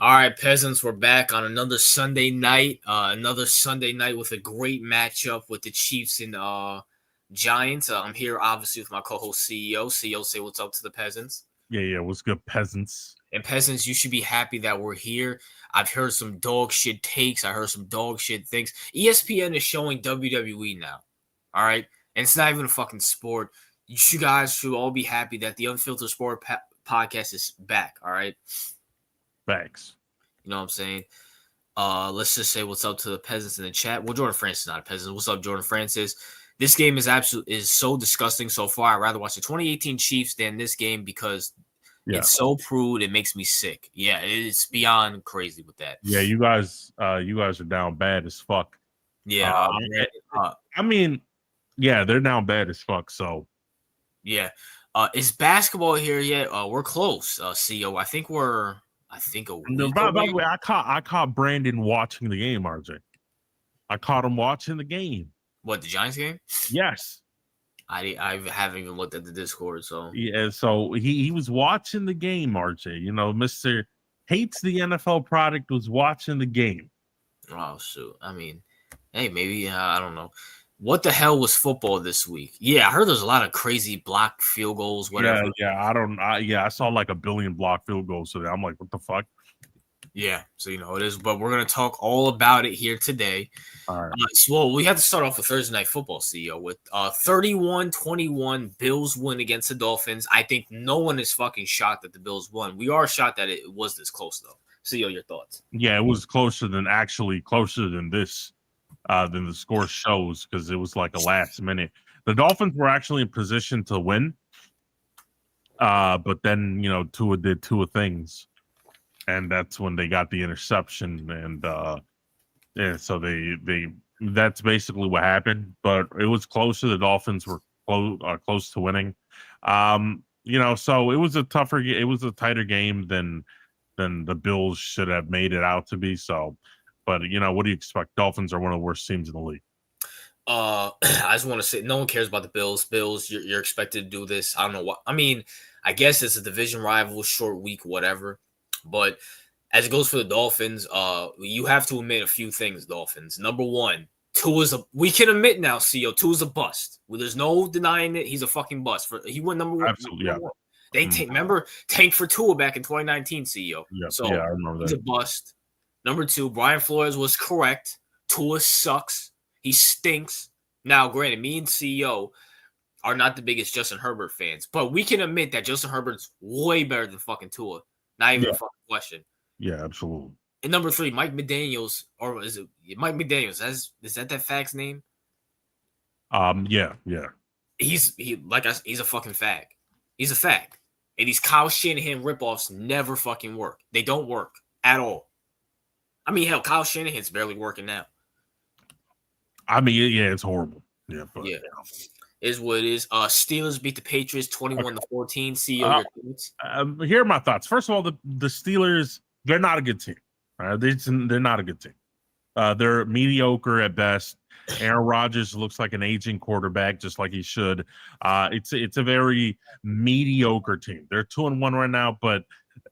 All right, peasants, we're back on another Sunday night. Another Sunday night with a great matchup with the Chiefs and Giants. I'm here, obviously, with my co-host CEO. CEO, say what's up to the peasants. Yeah. What's good, peasants? And peasants, you should be happy that we're here. I've heard some dog shit takes. I heard some dog shit things. ESPN is showing WWE now. All right, and it's not even a fucking sport. You guys should all be happy that the Unfiltered Sport Podcast is back. All right. Thanks. You know what I'm saying? Let's just say what's up to the peasants in the chat. Well, Jordan Francis is not a peasant. What's up, Jordan Francis? This game is so disgusting so far. I'd rather watch the 2018 Chiefs than this game because it's so crude. It makes me sick. Yeah, it's beyond crazy with that. Yeah, you guys are down bad as fuck. Yeah, they're down bad as fuck. So, yeah, is basketball here yet? We're close. CEO, I think a week. No, by the way, I caught Brandon watching the game, RJ. I caught him watching the game. What, the Giants game? Yes. I haven't even looked at the Discord, so yeah. So he was watching the game, RJ. You know, Mr. Hates the NFL product was watching the game. Oh shoot! I mean, hey, maybe I don't know. What the hell was football this week? Yeah, I heard there's a lot of crazy blocked field goals, whatever. I saw like a billion blocked field goals today. I'm like, what the fuck? Yeah, so it is, but we're gonna talk all about it here today. All right. Well, we have to start off with Thursday Night Football, CEO, with 31-21 Bills win against the Dolphins. I think no one is fucking shocked that the Bills won. We are shocked that it was this close, though. CEO, your thoughts? Yeah, it was closer than this. Than the score shows, because it was like a last minute. The Dolphins were actually in position to win, but then Tua did Tua things, and that's when they got the interception, and so they that's basically what happened. But it was closer. The Dolphins were close to winning. So it was a tighter game than the Bills should have made it out to be. So. But, what do you expect? Dolphins are one of the worst teams in the league. I just want to say no one cares about the Bills. Bills, you're expected to do this. I don't know what. I mean, I guess it's a division rival, short week, whatever. But as it goes for the Dolphins, you have to admit a few things, Dolphins. Number one, we can admit now, CEO, Tua's a bust. Well, there's no denying it. He's a fucking bust. He went number one. Absolutely, yeah. They remember tank for Tua back in 2019, CEO. Yeah, I remember that. He's a bust. Number two, Brian Flores was correct. Tua sucks. He stinks. Now, granted, me and CEO are not the biggest Justin Herbert fans, but we can admit that Justin Herbert's way better than fucking Tua. Not even a fucking question. Yeah, absolutely. And number three, Mike McDaniels, or is it Mike McDaniels? Is that fag's name? Yeah. He's a fucking fag. He's a fag. And these Kyle Shanahan ripoffs never fucking work. They don't work at all. I mean, hell, Kyle Shanahan's barely working now. I mean, yeah, it's horrible. Yeah, but is what it is. Steelers beat the Patriots 21-14. CEO, your thoughts? Here are my thoughts. First of all, the Steelers, they're not a good team. They're not a good team. They're mediocre at best. Aaron Rodgers looks like an aging quarterback, just like he should. It's a very mediocre team. They're 2-1 right now, but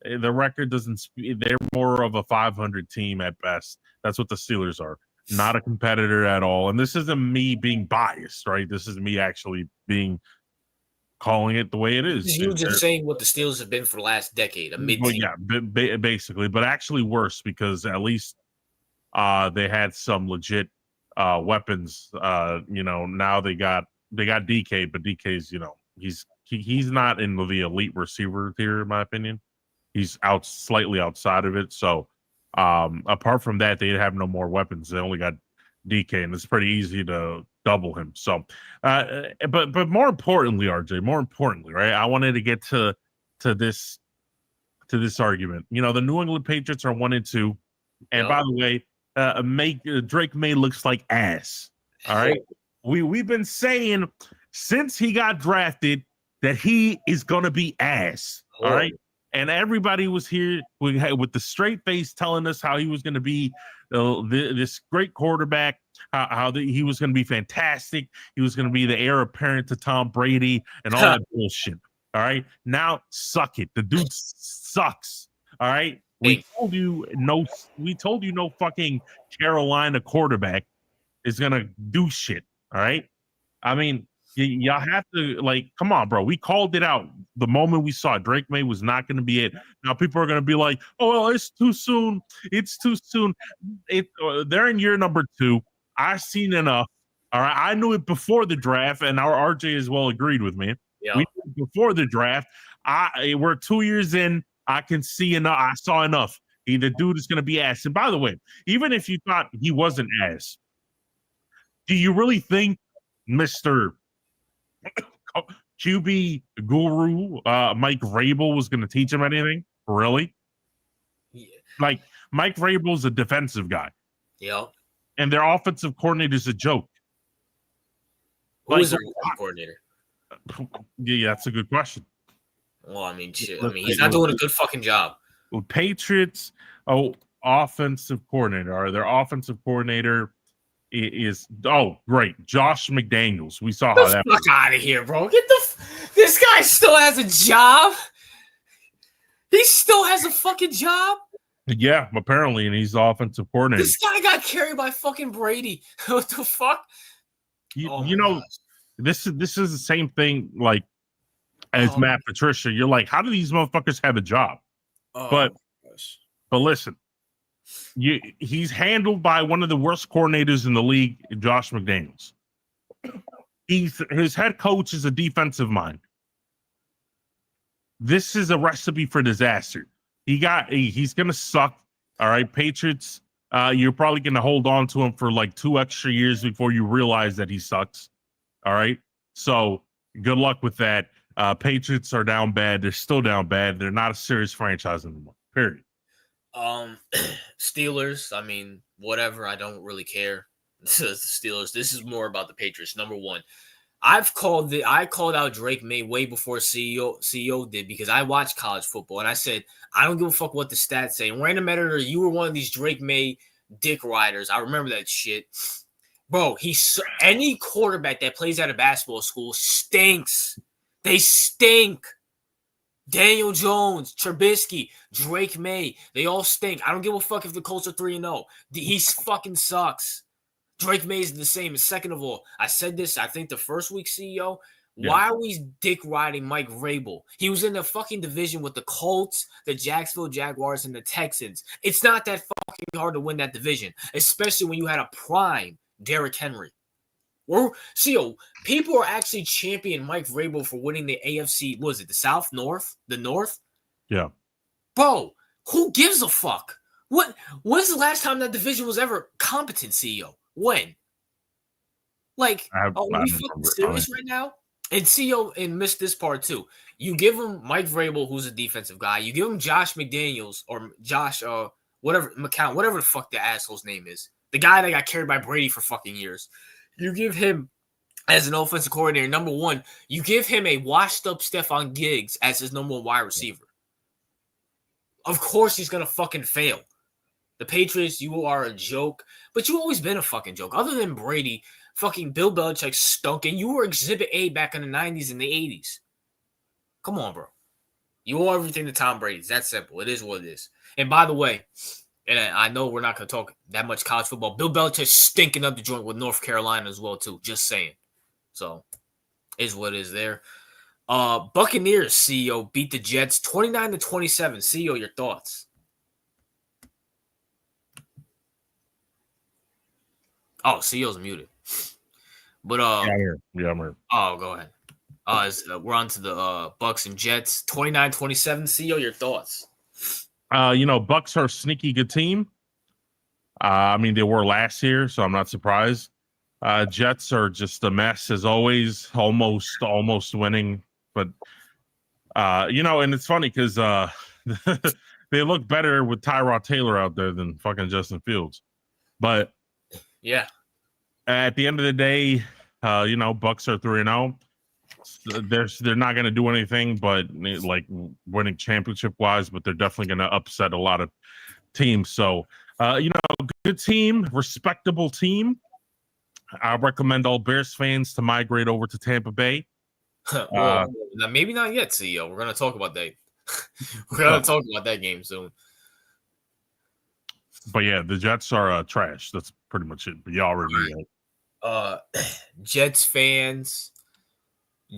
the record doesn't speak. They're more of a 500 team at best. That's what the Steelers are. Not a competitor at all. And this isn't me being biased, right? This is me actually calling it the way it is. You just saying what the Steelers have been for the last decade, a mid-team. Well, yeah, basically, but actually worse because at least they had some legit weapons. Now they got DK, but DK's he's not in the elite receiver tier, in my opinion. He's slightly outside of it. So apart from that, they have no more weapons. They only got DK, and it's pretty easy to double him. So, but more importantly, RJ, right? I wanted to get to this argument. The New England Patriots are 1-2, and by the way, Drake May looks like ass. All right, we've been saying since he got drafted that he is gonna be ass. All right. And everybody was here with the straight face telling us how he was going to be this great quarterback, how he was going to be fantastic. He was going to be the heir apparent to Tom Brady and all that bullshit. All right. Now, suck it. The dude sucks. All right. We told you no fucking Carolina quarterback is gonna do shit. All right. I mean, y'all have to come on, bro. We called it out the moment we saw it. Drake May was not going to be it. Now people are going to be like, "Oh, well, it's too soon. It's too soon." They're in year number 2. I've seen enough. All right, I knew it before the draft, and our RJ as well agreed with me. Yeah. We knew it before the draft. We're 2 years in. I can see enough. I saw enough. The dude is going to be ass. And by the way, even if you thought he wasn't ass, do you really think Mr. QB guru Mike Vrabel was going to teach him anything? Really? Yeah. Like, Mike Vrabel's a defensive guy. Yeah. And their offensive coordinator is a joke. Who is their offensive coordinator? Yeah, that's a good question. Well, I mean, shit. I mean, he's not doing a good fucking job. Patriots, offensive coordinator. Or their offensive coordinator is great, Josh McDaniels. We saw how that. Fuck out of here, bro. This guy still has a job. He still has a fucking job. Yeah, apparently, and he's the offensive coordinator. This guy got carried by fucking Brady. What the fuck? This is the same thing as Matt Patricia. You're like, how do these motherfuckers have a job? But listen, he's handled by one of the worst coordinators in the league, Josh McDaniels. His head coach is a defensive mind. This is a recipe for disaster. He's gonna suck. All right, Patriots. You're probably gonna hold on to him for 2 extra years before you realize that he sucks. All right, so good luck with that. Patriots are down bad. They're still down bad. They're not a serious franchise anymore. Period. Steelers. I mean, whatever. I don't really care. This is the Steelers. This is more about the Patriots. Number one, I called out Drake May way before CEO did, because I watched college football and I said I don't give a fuck what the stats say. And random editor, you were one of these Drake May dick riders. I remember that shit, bro. Any quarterback that plays at a basketball school stinks. They stink. Daniel Jones, Trubisky, Drake May, they all stink. I don't give a fuck if the Colts are 3-0. He fucking sucks. Drake May is the same. And second of all, I said this, I think the first week, CEO, why are we dick riding Mike Vrabel? He was in the fucking division with the Colts, the Jacksonville Jaguars, and the Texans. It's not that fucking hard to win that division, especially when you had a prime Derrick Henry. CEO, people are actually championing Mike Vrabel for winning the AFC. What was it, the South, North, the North? Yeah. Bro, who gives a fuck? When's the last time that division was ever competent, CEO? When? Are we fucking serious right now? And CEO, and missed this part too. You give him Mike Vrabel, who's a defensive guy. You give him Josh McDaniels or Josh, whatever the fuck the asshole's name is. The guy that got carried by Brady for fucking years. You give him as an offensive coordinator, number one, you give him a washed-up Stephon Diggs as his number one wide receiver. Of course he's going to fucking fail. The Patriots, you are a joke, but you've always been a fucking joke. Other than Brady, fucking Bill Belichick stunk, and you were Exhibit A back in the 90s and the 80s. Come on, bro. You owe everything to Tom Brady. It's that simple. It is what it is. And by the way, and I know we're not going to talk that much college football, Bill Belichick stinking up the joint with North Carolina as well, too. Just saying. So, is what it is there. Buccaneers, CEO, beat the Jets 29-27. CEO, your thoughts? Oh, CEO's muted. But I'm here. Oh, go ahead. We're on to the Bucks and Jets 29-27. CEO, your thoughts? Bucks are a sneaky good team. I mean, they were last year, so I'm not surprised. Jets are just a mess as always, almost winning. But and it's funny because they look better with Tyrod Taylor out there than fucking Justin Fields. But yeah, at the end of the day, Bucks are 3-0. They're not going to do anything but winning championship wise, but they're definitely going to upset a lot of teams. So, good team, respectable team. I recommend all Bears fans to migrate over to Tampa Bay. Well, maybe not yet, CEO. We're going to talk about that. We're going to talk about that game soon. But yeah, the Jets are trash. That's pretty much it. But you already knew that. Jets fans,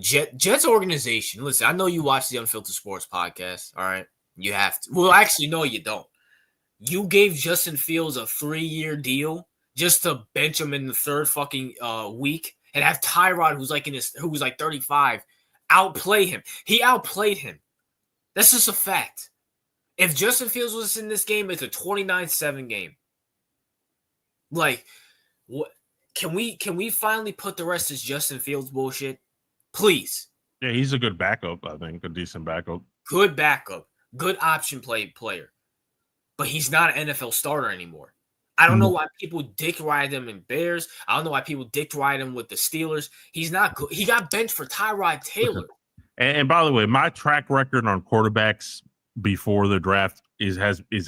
Jets organization. Listen, I know you watch the Unfiltered Sports Podcast. All right, you have to. Well, actually, no, you don't. You gave Justin Fields a 3-year deal just to bench him in the third fucking week and have Tyrod, who's like 35, outplay him. He outplayed him. That's just a fact. If Justin Fields was in this game, it's a 29-7 game. Like, what? Can we finally put the rest of Justin Fields bullshit? Please. Yeah, he's a good backup, I think. A decent backup. Good backup. Good option player. But he's not an NFL starter anymore. I don't know why people dick ride him in Bears. I don't know why people dick ride him with the Steelers. He's not good. He got benched for Tyrod Taylor. And by the way, my track record on quarterbacks before the draft is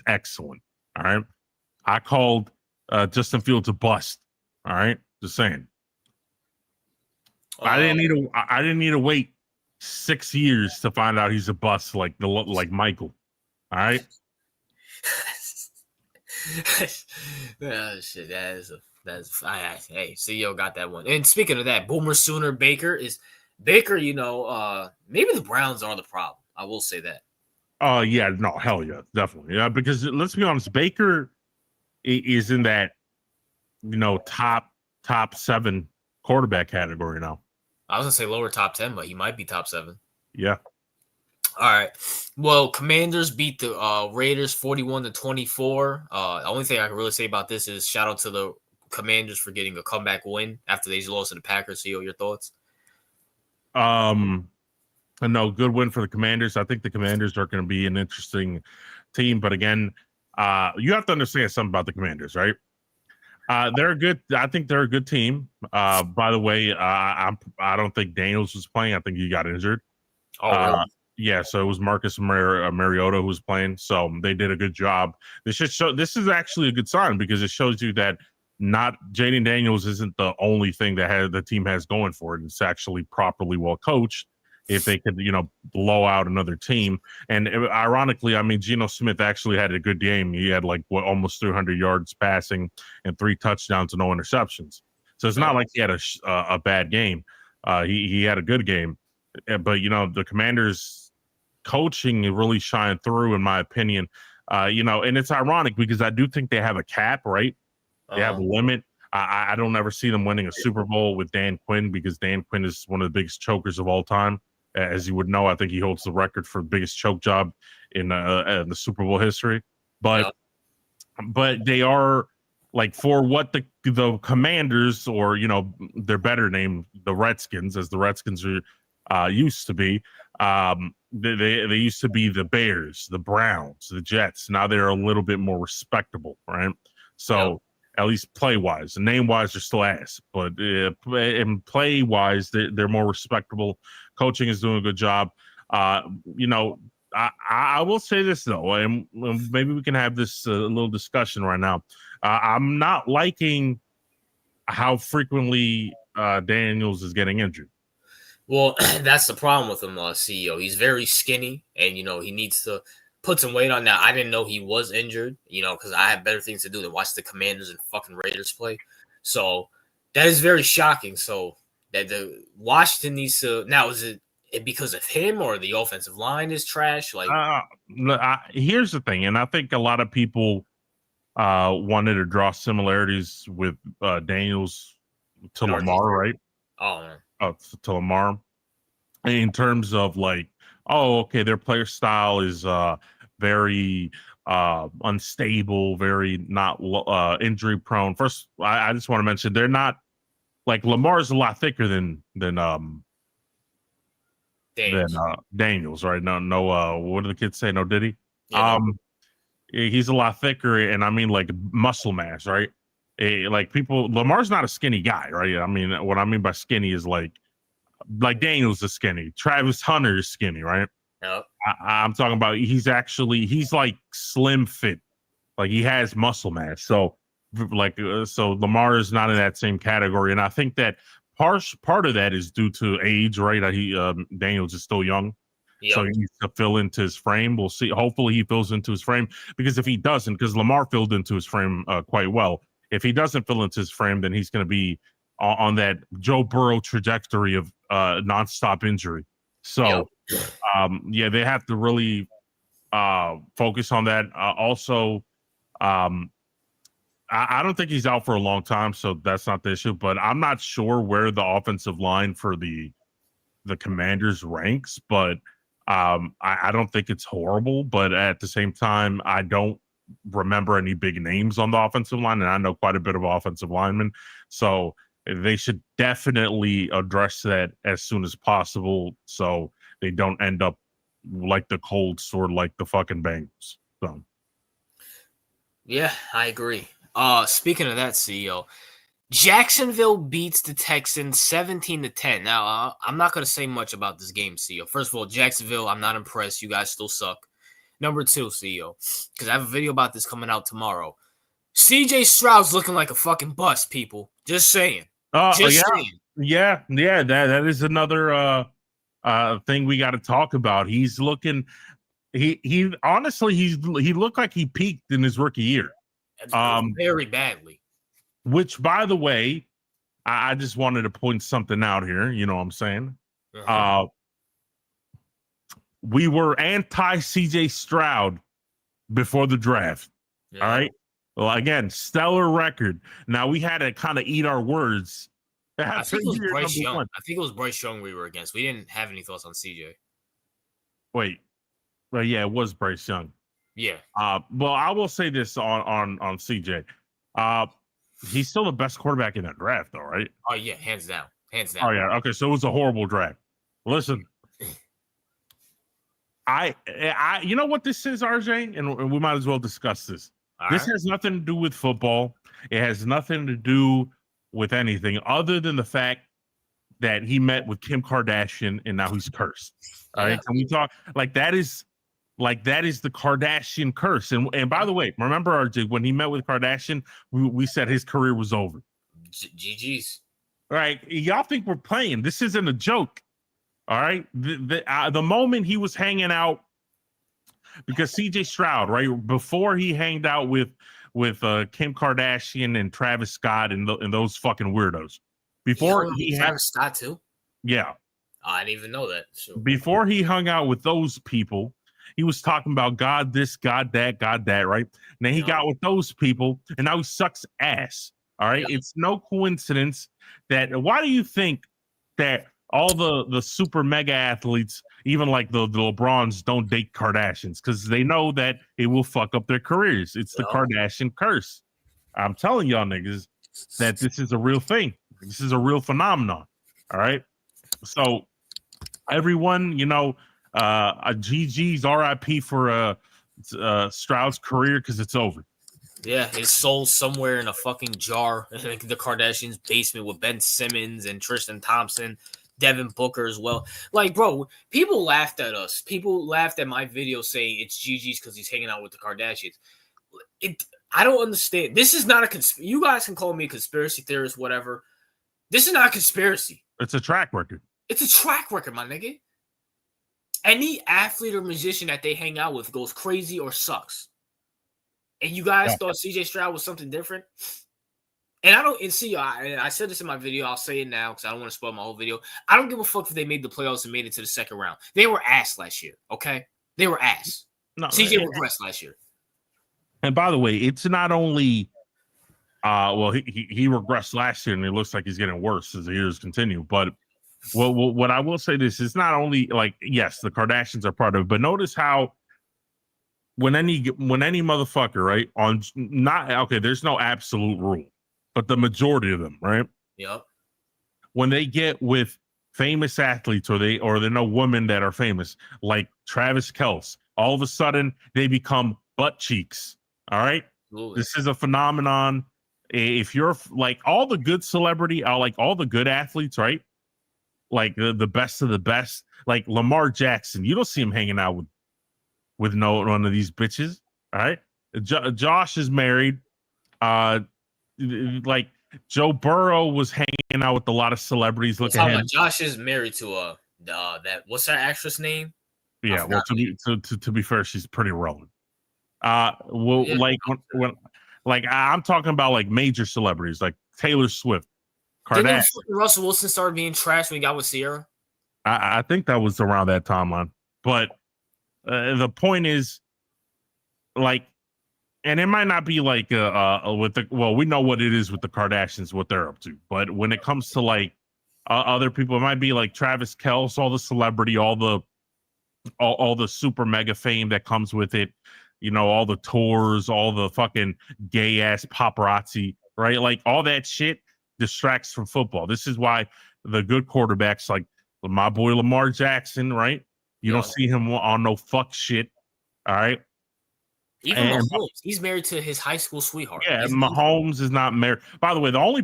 excellent. All right. I called Justin Fields a bust. All right. Just saying. I didn't need to wait 6 years to find out he's a bust like Michael. All right. Oh, shit, hey, CEO got that one. And speaking of that, Boomer Sooner Baker, maybe the Browns are the problem. I will say that. Oh yeah, no, hell yeah, definitely. Yeah, because let's be honest, Baker is in that top 7 quarterback category now. I was gonna say lower top 10, but he might be top 7. Yeah. All right. Well, Commanders beat the Raiders 41-24. The only thing I can really say about this is shout out to the Commanders for getting a comeback win after they lost to the Packers. CEO, your thoughts? No, good win for the Commanders. I think the Commanders are going to be an interesting team, but again, you have to understand something about the Commanders, right? They're good. I think they're a good team. By the way, I don't think Daniels was playing. I think he got injured. Oh, really? Yeah, so it was Marcus Mariota who was playing. So they did a good job. This is actually a good sign because it shows you that not Jaden Daniels isn't the only thing that the team has going for it. It's actually properly well coached. If they could, blow out another team. And ironically, I mean, Geno Smith actually had a good game. He had almost 300 yards passing and 3 touchdowns and no interceptions. So it's not like he had a bad game. He had a good game. But, the Commanders coaching really shined through, in my opinion. And it's ironic because I do think they have a cap, right? They have a limit. I don't ever see them winning a Super Bowl with Dan Quinn because Dan Quinn is one of the biggest chokers of all time. As you would know, I think he holds the record for the biggest choke job in the Super Bowl history. But they are for what the Commanders, or they're better named the Redskins, as the Redskins are used to be. They used to be the Bears, the Browns, the Jets. Now they're a little bit more respectable, right? So at least play-wise. And name-wise, they're still ass. But in play-wise, they're more respectable. Coaching is doing a good job. I will say this, though, and maybe we can have this little discussion right now. I'm not liking how frequently Daniels is getting injured. Well, that's the problem with him, CEO. He's very skinny, and, he needs to put some weight on that. I didn't know he was injured, because I have better things to do than watch the Commanders and fucking Raiders play. So that is very shocking. So that the Washington needs to – now, is it because of him or the offensive line is trash? Here's the thing, and I think a lot of people wanted to draw similarities with Daniels to Lamar, right? Oh, man. To Lamar, in terms of their player style is very unstable, very not injury prone. First, I just want to mention they're not Lamar's a lot thicker than Daniels, right? No, what do the kids say? No, did he? Yeah, he's a lot thicker, and I mean muscle mass, right? Lamar's not a skinny guy, right? I mean, what I mean by skinny is like Daniels is skinny. Travis Hunter is skinny, right? Yep. I'm talking about he's slim fit. He has muscle mass. So Lamar is not in that same category. And I think that part of that is due to age, right? Daniels is still young. So he needs to fill into his frame. We'll see. Hopefully he fills into his frame, because if he doesn't, because Lamar filled into his frame quite well. If he doesn't fill into his frame, then he's going to be on that Joe Burrow trajectory of nonstop injury. So, they have to really focus on that. Also, I don't think he's out for a long time, so that's not the issue. But I'm not sure where the offensive line for the Commanders ranks, but I don't think it's horrible. But at the same time, I don't remember any big names on the offensive line, and I know quite a bit of offensive linemen. So they should definitely address that as soon as possible, so they don't end up like the Colts or like the fucking Bengals. So, yeah, I agree. Speaking of that, CEO, Jacksonville beats the Texans 17-10. Now, I'm not going to say much about this game, CEO. First of all, Jacksonville, I'm not impressed. You guys still suck. Number 2, CEO, because I have a video about this coming out tomorrow. CJ Stroud's looking like a fucking bust, people. Just saying. Saying. Yeah. That is another thing we got to talk about. He's looking. He honestly, he looked like he peaked in his rookie year. Very badly. Which, by the way, I just wanted to point something out here. You know what I'm saying? We were anti CJ Stroud before the draft. Yeah. All right. Well, again, stellar record. Now we had to kind of eat our words. I think it was Bryce Young. I think it was Bryce Young we were against. We didn't have any thoughts on CJ. Wait. Well, yeah, it was Bryce Young. Yeah. Well, I will say this on CJ. He's still the best quarterback in that draft, though, right? Oh yeah, hands down. Oh yeah. Okay, so it was a horrible draft. Listen, I you know what this is, RJ, and we might as well discuss this. This has nothing to do with football. It has nothing to do with anything other than the fact that he met with Kim Kardashian and now he's cursed. All right. Can we talk like that is the Kardashian curse? And by the way, remember, RJ, when he met with Kardashian, we said his career was over. GG's. All right. Y'all think we're playing. This isn't a joke. All right. The moment he was hanging out, because CJ Stroud, right, before he hanged out with Kim Kardashian and Travis Scott and those fucking weirdos. Before he Travis Scott too? Yeah. I didn't even know that. So. Before he hung out with those people, he was talking about God this, God that, right? And then he got with those people, and now he sucks ass. All right. Yeah. It's no coincidence that. Why do you think that all the super mega athletes, even like the LeBrons, don't date Kardashians? Because they know that it will fuck up their careers. It's the Kardashian curse. I'm telling y'all niggas that this is a real thing. This is a real phenomenon. All right. So everyone, a GG's RIP for Stroud's career, because it's over. Yeah, his soul's somewhere in a fucking jar in the Kardashians' basement with Ben Simmons and Tristan Thompson, Devin Booker as well. Like, bro, people laughed at us. People laughed at my video saying it's GG's because he's hanging out with the Kardashians. I don't understand. This is not a conspiracy. You guys can call me a conspiracy theorist, whatever. This is not a conspiracy. It's a track record. It's a track record, my nigga. Any athlete or musician that they hang out with goes crazy or sucks. And you guys thought CJ Stroud was something different? And I said this in my video. I'll say it now because I don't want to spoil my whole video. I don't give a fuck if they made the playoffs and made it to the second round. They were ass last year, okay? They were ass. No, CJ regressed last year. And by the way, it's not only he regressed last year, and it looks like he's getting worse as the years continue. But what I will say this is not only like, yes, the Kardashians are part of it, but notice how when any motherfucker, right, there's no absolute rule, but the majority of them, right? Yep. When they get with famous athletes or they know women that are famous, like Travis Kelce, all of a sudden they become butt cheeks. All right. Absolutely. This is a phenomenon. If you're like all the good celebrity, like all the good athletes, right? Like the best of the best, like Lamar Jackson, you don't see him hanging out with no one of these bitches. All right. Josh is married. Like Joe Burrow was hanging out with a lot of celebrities. Look at him. Josh is married to that. What's that actress name? Yeah, well, to be fair, she's pretty relevant. Yeah. When like I'm talking about like major celebrities like Taylor Swift, Kardashian. Russell Wilson started being trash when he got with Sierra? I think that was around that timeline. But the point is, like, and it might not be like we know what it is with the Kardashians, what they're up to. But when it comes to like other people, it might be like Travis Kelce, all the celebrity, all the super mega fame that comes with it. All the tours, all the fucking gay ass paparazzi, right? Like all that shit distracts from football. This is why the good quarterbacks, like my boy Lamar Jackson, right? You don't see him on no fuck shit. All right. Even Mahomes, he's married to his high school sweetheart. Yeah, Mahomes is not married. By the way, the only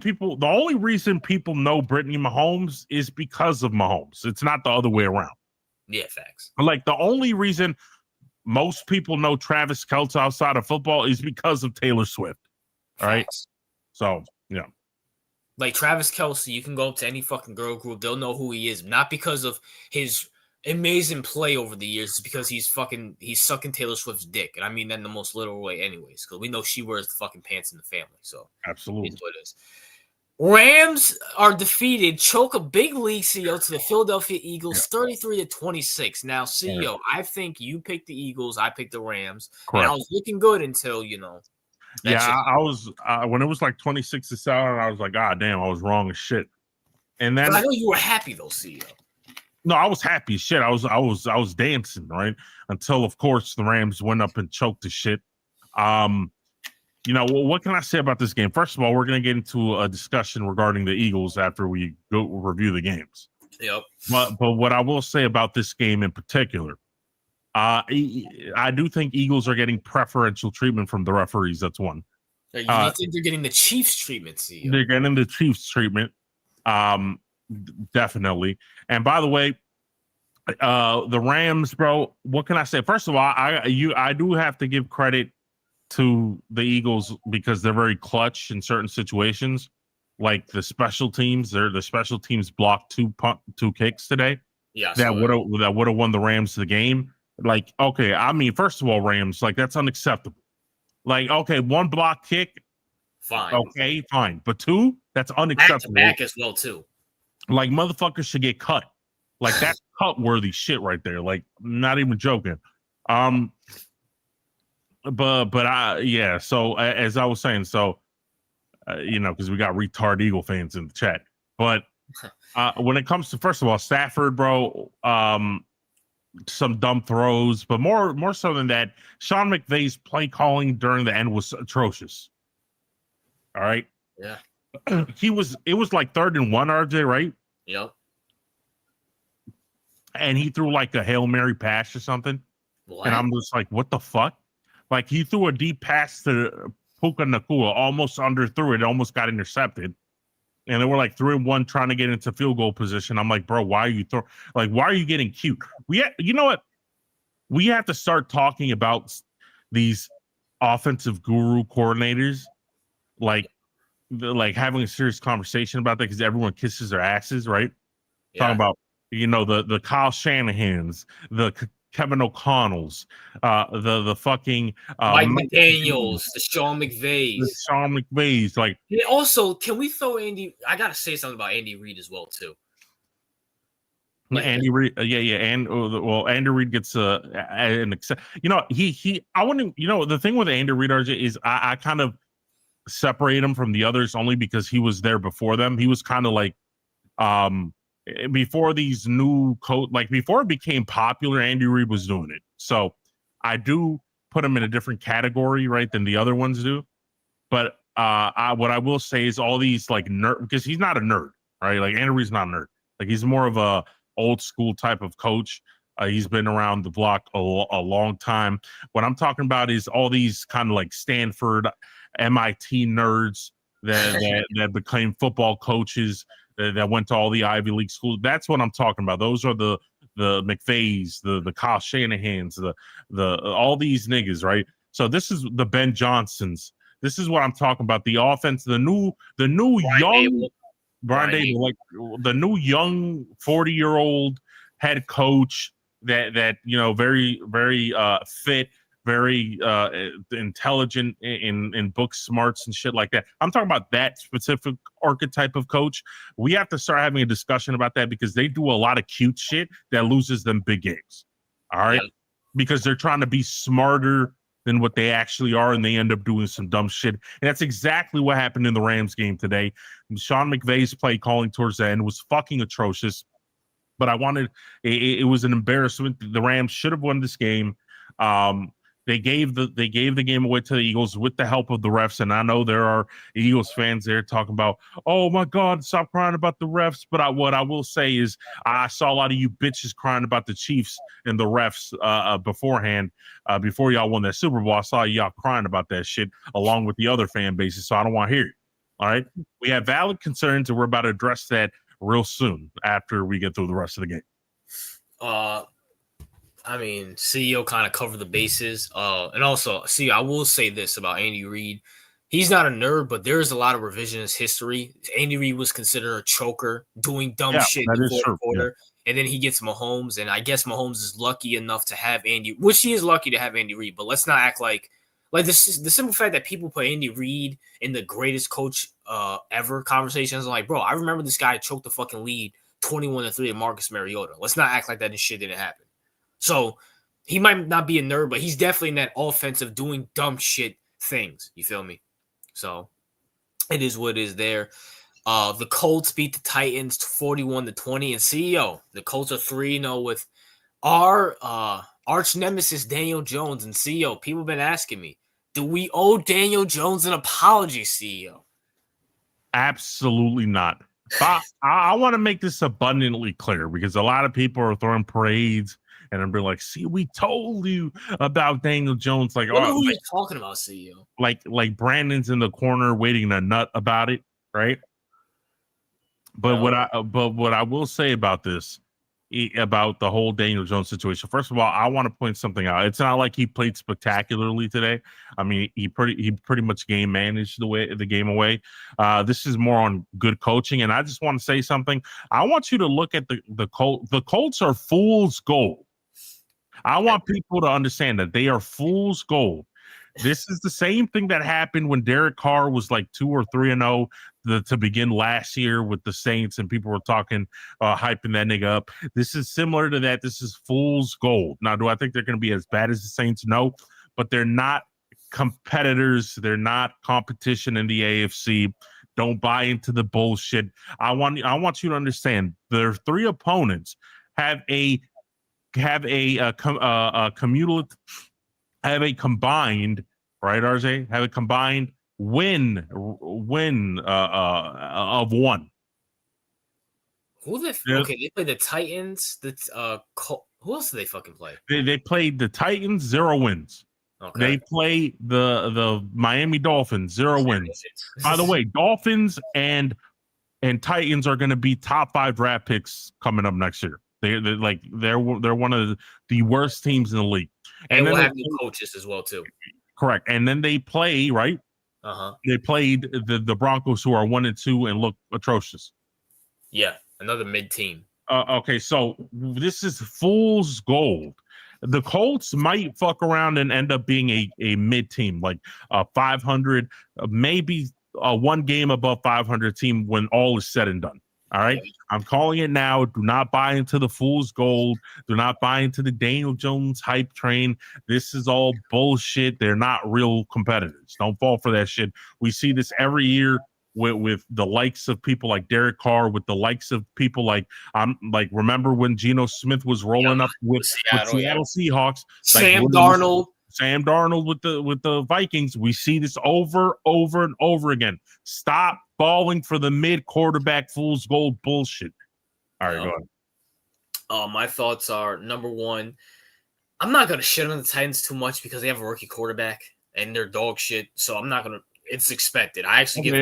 reason people know Brittany Mahomes is because of Mahomes. It's not the other way around. Yeah, facts. Like the only reason most people know Travis Kelce outside of football is because of Taylor Swift. All right. So, yeah. Like Travis Kelce, you can go up to any fucking girl group, they'll know who he is. Not because of his amazing play over the years, it's because he's sucking Taylor Swift's dick. And I mean that in the most literal way anyways, because we know she wears the fucking pants in the family. So absolutely. It's what it is. Rams are defeated, choke a big league CEO to the Philadelphia Eagles 33-26. Now, CEO, I think you picked the Eagles, I picked the Rams. Correct. And I was looking good until, I was when it was like 26-7, I was like, God damn, I was wrong as shit. And then I know you were happy though, CEO. No, I was happy as shit. I was dancing, right? Until of course the Rams went up and choked the shit. What can I say about this game? First of all, we're going to get into a discussion regarding the Eagles after we go review the games. Yep. But what I will say about this game in particular, I do think Eagles are getting preferential treatment from the referees. That's one. You think they're getting the Chiefs treatment, CEO? They're getting the Chiefs treatment, definitely. And by the way, the Rams, bro, what can I say? First of all, I do have to give credit to the Eagles because they're very clutch in certain situations, like the special teams. The special teams blocked two kicks today. Yeah, that would have won the Rams the game. Like, okay, I mean, first of all, Rams, like that's unacceptable. Like, okay, one block kick, fine. Okay, fine, but two, that's unacceptable. Back as well too. Like motherfuckers should get cut. Like that's cut worthy shit right there. Like, not even joking. So as I was saying, because we got retard Eagle fans in the chat. But when it comes to, first of all, Stafford, bro, some dumb throws, but more so than that, Sean McVay's play calling during the end was atrocious. All right. Yeah. It was like 3rd and 1, RJ, right? Yep. And he threw like a Hail Mary pass or something. What? And I'm just like, what the fuck? Like he threw a deep pass to Puka Nacua, almost underthrew it, almost got intercepted. And they were like 3-1 trying to get into field goal position. I'm like, bro, why are you why are you getting cute? You know what? We have to start talking about these offensive guru coordinators, like having a serious conversation about that because everyone kisses their asses, right? Yeah. Talking about, the Kyle Shanahans, the Kevin O'Connells, the fucking Mike McDaniels, the Sean McVays. Like, and also, can we throw Andy? I gotta say something about Andy Reid as well too. Like, Andy Reid, and Andy Reid gets an accept. I wouldn't. The thing with Andy Reid, RJ, is I kind of separate him from the others only because he was there before them. He was kind of like, before these new before it became popular, Andy Reid was doing it. So I do put him in a different category, right, than the other ones do. But what I will say is all these like nerd, because he's not a nerd, right? Like Andy Reid's not a nerd. Like he's more of a old school type of coach. He's been around the block a long time. What I'm talking about is all these kind of like Stanford, MIT nerds that became football coaches, that went to all the Ivy League schools. That's what I'm talking about. Those are the McVays, the Kyle Shanahans, the all these niggas, right? So this is the Ben Johnsons. This is what I'm talking about. The offense, the new Brian Dable, like the new young 40-year-old head coach that very very fit, very intelligent in book smarts and shit like that. I'm talking about that specific archetype of coach. We have to start having a discussion about that because they do a lot of cute shit that loses them big games. All right. Yep. Because they're trying to be smarter than what they actually are, and they end up doing some dumb shit. And that's exactly what happened in the Rams game today. Sean McVay's play calling towards the end was fucking atrocious. But it was an embarrassment. The Rams should have won this game. They gave the game away to the Eagles with the help of the refs. And I know there are Eagles fans there talking about, oh my God, stop crying about the refs. But what I will say is I saw a lot of you bitches crying about the Chiefs and the refs beforehand, before y'all won that Super Bowl. I saw y'all crying about that shit along with the other fan bases. So I don't want to hear it. All right. We have valid concerns, and we're about to address that real soon after we get through the rest of the game. I mean, CEO kind of covered the bases. And also, see, I will say this about Andy Reid. He's not a nerd, but there's a lot of revisionist history. Andy Reid was considered a choker, doing dumb shit in the fourth quarter. Yeah. And then he gets Mahomes, and I guess Mahomes is lucky enough to have Andy, which he is lucky to have Andy Reid, but let's not act like this is the simple fact that people put Andy Reid in the greatest coach ever conversations. I'm like, bro, I remember this guy choked the fucking lead 21-3 at Marcus Mariota. Let's not act like that and shit didn't happen. So he might not be a nerd, but he's definitely in that offensive doing dumb shit things. You feel me? So it is what it is there. The Colts beat the Titans 41-20. And CEO, the Colts are 3-0 with our arch nemesis Daniel Jones. And CEO, people have been asking me, do we owe Daniel Jones an apology, CEO? Absolutely not. I want to make this abundantly clear because a lot of people are throwing parades. And I'm like, see, we told you about Daniel Jones. Like, who are you talking about, CEO? Like Brandon's in the corner waiting to nut about it, right? But what I will say about this, about the whole Daniel Jones situation. First of all, I want to point something out. It's not like he played spectacularly today. I mean, he pretty much game managed the game away. This is more on good coaching, and I just want to say something. I want you to look at the Colts. The Colts are fool's gold. I want people to understand that they are fool's gold. This is the same thing that happened when Derek Carr was like 2 or 3-0 to begin last year with the Saints, and people were talking, hyping that nigga up. This is similar to that. This is fool's gold. Now, do I think they're going to be as bad as the Saints? No, but they're not competitors. They're not competition in the AFC. Don't buy into the bullshit. I want you to understand their 3 opponents have a combined, right, RJ? Have a combined win of 1. They played the Titans. Who else did they fucking play? They played the Titans, 0 wins. Okay. They play the Miami Dolphins, 0 wins. By the way, Dolphins and Titans are going to be top 5 draft picks coming up next year. They're one of the worst teams in the league. And we'll have new coaches as well, too. Correct. And then they play, right? Uh-huh. They played the Broncos, who are 1-2 and look atrocious. Yeah, another mid-team. Okay, so this is fool's gold. The Colts might fuck around and end up being a mid-team, like a 500, maybe a 1 game above 500 team when all is said and done. All right. I'm calling it now. Do not buy into the fool's gold. Do not buy into the Daniel Jones hype train. This is all bullshit. They're not real competitors. Don't fall for that shit. We see this every year with the likes of people like Derek Carr, with the likes of people like remember when Geno Smith was rolling up with Seattle Seahawks, Sam Darnold with the Vikings. We see this over and over again. Stop falling for the mid quarterback fool's gold bullshit. All right, go ahead. My thoughts are, number 1, I'm not gonna shit on the Titans too much because they have a rookie quarterback and they're dog shit. So I'm not gonna. It's expected. I actually give.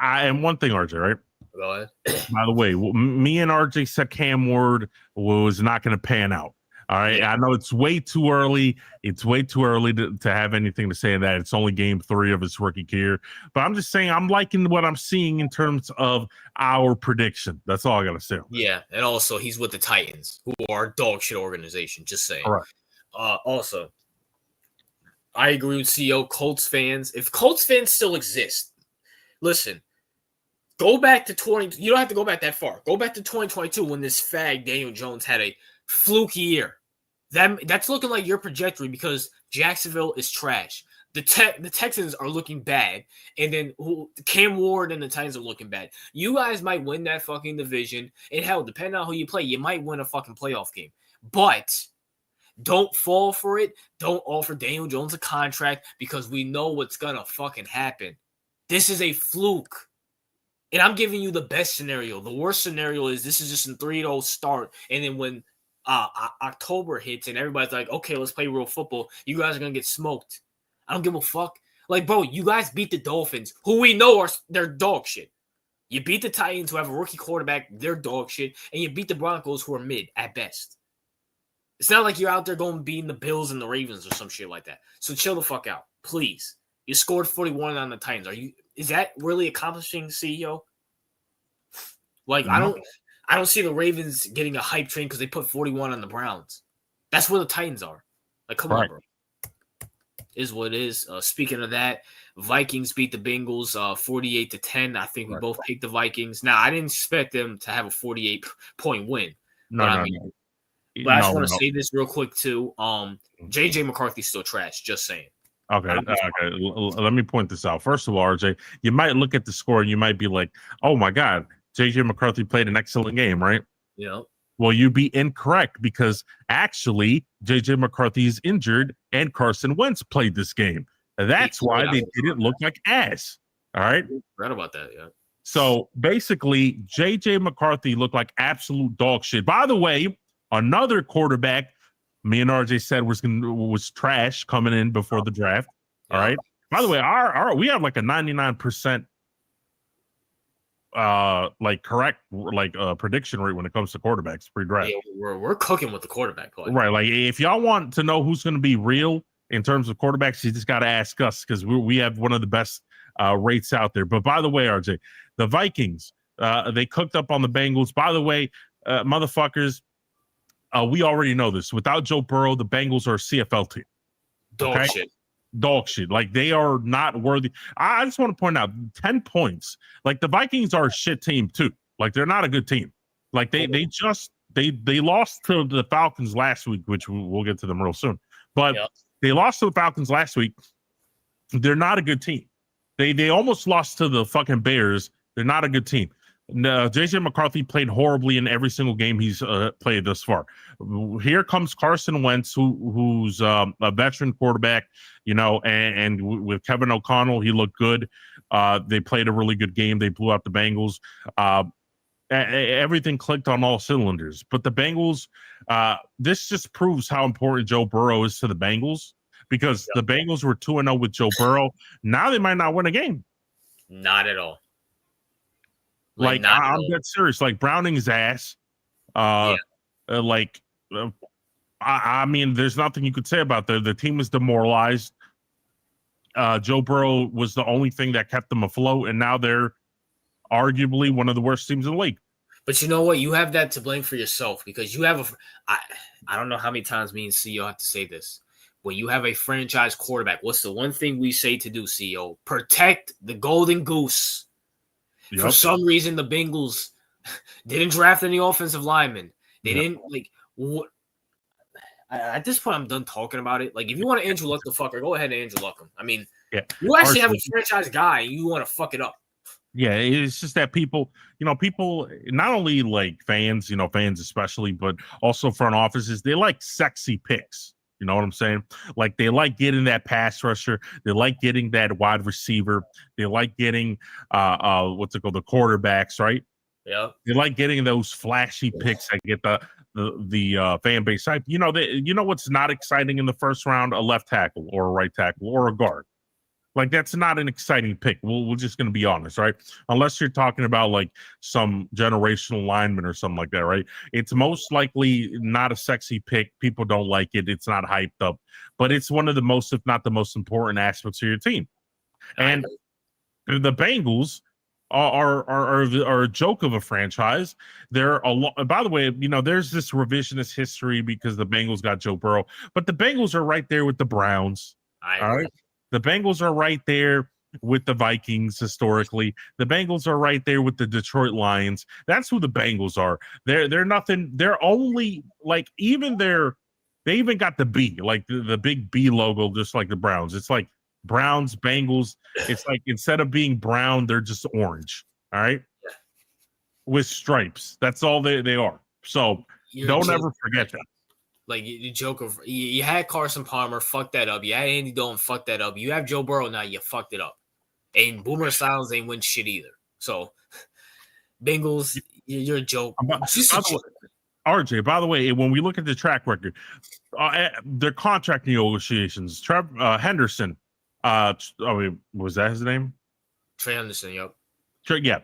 And one thing, RJ, right? Go ahead. By the way, me and RJ said Cam Ward was not going to pan out. All right. Yeah. I know it's way too early. It's way too early to have anything to say in that. It's only game 3 of his rookie career. But I'm just saying I'm liking what I'm seeing in terms of our prediction. That's all I got to say. Yeah. And also, he's with the Titans, who are a dog shit organization. Just saying. All right. Also, I agree with CEO. Colts fans, if Colts fans still exist, listen, go back to 20. You don't have to go back that far. Go back to 2022 when this fag Daniel Jones had a fluky year. That's looking like your trajectory because Jacksonville is trash. The Texans are looking bad, and then Cam Ward and the Titans are looking bad. You guys might win that fucking division, and hell, depending on who you play, you might win a fucking playoff game. But don't fall for it. Don't offer Daniel Jones a contract because we know what's gonna fucking happen. This is a fluke. And I'm giving you the best scenario. The worst scenario is this is just a 3-0 start. And then when October hits and everybody's like, okay, let's play real football, you guys are going to get smoked. I don't give a fuck. Like, bro, you guys beat the Dolphins, who we know they're dog shit. You beat the Titans, who have a rookie quarterback, they're dog shit. And you beat the Broncos, who are mid at best. It's not like you're out there going beating the Bills and the Ravens or some shit like that. So chill the fuck out, please. You scored 41 on the Titans. Is that really accomplishing, CEO? Like, No. I don't see the Ravens getting a hype train because they put 41 on the Browns. That's where the Titans are. Like, come on, bro. Is what it is. Speaking of that, Vikings beat the Bengals 48-10. I think we both picked the Vikings. Now, I didn't expect them to have a 48-point win. No. I just want to say this real quick, too. J.J. McCarthy's still trash. Just saying. Okay. Let me point this out. First of all, RJ, you might look at the score and you might be like, oh, my God, J.J. McCarthy played an excellent game, right? Yeah. Well, you'd be incorrect because actually J.J. McCarthy is injured and Carson Wentz played this game. That's why they didn't look like ass. All right? Read about that, yeah. So basically, J.J. McCarthy looked like absolute dog shit. By the way, another quarterback me and RJ said was trash coming in before the draft. All right. By the way, our we have like a 99% correct prediction rate when it comes to quarterbacks pre-draft. Yeah, we're cooking with the quarterback play. Right. Like if y'all want to know who's going to be real in terms of quarterbacks, you just got to ask us because we have one of the best rates out there. But by the way, RJ, the Vikings, they cooked up on the Bengals. By the way, motherfuckers, we already know this. Without Joe Burrow, the Bengals are a CFL team. Dog shit. Like they are not worthy. I just want to point out 10 points. Like the Vikings are a shit team too. Like they're not a good team. Like they lost to the Falcons last week, which we'll get to them real soon. But they lost to the Falcons last week. They're not a good team. They almost lost to the fucking Bears. They're not a good team. No, J.J. McCarthy played horribly in every single game he's played thus far. Here comes Carson Wentz, who's a veteran quarterback, and with Kevin O'Connell, he looked good. They played a really good game. They blew out the Bengals. Everything clicked on all cylinders. But the Bengals, this just proves how important Joe Burrow is to the Bengals because the Bengals were 2-0 with Joe Burrow. Now they might not win a game. Not at all. I'm dead serious. Like Browning's ass. I mean, there's nothing you could say about that. The team is demoralized. Joe Burrow was the only thing that kept them afloat, and now they're arguably one of the worst teams in the league. But you know what? You have that to blame for yourself because you have I don't know how many times me and CEO have to say this. When you have a franchise quarterback, what's the one thing we say to do, CEO? Protect the golden goose. Yep. For some reason, the Bengals didn't draft any offensive linemen. They didn't what. At this point, I'm done talking about it. Like, if you want to Andrew Luck the fucker, go ahead and Andrew Luck him. I mean, you actually have a franchise guy, and you want to fuck it up. Yeah, it's just that people not only like fans, fans especially, but also front offices, they like sexy picks. You know what I'm saying? Like they like getting that pass rusher. They like getting that wide receiver. They like getting the quarterbacks, right? Yeah. They like getting those flashy picks that get the fan base hype. You know what's not exciting in the first round? A left tackle or a right tackle or a guard. Like, that's not an exciting pick. We're just going to be honest, right? Unless you're talking about like some generational lineman or something like that, right? It's most likely not a sexy pick. People don't like it. It's not hyped up, but it's one of the most, if not the most important aspects of your team. And the Bengals are a joke of a franchise. They're a lot. By the way, there's this revisionist history because the Bengals got Joe Burrow, but the Bengals are right there with the Browns. All right. The Bengals are right there with the Vikings historically. The Bengals are right there with the Detroit Lions. That's who the Bengals are. They're nothing. They're only like they even got the B, like the big B logo, just like the Browns. It's like Browns, Bengals. It's like instead of being brown, they're just orange. All right. With stripes. That's all they are. So don't ever forget that. Like you joke of you had Carson Palmer, fuck that up. You had Andy Dalton, fuck that up. You have Joe Burrow now, you fucked it up. And Boomer Silence ain't win shit either. So Bengals, you're a joke. RJ, by the way, when we look at the track record, their contract negotiations, Henderson, was that his name? Trey Henderson, yep. Yeah.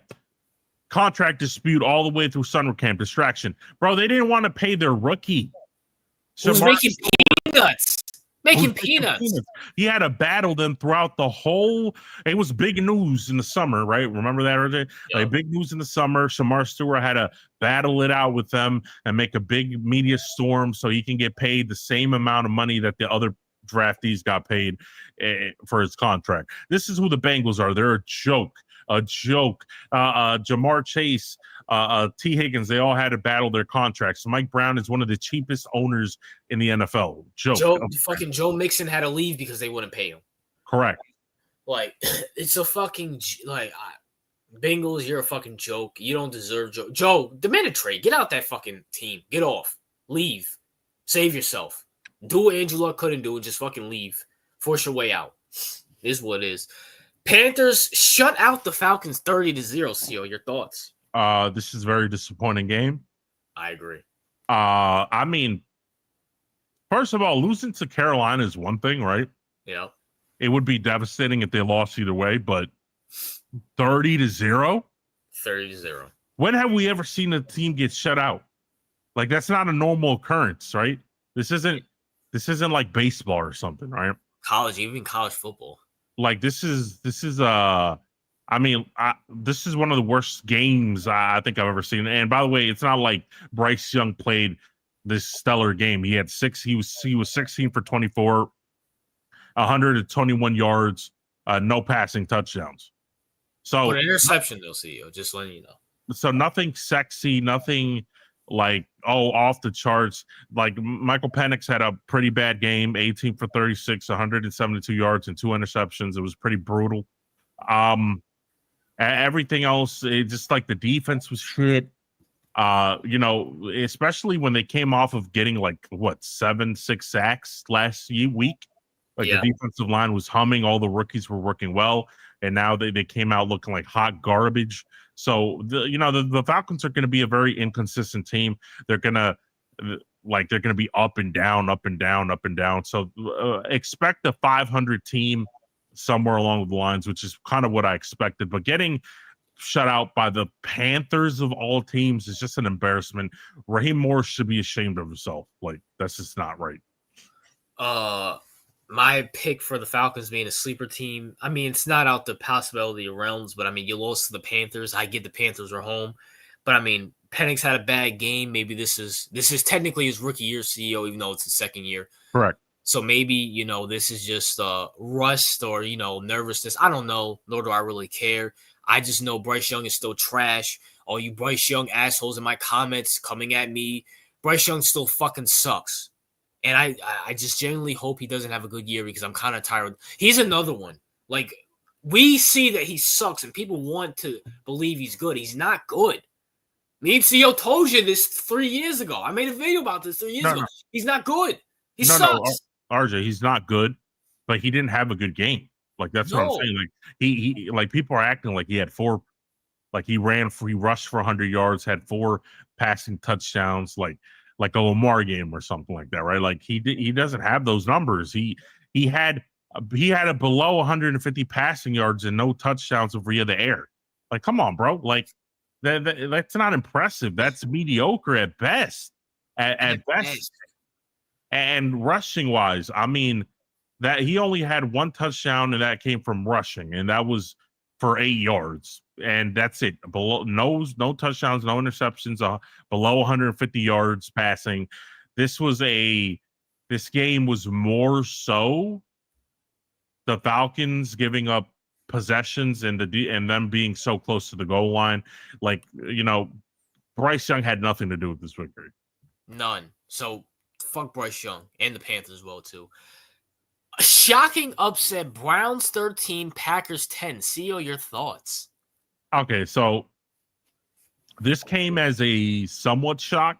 Contract dispute all the way through summer camp distraction. Bro, they didn't want to pay their rookie. Who's making peanuts? Making peanuts. He had to battle them throughout the whole. It was big news in the summer, right? Remember that, RJ? Yep. Like big news in the summer. Shamar Stewart had to battle it out with them and make a big media storm so he can get paid the same amount of money that the other draftees got paid for his contract. This is who the Bengals are. They're a joke. Jamar Chase, T. Higgins, they all had to battle their contracts. Mike Brown is one of the cheapest owners in the NFL. Fucking Joe Mixon had to leave because they wouldn't pay him. Correct. Like, it's a fucking, Bengals, you're a fucking joke. You don't deserve Joe. Joe, demand a trade. Get out that fucking team. Get off. Leave. Save yourself. Do what Andrew Luck couldn't do and just fucking leave. Force your way out. It is what it is. Panthers shut out the Falcons 30-0. CO, your thoughts? This is a very disappointing game. I agree. I mean, first of all, losing to Carolina is one thing, right? Yeah. It would be devastating if they lost either way, but 30-0? 30-0. When have we ever seen a team get shut out? Like, that's not a normal occurrence, right? This isn't like baseball or something, right? Even college football. Like this is this is one of the worst games I think I've ever seen. And by the way, it's not like Bryce Young played this stellar game. He had he was 16 for 24, 121 yards, no passing touchdowns. So an interception though, CEO, just letting you know. So nothing sexy, nothing like off the charts. Like Michael Penix had a pretty bad game, 18 for 36, 172 yards and 2 interceptions. It was pretty brutal. Everything else, it just like the defense was shit. Especially when they came off of getting like 6 sacks last week. Like the defensive line was humming, all the rookies were working well, and now they came out looking like hot garbage. So the Falcons are going to be a very inconsistent team. They're going to be up and down, up and down, up and down. So expect a 500 team somewhere along the lines, which is kind of what I expected. But getting shut out by the Panthers of all teams is just an embarrassment. Raheem Morris should be ashamed of himself. Like, that's just not right. My pick for the Falcons being a sleeper team, I mean, it's not out the possibility of realms, but I mean, you lost to the Panthers. I get the Panthers are home, but I mean, Penix had a bad game. Maybe this is technically his rookie year, CEO, even though it's his second year. Correct. So maybe, this is just rust or, nervousness. I don't know, nor do I really care. I just know Bryce Young is still trash. All you Bryce Young assholes in my comments coming at me, Bryce Young still fucking sucks. And I just genuinely hope he doesn't have a good year because I'm kind of tired. He's another one. Like, we see that he sucks and people want to believe he's good. He's not good. Me and CEO told you this 3 years ago. I made a video about this 3 years ago. He's not good. He sucks. RJ, he's not good, but he didn't have a good game. Like, that's what I'm saying. Like, he like, people are acting like he had 4, like he rushed for 100 yards, had 4 passing touchdowns, like a Lamar game or something like that, right? Like he doesn't have those numbers. He had He had a below 150 passing yards and no touchdowns via the air. Like, come on, bro. Like, that's not impressive. That's mediocre at best. At best. And rushing wise, I mean, that he only had one touchdown, and that came from rushing, and that was for 8 yards, and that's it. Below no touchdowns, no interceptions, below 150 yards passing. This game was more so the Falcons giving up possessions and them being so close to the goal line. Like, Bryce Young had nothing to do with this victory. None. So fuck Bryce Young and the Panthers as well too. A shocking upset. Browns 13, Packers 10. CEO, your thoughts? Okay, so this came as a somewhat shock.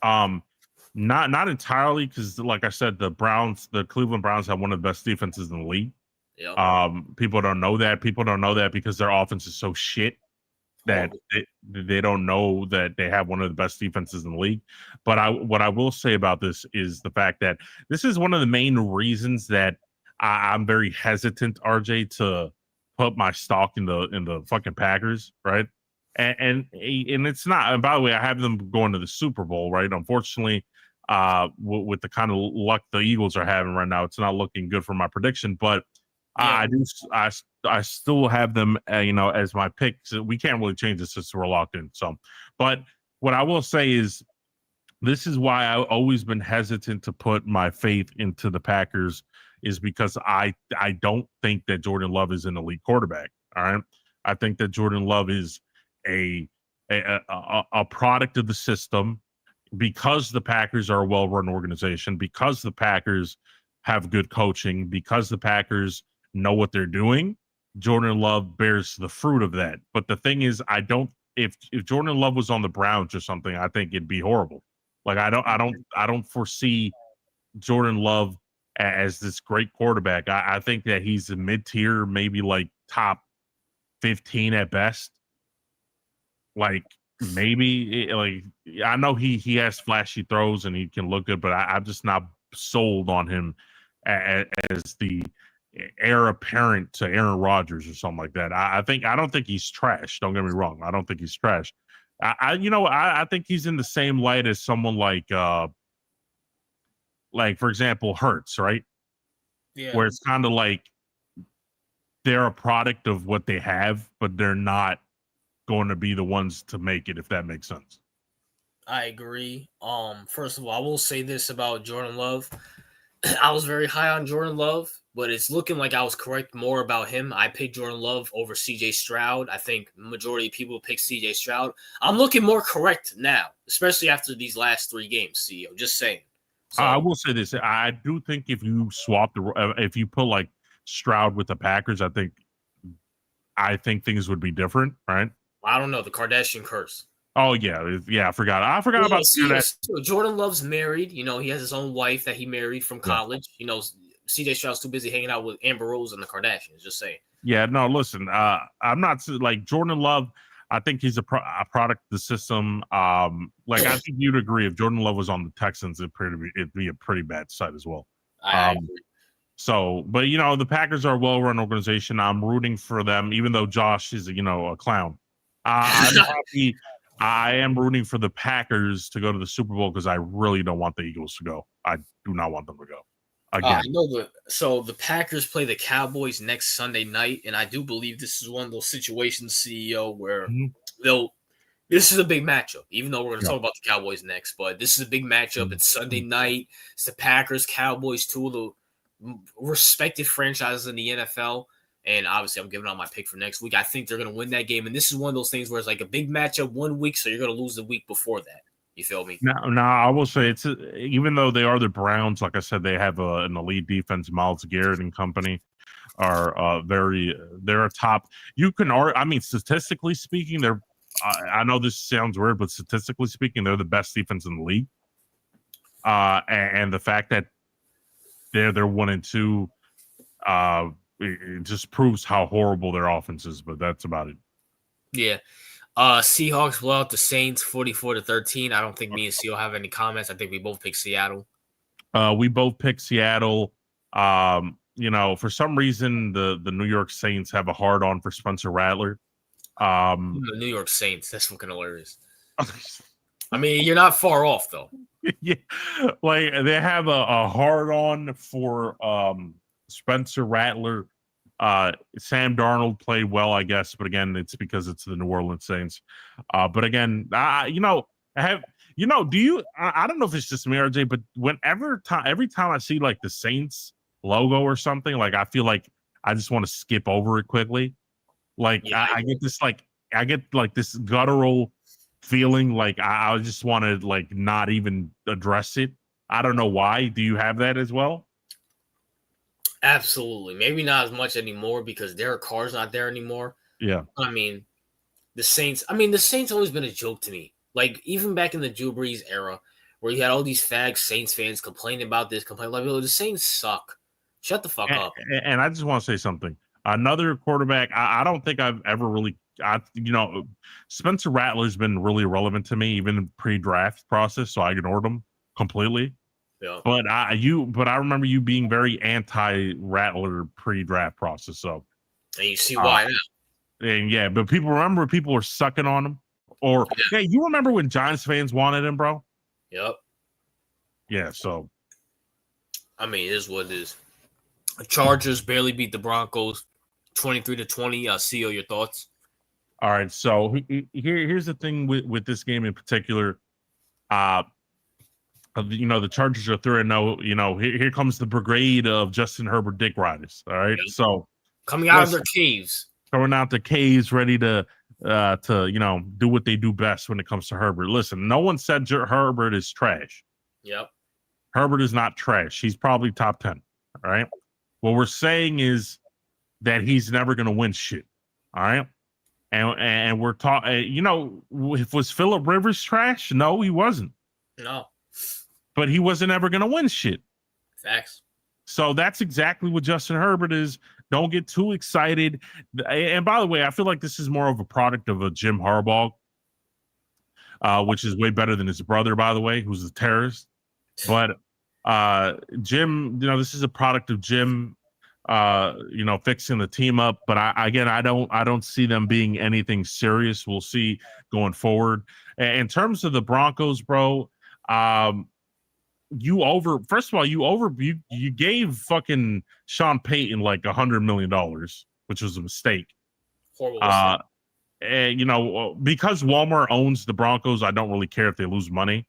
Not entirely, because like I said, the Cleveland Browns have one of the best defenses in the league. Yep. People don't know that. People don't know that because their offense is so shit that they don't know that they have one of the best defenses in the league. But what I will say about this is the fact that this is one of the main reasons that I'm very hesitant, RJ, to put my stock in the fucking Packers, right? And it's not. And by the way, I have them going to the Super Bowl, right? Unfortunately, with the kind of luck the Eagles are having right now, it's not looking good for my prediction. But yeah. I still have them, as my pick. So we can't really change this since we're locked in. So, but what I will say is, this is why I've always been hesitant to put my faith into the Packers, is because I don't think that Jordan Love is an elite quarterback. All right, I think that Jordan Love is a product of the system, because the Packers are a well-run organization, because the Packers have good coaching, because the Packers know what they're doing. Jordan Love bears the fruit of that. But the thing is, if Jordan Love was on the Browns or something, I think it'd be horrible. Like, I don't foresee Jordan Love as this great quarterback. I think that he's a mid-tier, maybe like top 15 at best. Like, maybe, I know he has flashy throws and he can look good, but I'm just not sold on him as the heir apparent to Aaron Rodgers or something like that. I don't think he's trash. Don't get me wrong. I don't think he's trash. I think he's in the same light as someone like for example, Hurts, right? Yeah. Where it's kind of like they're a product of what they have, but they're not going to be the ones to make it, if that makes sense. I agree. First of all, I will say this about Jordan Love. I was very high on Jordan Love, but it's looking like I was correct more about him. I picked Jordan Love over CJ Stroud. I think the majority of people pick CJ Stroud. I'm looking more correct now, especially after these last 3 games, CEO. Just saying. So, I will say this. I do think if you swap if you put like Stroud with the Packers, I think things would be different, right? I don't know. The Kardashian curse. Oh, yeah. I forgot about that. Jordan Love's married. He has his own wife that he married from college. Yeah. CJ Stroud's too busy hanging out with Amber Rose and the Kardashians. Just saying. Yeah, no, listen. I'm not like Jordan Love. I think he's a product of the system. I think you'd agree if Jordan Love was on the Texans, it'd be a pretty bad sight as well. I agree. So, but the Packers are a well-run organization. I'm rooting for them, even though Josh is a clown. I'm happy. I am rooting for the Packers to go to the Super Bowl because I really don't want the Eagles to go. I do not want them to go. Again. So the Packers play the Cowboys next Sunday night, and I do believe this is one of those situations, CEO, where this is a big matchup, even though we're going to talk about the Cowboys next, but this is a big matchup. It's Sunday night. It's the Packers, Cowboys, two of the respected franchises in the NFL. And obviously, I'm giving out my pick for next week. I think they're going to win that game. And this is one of those things where it's like a big matchup one week, so you're going to lose the week before that. You feel me? No, I will say it's even though they are the Browns, like I said, they have an elite defense. Myles Garrett and company are they're a top. Statistically speaking, they're. I know this sounds weird, but statistically speaking, they're the best defense in the league. And the fact that they're 1-2. It just proves how horrible their offense is, but that's about it. Yeah. Seahawks blow out the Saints 44-13. I don't think me and CEO have any comments. I think we both pick Seattle. We both pick Seattle. for some reason the New York Saints have a hard on for Spencer Rattler. The New York Saints, that's fucking hilarious. I mean, you're not far off though. Yeah, like they have a hard on for Spencer Rattler. Sam Darnold played well, I guess, but again, it's because it's the New Orleans Saints. But again, I don't know if it's just me, RJ, but every time I see like the Saints logo or something, like I feel like I just want to skip over it quickly. Like I get this guttural feeling, like I just want to like not even address it. I don't know why. Do you have that as well? Absolutely. Maybe not as much anymore because Derek Carr's not there anymore. Yeah. I mean, the Saints always been a joke to me. Like, even back in the Drew Brees era, where you had all these fag Saints fans complaining about this, like, the Saints suck. Shut the fuck up. And I just want to say something. Another quarterback, I don't think I've ever really, Spencer Rattler's been really relevant to me, even pre-draft process, so I ignored him completely. Yeah. But I remember you being very anti-Rattler pre-draft process. So, and you see why now. And yeah, but people were sucking on him. Or hey, you remember when Giants fans wanted him, bro? Yep. Yeah. So, I mean, it is what it is. The Chargers barely beat the Broncos, 23-20. CEO, your thoughts? All right. So here's the thing with this game in particular. The Chargers are 3-0. Here comes the brigade of Justin Herbert dick riders. All right. Yep. So coming out of their caves. Coming out the caves, ready to do what they do best when it comes to Herbert. Listen, no one said Herbert is trash. Yep. Herbert is not trash. He's probably top 10. All right. What we're saying is that he's never going to win shit. All right. And we're talking, was Phillip Rivers trash? No, he wasn't. No. But he wasn't ever going to win shit. Facts. So that's exactly what Justin Herbert is. Don't get too excited. And by the way, I feel like this is more of a product of a Jim Harbaugh, which is way better than his brother, by the way, who's a terrorist. But Jim, this is a product of Jim, fixing the team up. But I don't see them being anything serious. We'll see going forward. In terms of the Broncos, bro, you gave fucking Sean Payton like $100 million, which was a mistake. Horrible. And because Walmart owns the Broncos, I don't really care if they lose money.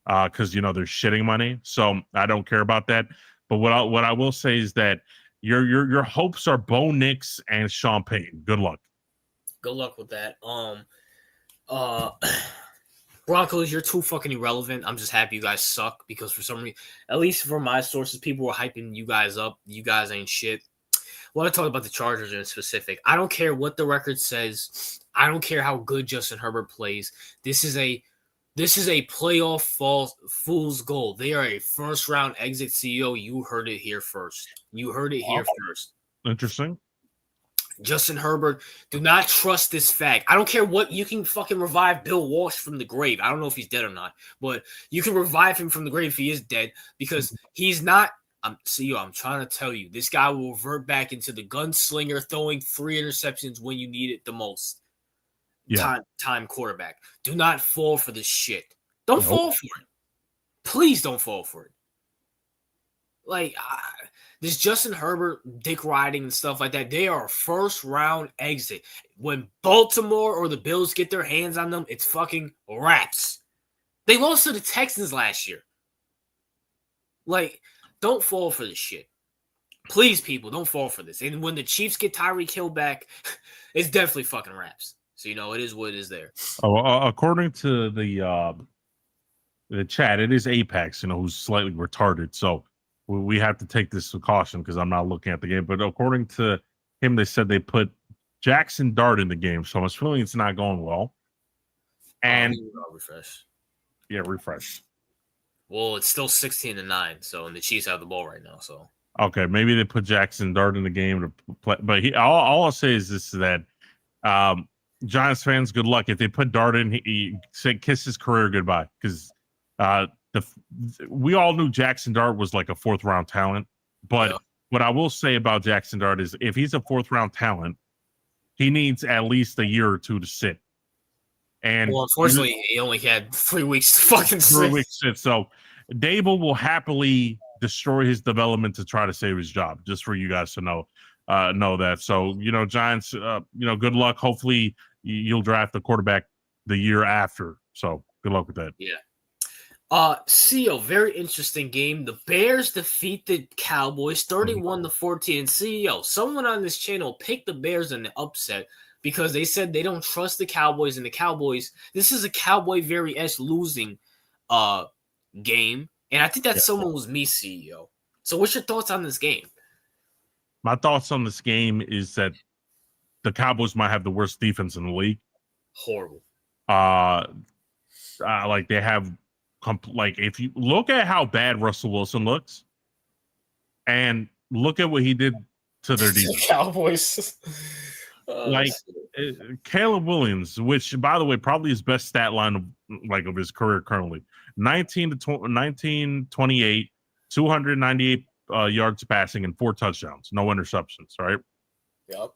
Because they're shitting money, so I don't care about that. But what I will say is that your hopes are Bo Nix and Sean Payton. Good luck. Good luck with that. Broncos, you're too fucking irrelevant. I'm just happy you guys suck because for some reason, at least from my sources, people were hyping you guys up. You guys ain't shit. I want to talk about the Chargers in specific. I don't care what the record says. I don't care how good Justin Herbert plays. This is a playoff fool's goal. They are a first round exit. CEO. You heard it here first. First. Interesting. Justin Herbert, do not trust this fact. I don't care what, you can fucking revive Bill Walsh from the grave. I don't know if he's dead or not, but you can revive him from the grave if he is dead because he's not. I'm trying to tell you, this guy will revert back into the gunslinger throwing 3 interceptions when you need it the most. Yeah. Time quarterback. Do not fall for this shit. Don't fall for it. Please don't fall for it. Like, this Justin Herbert, dick riding and stuff like that, they are a first round exit. When Baltimore or the Bills get their hands on them, it's fucking wraps. They lost to the Texans last year. Like, don't fall for this shit. Please, people, don't fall for this. And when the Chiefs get Tyreek Hill back, it's definitely fucking wraps. So, it is what it is there. According to the chat, it is Apex, who's slightly retarded. So we have to take this with caution because I'm not looking at the game. But according to him, they said they put Jackson Dart in the game. So I'm feeling it's not going well. And refresh. Yeah, refresh. Well, it's still 16-9. So, and the Chiefs have the ball right now. So okay, maybe they put Jackson Dart in the game to play. But all I'll say is this: that Giants fans, good luck. If they put Dart in, he kiss his career goodbye because we all knew Jackson Dart was like a 4th round talent, but What I will say about Jackson Dart is if he's a 4th-round talent, he needs at least a year or 2 to sit. And well, unfortunately, he only had 3 weeks to fucking 3 sit. weeks sit. So Dable will happily destroy his development to try to save his job, just for you guys to know that. So, Giants, good luck. Hopefully you'll draft the quarterback the year after. So good luck with that. Yeah. CEO, very interesting game. The Bears defeat the Cowboys 31-14. And CEO, someone on this channel picked the Bears in the upset because they said they don't trust the Cowboys, and the Cowboys, this is a Cowboy very-esque losing game. And I think that someone was me, CEO. So what's your thoughts on this game? My thoughts on this game is that the Cowboys might have the worst defense in the league. Horrible. Like they have if you look at how bad Russell Wilson looks and look at what he did to their defense. Cowboys. Caleb Williams, which by the way, probably his best stat line of his career currently. 19 to 28, 298 yards passing and 4 touchdowns, no interceptions, right? Yep.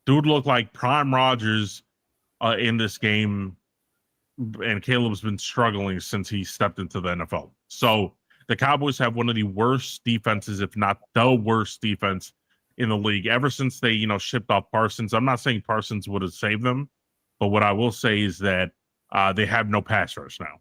Dude looked like prime Rodgers in this game. And Caleb's been struggling since he stepped into the NFL. So the Cowboys have one of the worst defenses, if not the worst defense in the league ever since they, shipped off Parsons. I'm not saying Parsons would have saved them, but what I will say is that they have no pass rush now.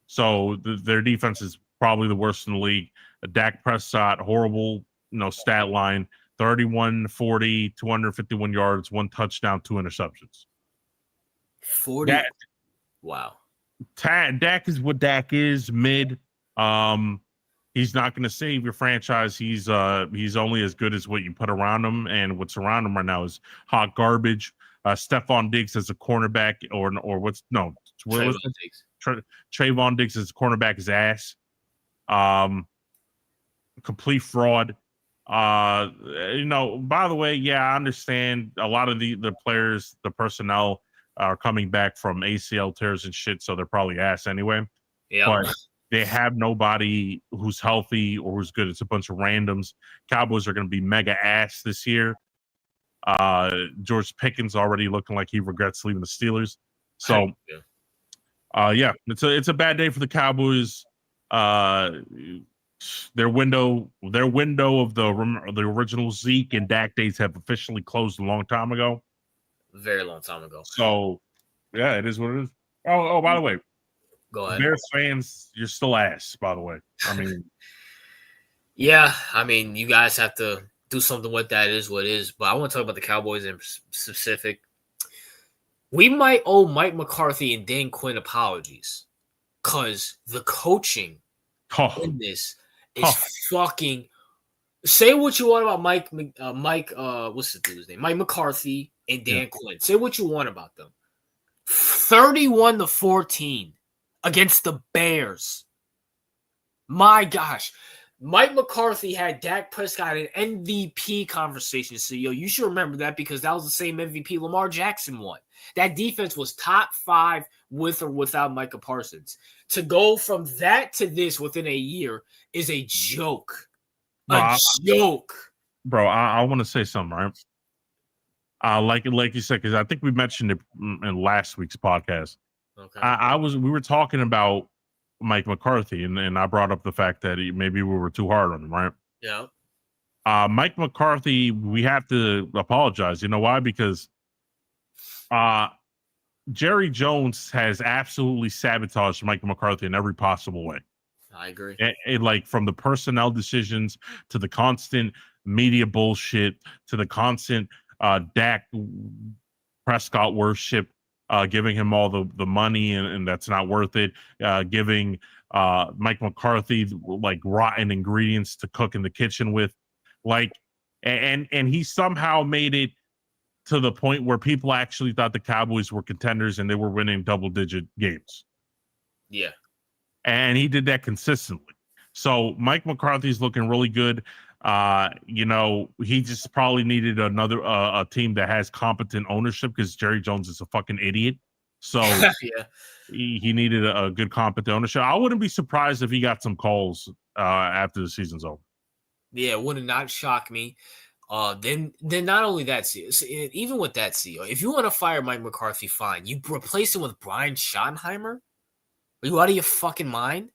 So their defense is probably the worst in the league. Dak Prescott, horrible, stat line, 31-40, 251 yards, 1 touchdown, 2 interceptions. 40. Wow. Dak is what Dak is, mid. He's not going to save your franchise. He's only as good as what you put around him, and what's around him right now is hot garbage. Stephon Diggs as a cornerback, Trayvon Diggs as a cornerback is ass. Complete fraud. By the way, I understand a lot of the players, the personnel are coming back from ACL tears and shit, so they're probably ass anyway. Yeah. But they have nobody who's healthy or who's good. It's a bunch of randoms. Cowboys are going to be mega ass this year. George Pickens already looking like he regrets leaving the Steelers. So, it's a bad day for the Cowboys. Their window of the original Zeke and Dak days have officially closed a long time ago. Very long time ago. So, it is what it is. Oh, by the way, go ahead. Bears fans, you're still ass, by the way. You guys have to do something with that. It is what it is. But I want to talk about the Cowboys in specific. We might owe Mike McCarthy and Dan Quinn apologies because the coaching in this is fucking. Say what you want about Mike. What's the dude's name? Mike McCarthy and Dan Quinn. Say what you want about them. 31-14 against the Bears. My gosh. Mike McCarthy had Dak Prescott an MVP conversation. So, you should remember that because that was the same MVP Lamar Jackson won. That defense was top 5 with or without Micah Parsons. To go from that to this within a year is a joke. Joke. Bro, I want to say something, right? Like you said, because I think we mentioned it in last week's podcast. Okay. We were talking about Mike McCarthy, and I brought up the fact that maybe we were too hard on him, right? Yeah. Mike McCarthy, we have to apologize. You know why? Because Jerry Jones has absolutely sabotaged Mike McCarthy in every possible way. I agree. Like from the personnel decisions to the constant media bullshit to the constant Dak Prescott worship, giving him all the money and that's not worth it. Giving Mike McCarthy like rotten ingredients to cook in the kitchen with, and he somehow made it to the point where people actually thought the Cowboys were contenders and they were winning double-digit games. Yeah. And he did that consistently. So Mike McCarthy's looking really good. He just probably needed another a team that has competent ownership because Jerry Jones is a fucking idiot. So Yeah. he needed a good competent ownership. I wouldn't be surprised if he got some calls after the season's over. Yeah, it would not shock me. Then not only that, CEO, even with that, CEO, if you want to fire Mike McCarthy, fine. You replace him with Brian Schottenheimer? Are you out of your fucking mind?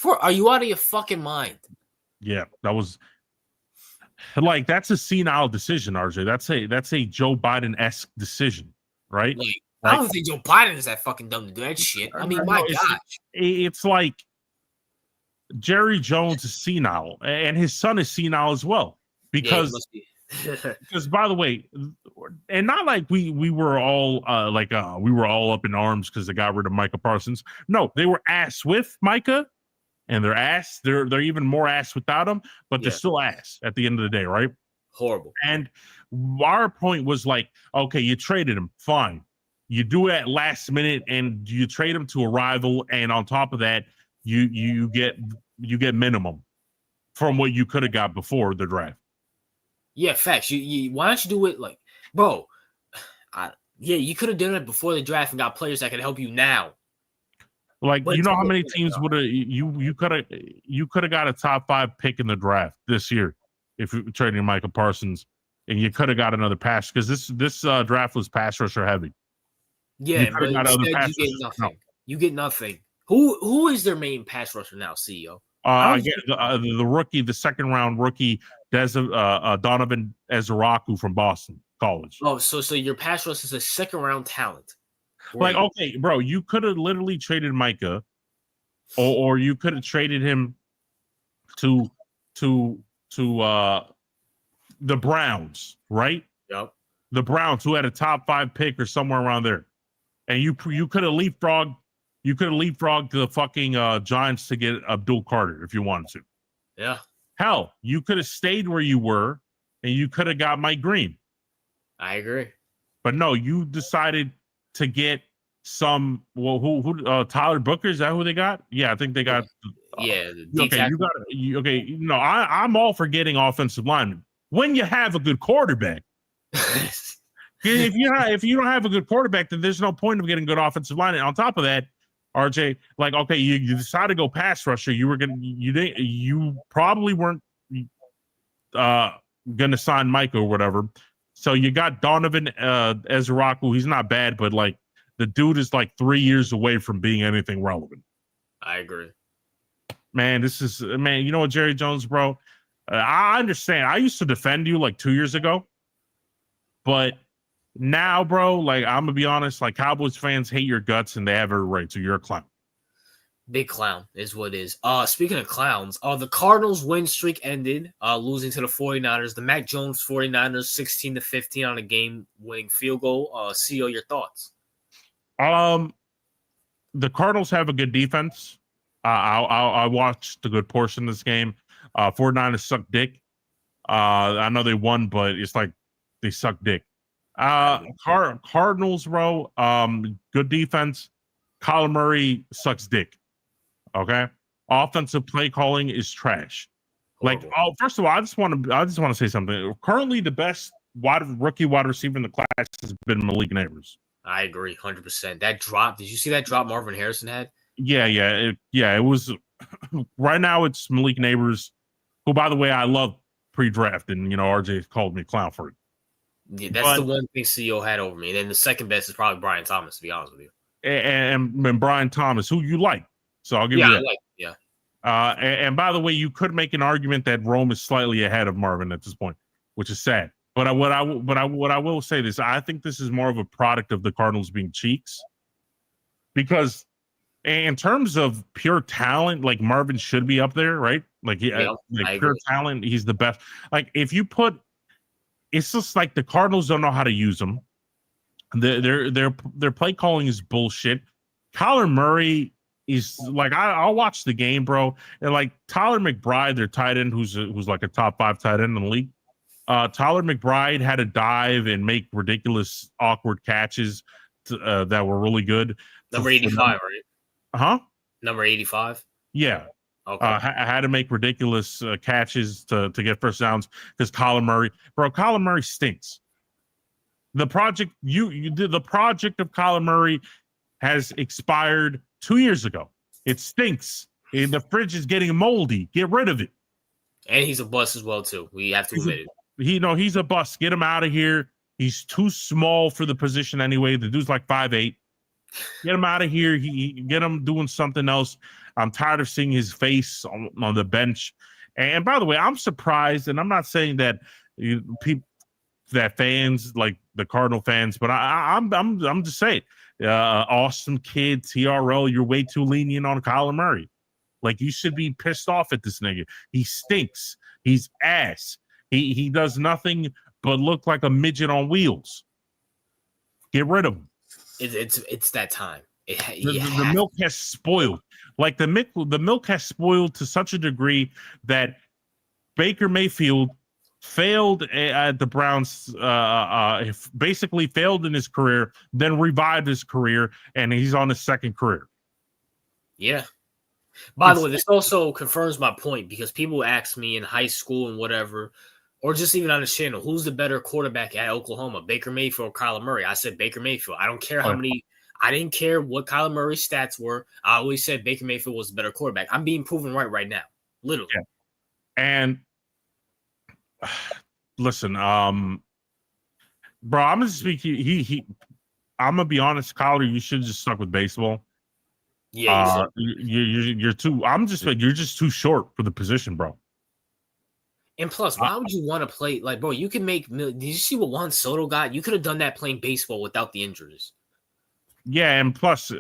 Are you out of your fucking mind? Yeah, that was like that's a senile decision, RJ. That's a Joe Biden-esque decision, right? I don't think Joe Biden is that fucking dumb to do that shit. I mean, my gosh. It's like Jerry Jones is senile, and his son is senile as well. Because, because by the way, and not like we were all we were all up in arms because they got rid of Micah Parsons. No, they were ass with Micah, and they're even more ass without him, but they're still ass at the end of the day, right? Horrible. And our point was like, okay, you traded him, fine. You do it at last minute, and you trade him to a rival, and on top of that, you get minimum from what you could have got before the draft. Yeah, facts. Why don't you do it like, bro? You could have done it before the draft and got players that can help you now. Like, you know how many teams would have you could have got a top 5 pick in the draft this year if you traded Micah Parsons, and you could have got another pass because this draft was pass rusher heavy. Yeah, but instead you get nothing. No. You get nothing. Who is their main pass rusher now, CEO? The rookie, the second round rookie, Donovan Ezeraku from Boston College. Oh, so your pass rush is a second round talent. Great. Like, okay, bro, you could have literally traded Micah, or you could have traded him to the Browns, right? Yep. The Browns, who had a top 5 pick or somewhere around there, and you could have leapfrogged. You could have leapfrogged the fucking Giants to get Abdul Carter if you wanted to. Yeah. Hell, you could have stayed where you were, and you could have got Mike Green. I agree. But no, you decided to get some. Well, who? Tyler Booker, is that who they got? Yeah, I think they got. Okay, you got. Okay, no, I'm all for getting offensive linemen when you have a good quarterback. If you don't have a good quarterback, then there's no point of getting good offensive line. And on top of that, RJ, like, okay, you decided to go pass rusher. You probably weren't gonna sign Mike or whatever. So you got Donovan Ezeraku. He's not bad, but like the dude is like 3 years away from being anything relevant. I agree. Man, you know what, Jerry Jones, bro? I understand. I used to defend you like 2 years ago, but now, bro, like, I'm gonna be honest, like, Cowboys fans hate your guts and they have every right, so you're a clown. Big clown is what it is. Speaking of clowns, the Cardinals win streak ended, losing to the 49ers. The Mac Jones 49ers 16-15 on a game-winning field goal. CEO, your thoughts? The Cardinals have a good defense. I watched a good portion of this game. 49ers suck dick. I know they won, but it's like they suck dick. Cardinals, bro, good defense. Kyler Murray sucks dick. Okay, offensive play calling is trash. Horrible. Like, first of all, I just want to say something. Currently, the best rookie wide receiver in the class has been Malik Neighbors. I agree, 100%. That drop. Did you see that drop Marvin Harrison had? Yeah. It was. Right now, it's Malik Neighbors, who, by the way, I love pre-draft, and RJ called me clown for it. Yeah, that's the one thing CEO had over me. And then the second best is probably Brian Thomas, to be honest with you. And Brian Thomas, who you like. So I'll give you that. And by the way, you could make an argument that Rome is slightly ahead of Marvin at this point, which is sad. But what I will say this, I think this is more of a product of the Cardinals being cheeks. Because in terms of pure talent, like, Marvin should be up there, right? Like, pure talent, he's the best. Like, if you put, it's just like the Cardinals don't know how to use them. Their play calling is bullshit. Kyler Murray is like, I'll watch the game, bro. And like Tyler McBride, their tight end, who's like a top 5 tight end in the league. Tyler McBride had to dive and make ridiculous, awkward catches that were really good. Number 85, right? Huh? Number 85? Yeah. Okay. I had to make ridiculous catches to get first downs because Kyler Murray stinks. The project the project of Kyler Murray has expired 2 years ago. It stinks. And the fridge is getting moldy. Get rid of it. And he's a bust as well too. We have to admit it. He's a bust. Get him out of here. He's too small for the position anyway. The dude's like 5'8". Get him out of here. Get him doing something else. I'm tired of seeing his face on the bench. And by the way, I'm surprised, and I'm not saying that people, that fans like the Cardinal fans, but I'm just saying, awesome kid, TRL, you're way too lenient on Kyler Murray. Like, you should be pissed off at this nigga. He stinks. He's ass. He does nothing but look like a midget on wheels. Get rid of him. It's that time. The milk has spoiled. Like the milk has spoiled to such a degree that Baker Mayfield failed at the Browns, basically failed in his career, then revived his career, and he's on his second career. Yeah. By the way, this also confirms my point, because people ask me in high school and whatever, or just even on the channel, who's the better quarterback at Oklahoma, Baker Mayfield or Kyler Murray? I said Baker Mayfield. I don't care how many. I didn't care what Kyler Murray's stats were. I always said Baker Mayfield was the better quarterback. I'm being proven right now, literally. Yeah. And listen, bro, I'm gonna speak. I'm gonna be honest, Kyler. You should have just stuck with baseball. Yeah, you're too. You're just too short for the position, bro. And plus, why would you want to play like, bro? You can make. Did you see what Juan Soto got? You could have done that playing baseball without the injuries. Yeah, and plus,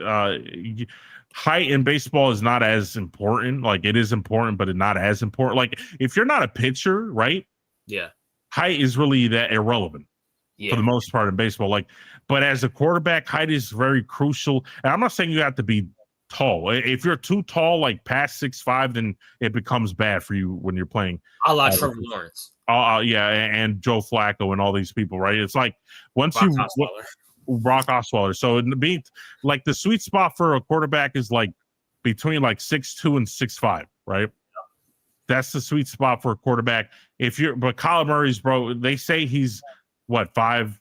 height in baseball is not as important. Like, it is important, but it's not as important. Like, if you're not a pitcher, right? Yeah, height is really that irrelevant for the most part in baseball. Like, but as a quarterback, height is very crucial. And I'm not saying you have to be tall. If you're too tall, like past 6'5", then it becomes bad for you when you're playing. I like Trevor Lawrence. Yeah, and Joe Flacco and all these people, right? It's like once Brock Osweiler. So it being like the sweet spot for a quarterback is like between like 6'2" and 6'5", right? That's the sweet spot for a quarterback. But Kyler Murray's, bro, they say he's what, 5'11"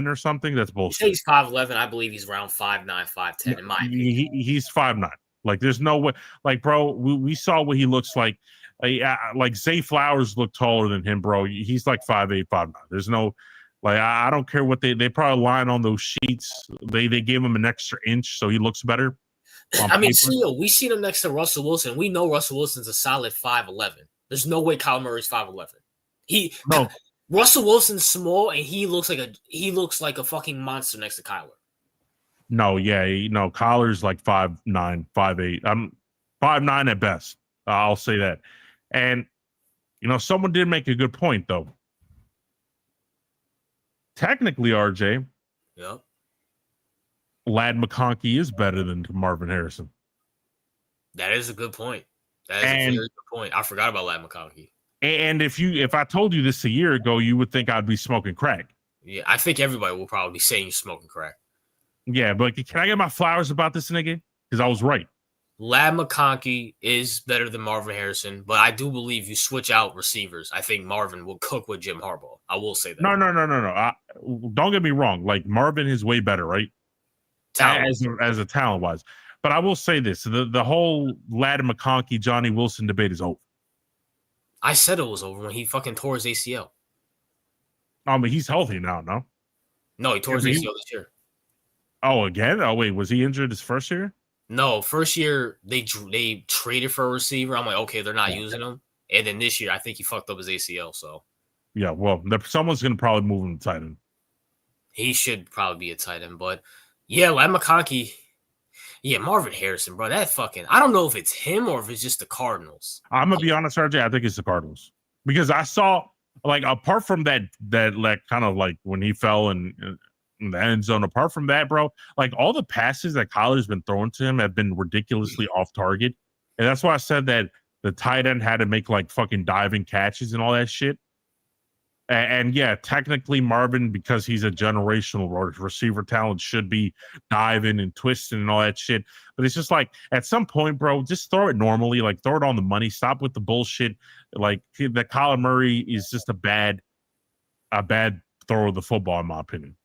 or something? That's bullshit. He's 5'11". I believe he's around 5'9", 5'10". In my opinion, he's 5'9". Like, there's no way. Like, bro, we saw what he looks like. Like Zay Flowers looked taller than him, bro. He's like 5'8", 5'9". There's no. Like, I don't care what they probably line on those sheets. They gave him an extra inch so he looks better. I mean, we see him next to Russell Wilson. We know Russell Wilson's a solid 5'11". There's no way Kyler Murray's 5'11". Russell Wilson's small, and he looks like a fucking monster next to Kyler. No, yeah, Kyler's like 5'9", 5'8". I'm 5'9" at best. I'll say that. And someone did make a good point though. Technically, RJ, yeah, Ladd McConkey is better than Marvin Harrison. That is a good point. That is a very good point. I forgot about Ladd McConkey. And if I told you this a year ago, you would think I'd be smoking crack. Yeah, I think everybody will probably be saying you're smoking crack. Yeah, but can I get my flowers about this nigga? Because I was right. Ladd McConkey is better than Marvin Harrison, but I do believe you switch out receivers. I think Marvin will cook with Jim Harbaugh. I will say that. No. Don't get me wrong. Like, Marvin is way better, right? As a talent-wise. But I will say this. The whole Ladd McConkey, Johnny Wilson debate is over. I said it was over when he fucking tore his ACL. But he's healthy now, no? No, he tore his ACL this year. Oh, again? Oh, wait. Was he injured his first year? No, first year they traded for a receiver. I'm like, okay, they're not using him. And then this year, I think he fucked up his ACL. So, yeah, well, someone's going to probably move him to tight end. He should probably be a tight end. But, yeah, Ladd McConkey. Yeah, Marvin Harrison, bro. That fucking – I don't know if it's him or if it's just the Cardinals. I'm going to be honest, RJ. I think it's the Cardinals. Because I saw, like, apart from that like, kind of like when he fell in the end zone, apart from that, bro, like, all the passes that Kyler's been throwing to him have been ridiculously off target. And that's why I said that the tight end had to make, like, fucking diving catches and all that shit. And yeah, technically Marvin, because he's a generational receiver talent, should be diving and twisting and all that shit. But it's just like, at some point, bro, just throw it normally. Like, throw it on the money. Stop with the bullshit. Like, that Kyler Murray is just a bad throw the football, in my opinion.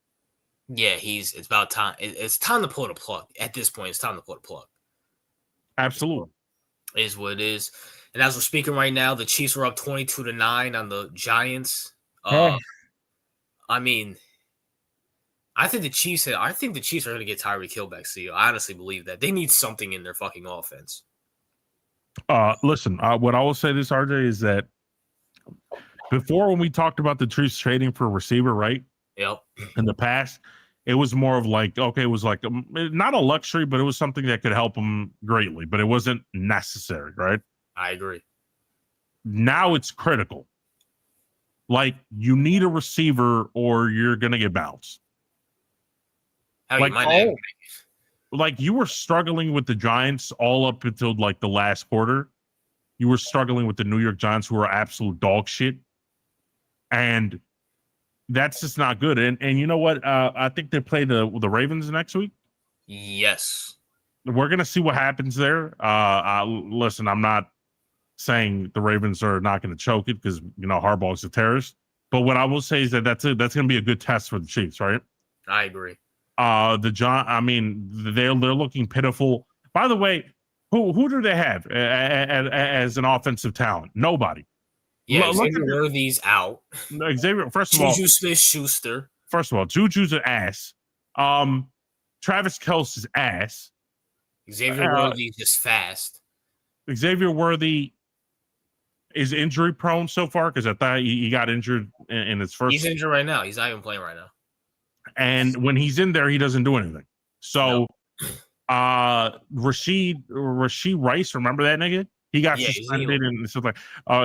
Yeah, it's about time. It's time to pull the plug. At this point, it's time to pull the plug. Absolutely. Is what it is. And as we're speaking right now, the Chiefs are up 22-9 on the Giants. I mean, I think the Chiefs are going to get Tyreek Hill back. See, I honestly believe that they need something in their fucking offense. Listen, what I will say this, RJ, is that before, when we talked about the Chiefs trading for a receiver, right? Yep. In the past, it was more of like, okay, it was like not a luxury, but it was something that could help them greatly, but it wasn't necessary, right? I agree. Now it's critical. Like, you need a receiver or you're gonna get bounced. Like you were struggling with the Giants all up until like the last quarter. You were struggling with the New York Giants, who are absolute dog shit, and that's just not good. And you know what? I think they play the Ravens next week. Yes, we're gonna see what happens there. Listen, I'm not saying the Ravens are not going to choke it, because Harbaugh's a terrorist. But what I will say is that that's going to be a good test for the Chiefs, right? I agree. They're looking pitiful. By the way, who do they have as an offensive talent? Nobody. Yeah, Xavier Worthy's out. Xavier, first of all, Juju Smith-Schuster. First of all, Juju's an ass. Travis Kelce's ass. Xavier Worthy's just fast. Xavier Worthy is injury prone so far, because I thought he got injured in his first. He's injured right now. He's not even playing right now. And when he's in there, he doesn't do anything. So, Rashid Rice, remember that nigga? He got suspended and stuff like.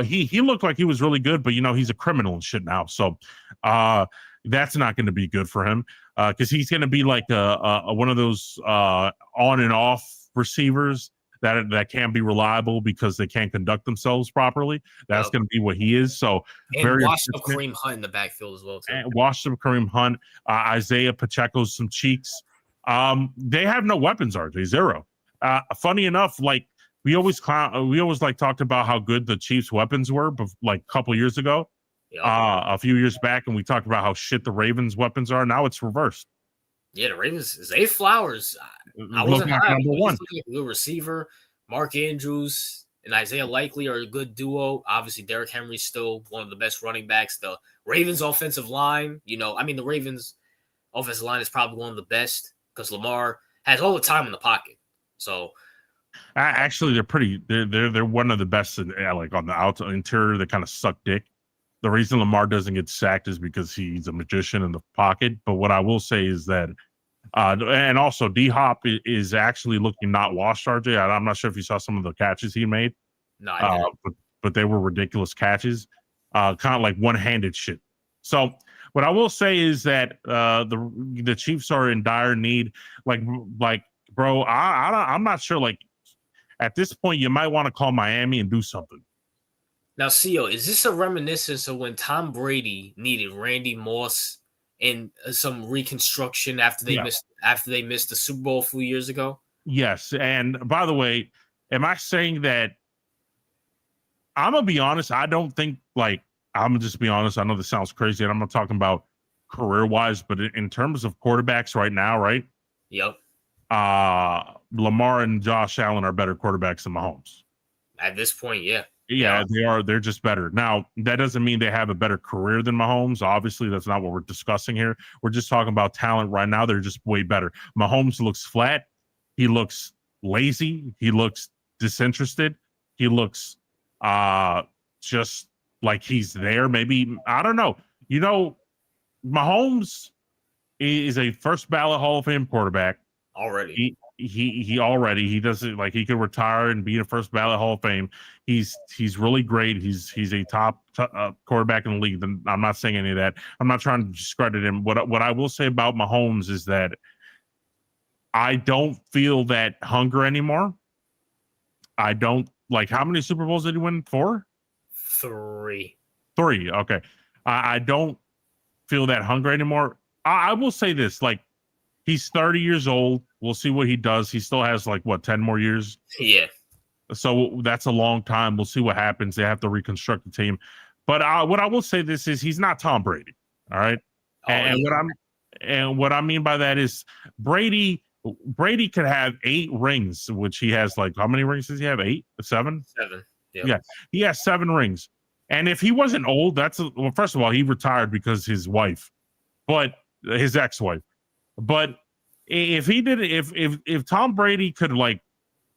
He looked like he was really good, but he's a criminal and shit now. So, that's not going to be good for him, because he's going to be like one of those on and off receivers that can't be reliable because they can't conduct themselves properly. That's going to be what he is. So, and washed up Kareem Hunt in the backfield as well, too. And washed up Kareem Hunt. Isaiah Pacheco's some cheeks. They have no weapons, RJ. Zero. Funny enough, like we always talked about how good the Chiefs' weapons were, like a couple years ago, a few years back, and we talked about how shit the Ravens' weapons are. Now it's reversed. Yeah, the Ravens, Zay Flowers. I wasn't high. Number one. Like a good receiver. Mark Andrews and Isaiah Likely are a good duo. Obviously, Derrick Henry's still one of the best running backs. The Ravens' offensive line, the Ravens' offensive line is probably one of the best, because Lamar has all the time in the pocket. So, actually, they're one of the best like on the outside interior. They kind of suck dick. The reason Lamar doesn't get sacked is because he's a magician in the pocket. But what I will say is that, and also D-Hop is actually looking not washed, RJ. I'm not sure if you saw some of the catches he made. No, I didn't. But they were ridiculous catches, kind of like one-handed shit. So what I will say is that the Chiefs are in dire need. Like bro, I'm not sure. Like, at this point, you might want to call Miami and do something. Now, CEO, is this a reminiscence of when Tom Brady needed Randy Moss and some reconstruction after they missed the Super Bowl a few years ago? Yes, and by the way, am I saying that? I'm gonna be honest. I don't think I'm gonna just be honest. I know this sounds crazy, and I'm not talking about career-wise, but in terms of quarterbacks right now, right? Yep. Lamar and Josh Allen are better quarterbacks than Mahomes. At this point, yeah. Yeah, they are. They're just better. Now, that doesn't mean they have a better career than Mahomes. Obviously, that's not what we're discussing here. We're just talking about talent right now. They're just way better. Mahomes looks flat. He looks lazy. He looks disinterested. He looks just like he's there. Maybe, I don't know. Mahomes is a first ballot Hall of Fame quarterback. Already. He doesn't, like, he could retire and be a first ballot Hall of Fame. He's really great. He's a top quarterback in the league. I'm not saying any of that. I'm not trying to discredit him. What I will say about Mahomes is that I don't feel that hunger anymore. I don't like, how many Super Bowls did he win? 4? 3. Okay. I don't feel that hunger anymore. I will say this, like, he's 30 years old. We'll see what he does. He still has 10 more years? Yeah. So that's a long time. We'll see what happens. They have to reconstruct the team. But what I will say this is, he's not Tom Brady. All right. And what I mean by that is Brady could have 8 rings, which he has like how many rings does he have? 8, 7? 7. Yep. Yeah, he has 7 rings. And if he wasn't old, well, first of all, he retired because his wife, but his ex-wife. But if he did, if Tom Brady could like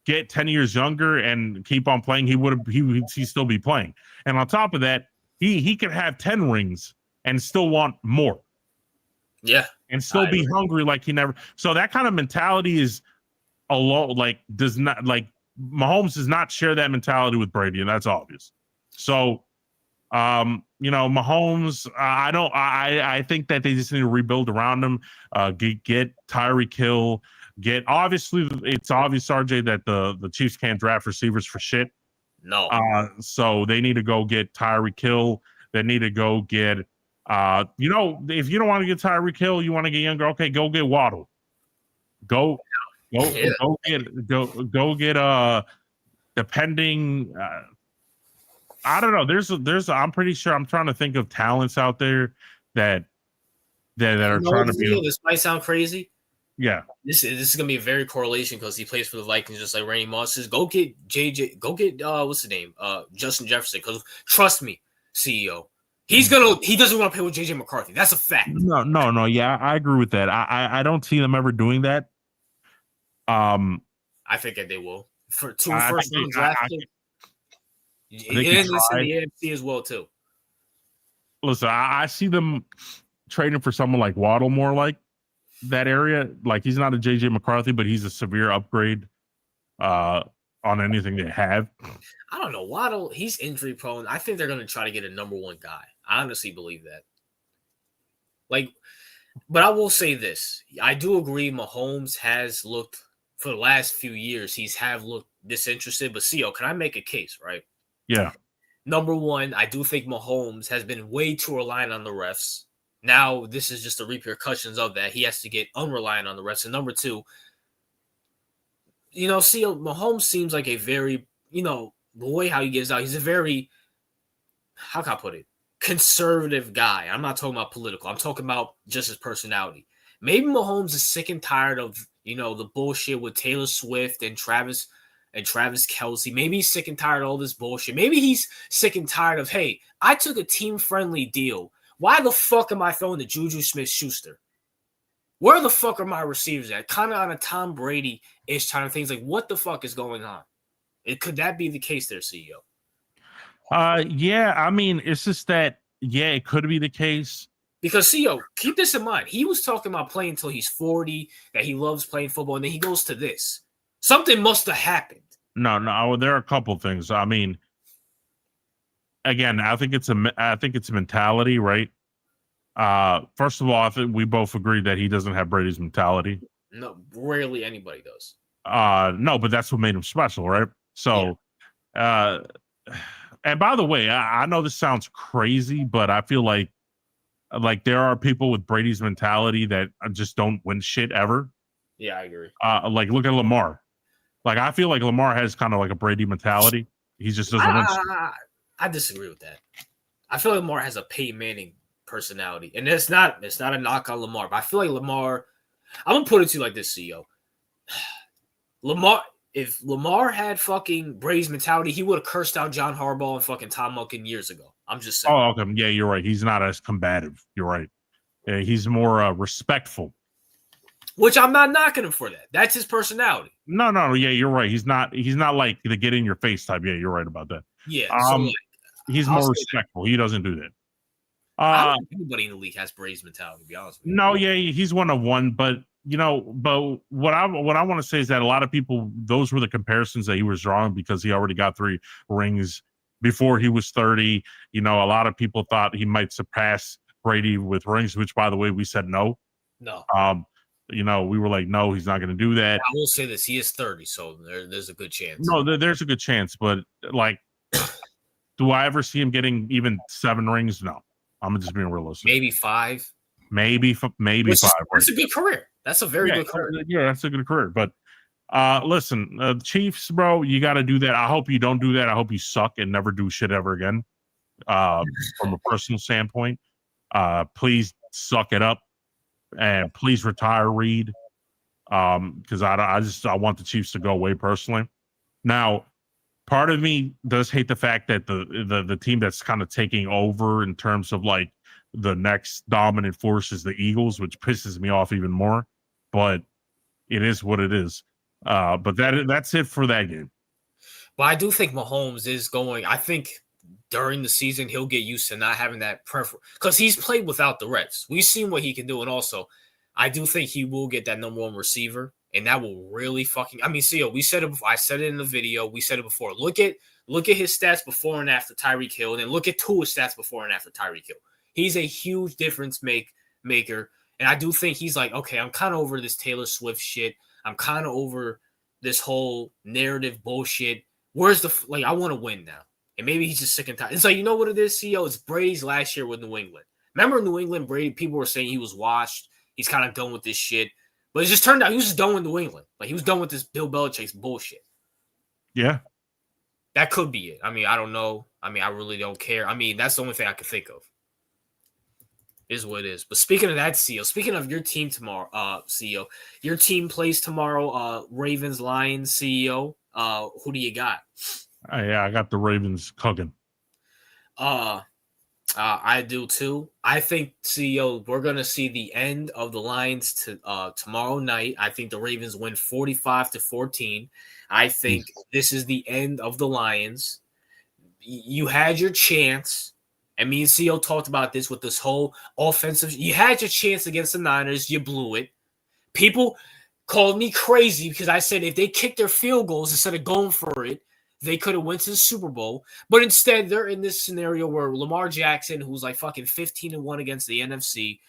get 10 years younger and keep on playing, he'd still be playing. And on top of that, he could have 10 rings and still want more. Yeah. And still be hungry like he never. So that kind of mentality is does not like Mahomes does not share that mentality with Brady, and that's obvious. So Mahomes, I think that they just need to rebuild around him, get Tyreek Hill, it's obvious, RJ, that the Chiefs can't draft receivers for shit. No. So they need to go get Tyreek Hill. They need to go get, if you don't want to get Tyreek Hill, you want to get younger, okay, go get Waddle. Go get depending, I don't know. I'm pretty sure I'm trying to think of talents out there that are trying to be. This might sound crazy. Yeah. This is gonna be a very correlation because he plays for the Vikings just like Randy Moss says. Go get JJ. Go get what's his name? Justin Jefferson. Because trust me, CEO, he doesn't want to play with JJ McCarthy. That's a fact. No. Yeah, I agree with that. I don't see them ever doing that. I think that they will for 2 first round drafted. And it's in the AFC as well too. Listen, I see them trading for someone like Waddle more like that area. Like he's not a JJ McCarthy, but he's a severe upgrade on anything they have. I don't know. Waddle, he's injury prone. I think they're going to try to get a number 1 guy. I honestly believe that. But I will say this. I do agree Mahomes has looked, for the last few years, looked disinterested. But CO, can I make a case, right? Yeah. Number 1, I do think Mahomes has been way too reliant on the refs. Now, this is just the repercussions of that. He has to get unreliant on the refs. And number 2, Mahomes seems like a very, the way how he gives out, he's a very, how can I put it, conservative guy. I'm not talking about political. I'm talking about just his personality. Maybe Mahomes is sick and tired of, the bullshit with Taylor Swift and Travis Kelce. Maybe he's sick and tired of all this bullshit. Maybe he's sick and tired of, hey, I took a team-friendly deal. Why the fuck am I throwing to Juju Smith-Schuster? Where the fuck are my receivers at? Kind of on a Tom Brady-ish kind of things. Like, what the fuck is going on? Could that be the case there, CEO? Yeah, I mean, it's just that, it could be the case. Because, CEO, keep this in mind. He was talking about playing until he's 40, that he loves playing football, and then he goes to this. Something must have happened. No, there are a couple things. I mean, again, I think it's a mentality, right? First of all, I think we both agree that he doesn't have Brady's mentality. No, rarely anybody does. No, but that's what made him special, right? So, and by the way, I know this sounds crazy, but I feel like there are people with Brady's mentality that just don't win shit ever. Yeah, I agree. Like look at Lamar. Like I feel like Lamar has kind of like a Brady mentality. He just doesn't win shit. I disagree with that. I feel like Lamar has a Peyton Manning personality, and it's not a knock on Lamar, but I feel like Lamar. I'm gonna put it to you like this, CEO. If Lamar had fucking Brady's mentality, he would have cursed out John Harbaugh and fucking Tom Monken years ago. I'm just saying. Oh, okay. Yeah, you're right. He's not as combative. You're right. Yeah, he's more respectful. Which I'm not knocking him for that. That's his personality. No. Yeah, you're right. He's not like the get in your face type. Yeah, you're right about that. Yeah. He's more respectful. He doesn't do that. I don't think anybody in the league has Brady's mentality, to be honest with you. No, yeah, he's one of one, but what I want to say is that a lot of people, those were the comparisons that he was drawing because he already got 3 rings before he was 30. A lot of people thought he might surpass Brady with rings, which by the way, we said no. No. We were like, no, he's not going to do that. I will say this: he is 30, so there's a good chance. No, there's a good chance, but like, do I ever see him getting even 7 rings? No, I'm just being realistic. Maybe 5. Maybe 5. That's a good career. That's a very good career. Yeah, that's a good career. But listen, Chiefs, bro, you got to do that. I hope you don't do that. I hope you suck and never do shit ever again. From a personal standpoint, please suck it up and please retire Reed. Because I want the Chiefs to go away personally. Now, part of me does hate the fact that the team that's kind of taking over in terms of like the next dominant force is the Eagles, which pisses me off even more. But it is what it is. But that's it for that game. But I do think Mahomes is going. I think during the season he'll get used to not having that preference because he's played without the reps. We've seen what he can do, and also I do think he will get that number one receiver, and that will really fucking. I mean, see, we said it before. I said it in the video. We said it before. Look at his stats before and after Tyreek Hill, and then look at Tua's stats before and after Tyreek Hill. He's a huge difference maker, and I do think he's like, okay, I'm kind of over this Taylor Swift shit. I'm kind of over this whole narrative bullshit. Where's the I want to win now, and maybe he's just sick and tired. It's like, you know what it is, CEO? It's Brady's last year with New England. Remember New England Brady? People were saying he was washed. He's kind of done with this shit. But it just turned out he was just done with New England. Like, he was done with this Bill Belichick's bullshit. Yeah. That could be it. I mean, I don't know. I mean, I really don't care. I mean, that's the only thing I can think of. Is what it is. But speaking of that, CEO, speaking of your team tomorrow, CEO, your team plays tomorrow, Ravens, Lions, CEO. Who do you got? Yeah, I got the Ravens cooking. I do too. I think, CEO, we're going to see the end of the Lions tomorrow night. I think the Ravens win 45-14. I think this is the end of the Lions. You had your chance, and me and CEO talked about this with this whole offensive. You had your chance against the Niners. You blew it. People called me crazy because I said if they kicked their field goals instead of going for it, they could have went to the Super Bowl, but instead they're in this scenario where Lamar Jackson, who's like fucking 15-1 against the NFC,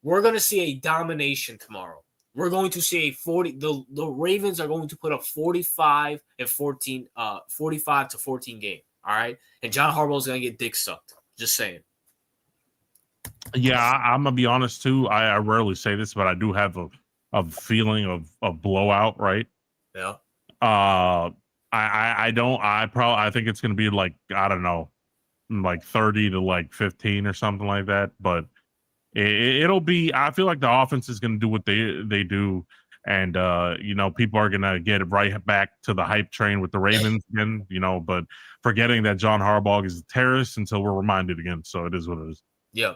we're gonna see a domination tomorrow. We're going to see the Ravens are going to put up 45 to 14 game. All right. And John Harbaugh's gonna get dick sucked. Just saying. Yeah, I'm gonna be honest too. I rarely say this, but I do have a feeling of blowout, right? Yeah. I think it's gonna be like, I don't know, like 30 to like 15 or something like that. But it'll be. I feel like the offense is gonna do what they do, and people are gonna get right back to the hype train with the Ravens again. But forgetting that John Harbaugh is a terrorist until we're reminded again. So it is what it is. Yeah.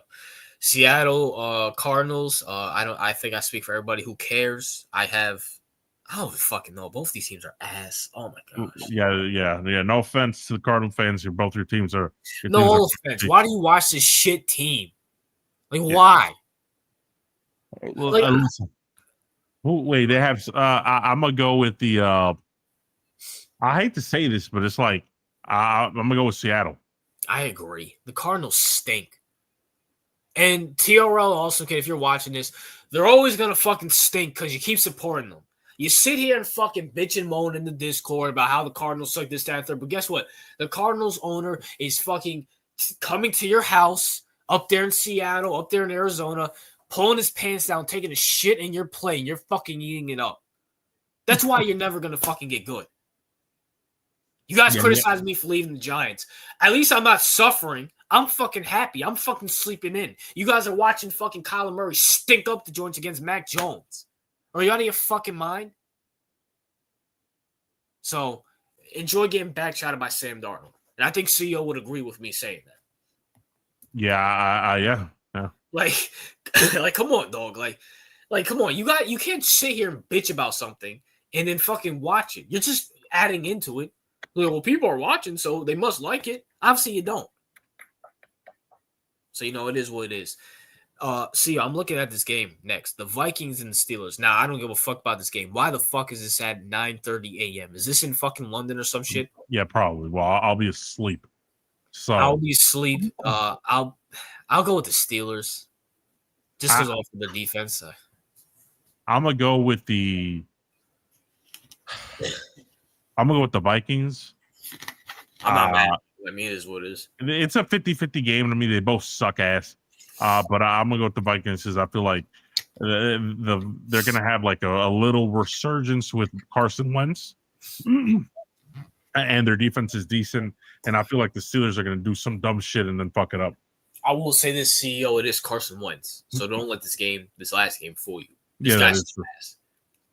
Seattle Cardinals. I think I speak for everybody who cares. I don't fucking know. Both these teams are ass. Oh my gosh. Yeah. No offense to the Cardinal fans. Both your teams are. No offense. Why do you watch this shit team? Like, why? Listen. Wait, they have. I'm gonna go with the. I hate to say this, but it's like I'm gonna go with Seattle. I agree. The Cardinals stink. And TRL also, if you're watching this, they're always gonna fucking stink because you keep supporting them. You sit here and fucking bitch and moan in the Discord about how the Cardinals suck this, that, and third. But guess what? The Cardinals owner is fucking coming to your house up there in Seattle, up there in Arizona, pulling his pants down, taking a shit in your plate, and you're fucking eating it up. That's why you're never going to fucking get good. You guys criticize me for leaving the Giants. At least I'm not suffering. I'm fucking happy. I'm fucking sleeping in. You guys are watching fucking Kyler Murray stink up the joints against Mac Jones. Are you out of your fucking mind? So, enjoy getting backshotted by Sam Darnold. And I think CEO would agree with me saying that. Yeah, yeah. Like, come on, dog. Like, come on. You can't sit here and bitch about something and then fucking watch it. You're just adding into it. Like, well, people are watching, so they must like it. Obviously, you don't. So, it is what it is. See, I'm looking at this game next. The Vikings and the Steelers. Now, I don't give a fuck about this game. Why the fuck is this at 9:30 a.m.? Is this in fucking London or some shit? Yeah, probably. Well, I'll be asleep. So I'll be asleep. I'll go with the Steelers. Just because of the defense. I'm gonna go with the Vikings. I'm not mad. I mean, it is what it is. It's a 50-50 game to me. They both suck ass. But I'm gonna go with the Vikings because I feel like they're gonna have like a little resurgence with Carson Wentz, and their defense is decent. And I feel like the Steelers are gonna do some dumb shit and then fuck it up. I will say this, CEO, it is Carson Wentz. So don't let this last game fool you. This Yeah, guy's fast.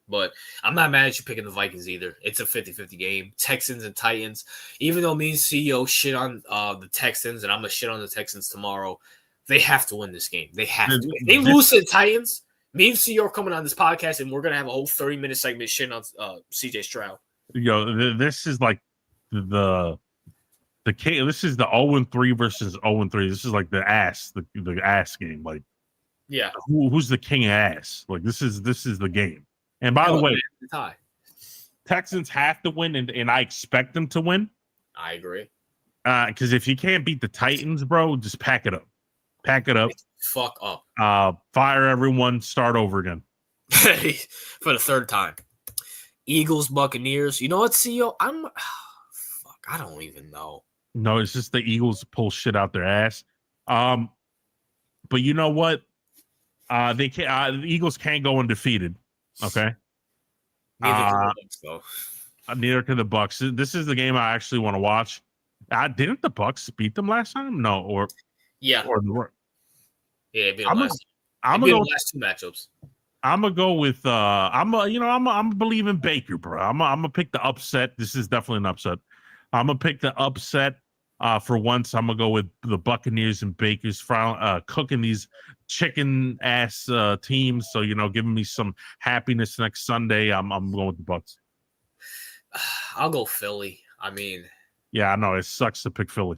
But I'm not mad at you picking the Vikings either. It's a 50-50 game. Texans and Titans. Even though me and CEO shit on the Texans, and I'm going to shit on the Texans tomorrow, they have to win this game. They have to. If they lose to the Titans, me and CEO are coming on this podcast, and we're going to have a whole 30-minute segment shitting on CJ Stroud. This is like the this is the 0-3 versus 0-3. This is like the ass game. Like, yeah, who's the king of ass? Like, this is the game. And by the way, Texans have to win, and I expect them to win. I agree. Because if you can't beat the Titans, bro, just pack it up. Pack it up. Fuck up. Fire everyone. Start over again. For the third time. Eagles, Buccaneers. You know what, CEO? Fuck, I don't even know. No, it's just the Eagles pull shit out their ass. But you know what? They can't. The Eagles can't go undefeated. Okay. Neither can the Bucs, though. Neither can the Bucs. This is the game I actually want to watch. Didn't the Bucs beat them last time? No, or yeah, or yeah. Beat them last. I'm gonna go with last two matchups. I'm gonna go with I'm believing Baker, bro. I'm gonna pick the upset. This is definitely an upset. I'm gonna pick the upset. For once, I'm gonna go with the Buccaneers and Baker's cooking these chicken ass teams. So giving me some happiness next Sunday. I'm going with the Bucs. I'll go Philly. I mean, yeah, I know it sucks to pick Philly.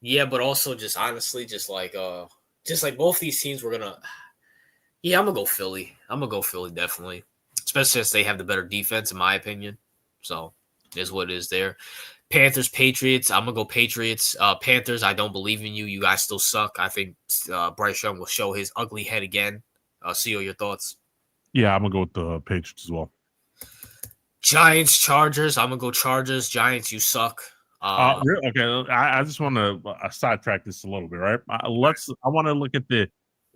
Yeah, but also just honestly, just like both these teams, we're gonna. Yeah, I'm gonna go Philly. I'm gonna go Philly definitely, especially since they have the better defense, in my opinion. So, is what it is there. Panthers, Patriots. I'm gonna go Patriots. Panthers. I don't believe in you. You guys still suck. I think Bryce Young will show his ugly head again. CEO, your thoughts? Yeah, I'm gonna go with the Patriots as well. Giants, Chargers. I'm gonna go Chargers. Giants, you suck. Okay, I just want to sidetrack this a little bit, right? I want to look at the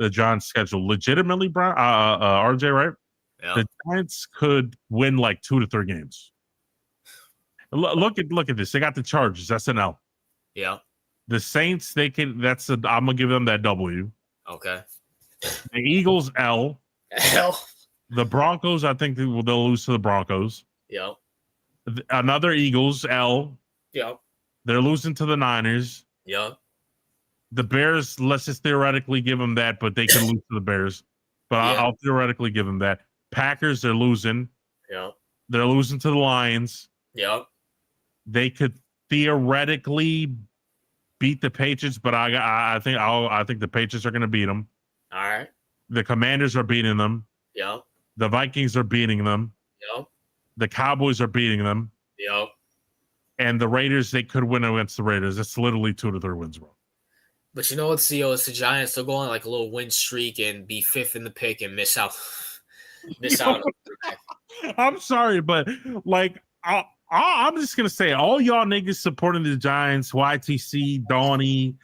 Giants' schedule. Legitimately, Brian, RJ, right? Yeah. The Giants could win like 2 to 3 games. Look at this. They got the Chargers. That's an L. Yeah. The Saints, I'm gonna give them that W. Okay. The Eagles, L. L. The Broncos, I think they'll lose to the Broncos. Yep. Another Eagles, L. Yep. They're losing to the Niners. Yep. The Bears, let's just theoretically give them that, but they can lose to the Bears. But I'll theoretically give them that. Packers, they're losing. Yep. They're losing to the Lions. Yep. They could theoretically beat the Patriots, but I think the Patriots are going to beat them. All right. The Commanders are beating them. Yep. The Vikings are beating them. Yep. The Cowboys are beating them. Yep. And the Raiders, they could win against the Raiders. It's literally 2 to 3 wins, bro. But you know what, CEO? It's the Giants. They'll go on like a little win streak and be 5th in the pick and miss out. I'm sorry, but like I'm just gonna say, all y'all niggas supporting the Giants, YTC, Donnie,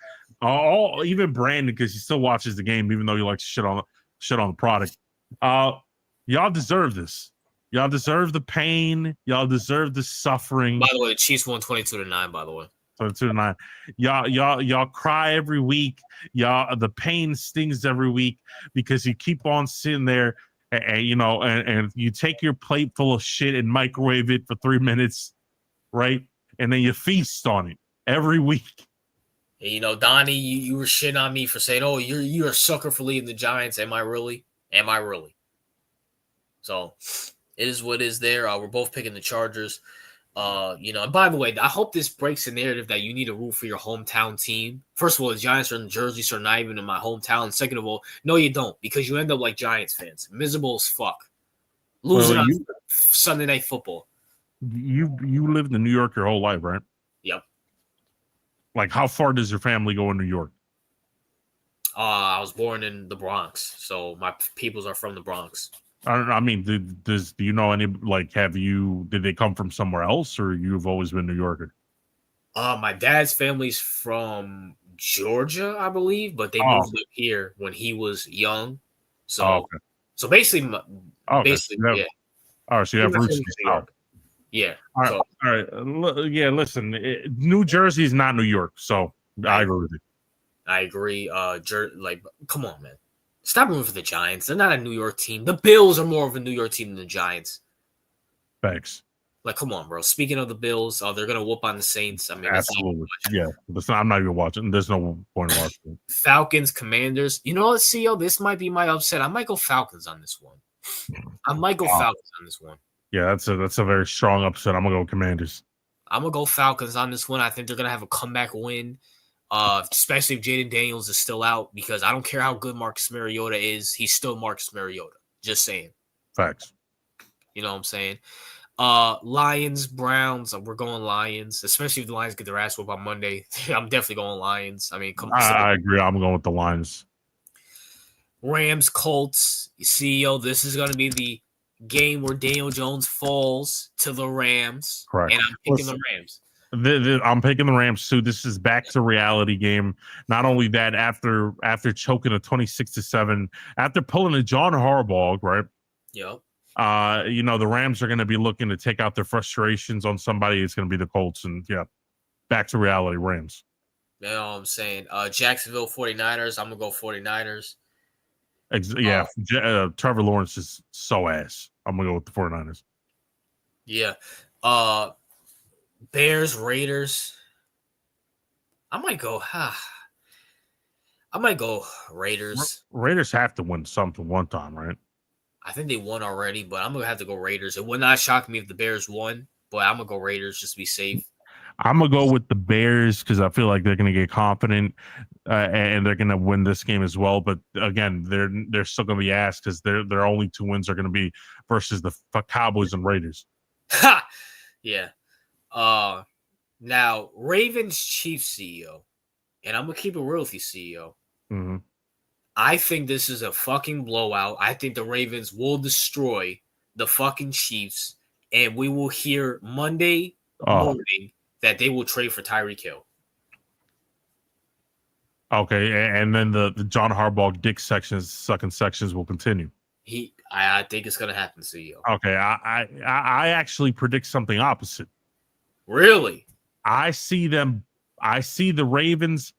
even Brandon, because he still watches the game, even though he likes shit on the product. Y'all deserve this. Y'all deserve the pain. Y'all deserve the suffering. By the way, the Chiefs won 22-9. By the way, 22-9. Y'all cry every week. The pain stings every week because you keep on sitting there. And you take your plate full of shit and microwave it for 3 minutes, right? And then you feast on it every week. And, Donnie, you were shitting on me for saying, "Oh, you're a sucker for leading the Giants." Am I really? So it is what is there. We're both picking the Chargers. And by the way, I hope this breaks the narrative that you need to root for your hometown team. First of all, the Giants are in Jersey, so they're not even in my hometown. Second of all, no, you don't, because you end up like Giants fans, miserable as fuck, losing on Sunday Night Football. You lived in New York your whole life, right? Yep. Like, how far does your family go in New York? I was born in the Bronx, so my peoples are from the Bronx. I mean, do you know any, like, did they come from somewhere else, or you've always been New Yorker? My dad's family's from Georgia, I believe, but they moved up here when he was young. So, so basically, yeah. All right, so you have roots in the South. Yeah. All right. Yeah, listen, New Jersey is not New York, so I agree with you. I agree. Come on, man. Stop rooting for the Giants. They're not a New York team. The Bills are more of a New York team than the Giants. Thanks. Like, come on, bro. Speaking of the Bills, they're going to whoop on the Saints. I mean, absolutely. Yeah. I'm not even watching. There's no point in watching. Falcons, Commanders. You know what, CEO? This might be my upset. I might go Falcons on this one. Yeah, that's a very strong upset. I'm going to go Commanders. I'm going to go Falcons on this one. I think they're going to have a comeback win, especially if Jaden Daniels is still out, because I don't care how good Marcus Mariota is. He's still Marcus Mariota. Just saying. Facts. You know what I'm saying? Lions, Browns. We're going Lions, especially if the Lions get their ass whooped on Monday. I'm definitely going Lions. I mean, I agree. I'm going with the Lions. Rams, Colts. CEO, this is going to be the game where Daniel Jones falls to the Rams. Correct. And I'm picking the Rams. I'm picking the Rams too. This is back to reality game. Not only that, after choking a 26-7, after pulling a John Harbaugh, right? Yep. The Rams are going to be looking to take out their frustrations on somebody. It's going to be the Colts, and back to reality, Rams. You know what I'm saying? Jacksonville 49ers. I'm going to go 49ers. Trevor Lawrence is so ass. I'm going to go with the 49ers. Yeah. Bears, Raiders. I might go Raiders. Raiders have to win something one time, right? I think they won already, but I'm going to have to go Raiders. It would not shock me if the Bears won, but I'm going to go Raiders just to be safe. I'm going to go with the Bears because I feel like they're going to get confident and they're going to win this game as well. But again, they're still going to be asked because their only 2 wins are going to be versus the Cowboys and Raiders. Yeah. Now, Ravens, Chiefs, CEO. And I'm going to keep it real with you, CEO. Mm-hmm. I think this is a fucking blowout. I think the Ravens will destroy the fucking Chiefs, and we will hear Monday morning that they will trade for Tyreek Hill. Okay, and then the John Harbaugh dick sucking sections will continue. I think it's gonna happen, CEO. Okay, I actually predict something opposite. Really? I see the Ravens.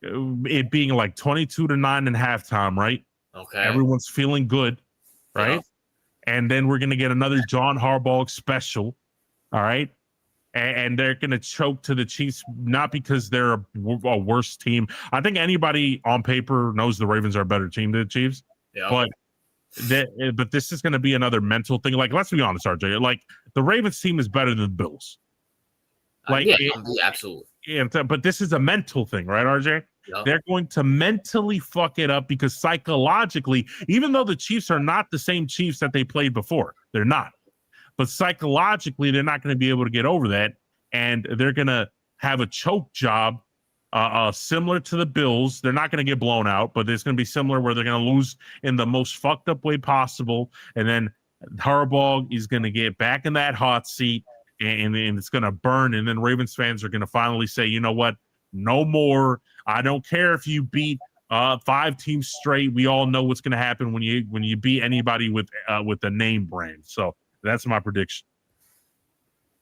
It being like 22-9 in halftime, right? Okay. Everyone's feeling good, right? Yeah. And then we're going to get another John Harbaugh special, all right? And they're going to choke to the Chiefs, not because they're a worse team. I think anybody on paper knows the Ravens are a better team than the Chiefs. Yeah. But this is going to be another mental thing. Like, let's be honest, RJ. Like, the Ravens team is better than the Bills. Absolutely. Yeah, but this is a mental thing, right, RJ? Yep. They're going to mentally fuck it up because psychologically, even though the Chiefs are not the same Chiefs that they played before, they're not. But psychologically, they're not going to be able to get over that, and they're going to have a choke job similar to the Bills. They're not going to get blown out, but it's going to be similar where they're going to lose in the most fucked up way possible, and then Harbaugh is going to get back in that hot seat, and it's going to burn, and then Ravens fans are going to finally say, you know what, no more. I don't care if you beat 5 teams straight. We all know what's going to happen when you beat anybody with a name brand. So that's my prediction.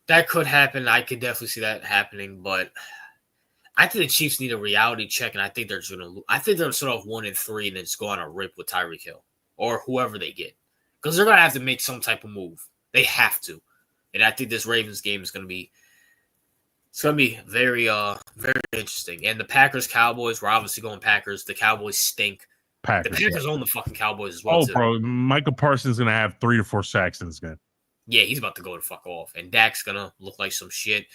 That could happen. I could definitely see that happening, but I think the Chiefs need a reality check, and I think they're going to. I think they're sort of 1-3 and then just go on a rip with Tyreek Hill or whoever they get, because they're going to have to make some type of move. They have to, and I think this Ravens game is going to be. It's going to be very, very interesting. And the Packers-Cowboys, we're obviously going Packers. The Cowboys stink. The Packers own the fucking Cowboys as well, too. Bro, Michael Parsons is going to have 3 to 4 sacks in this game. Yeah, he's about to go to fuck off. And Dak's going to look like some shit.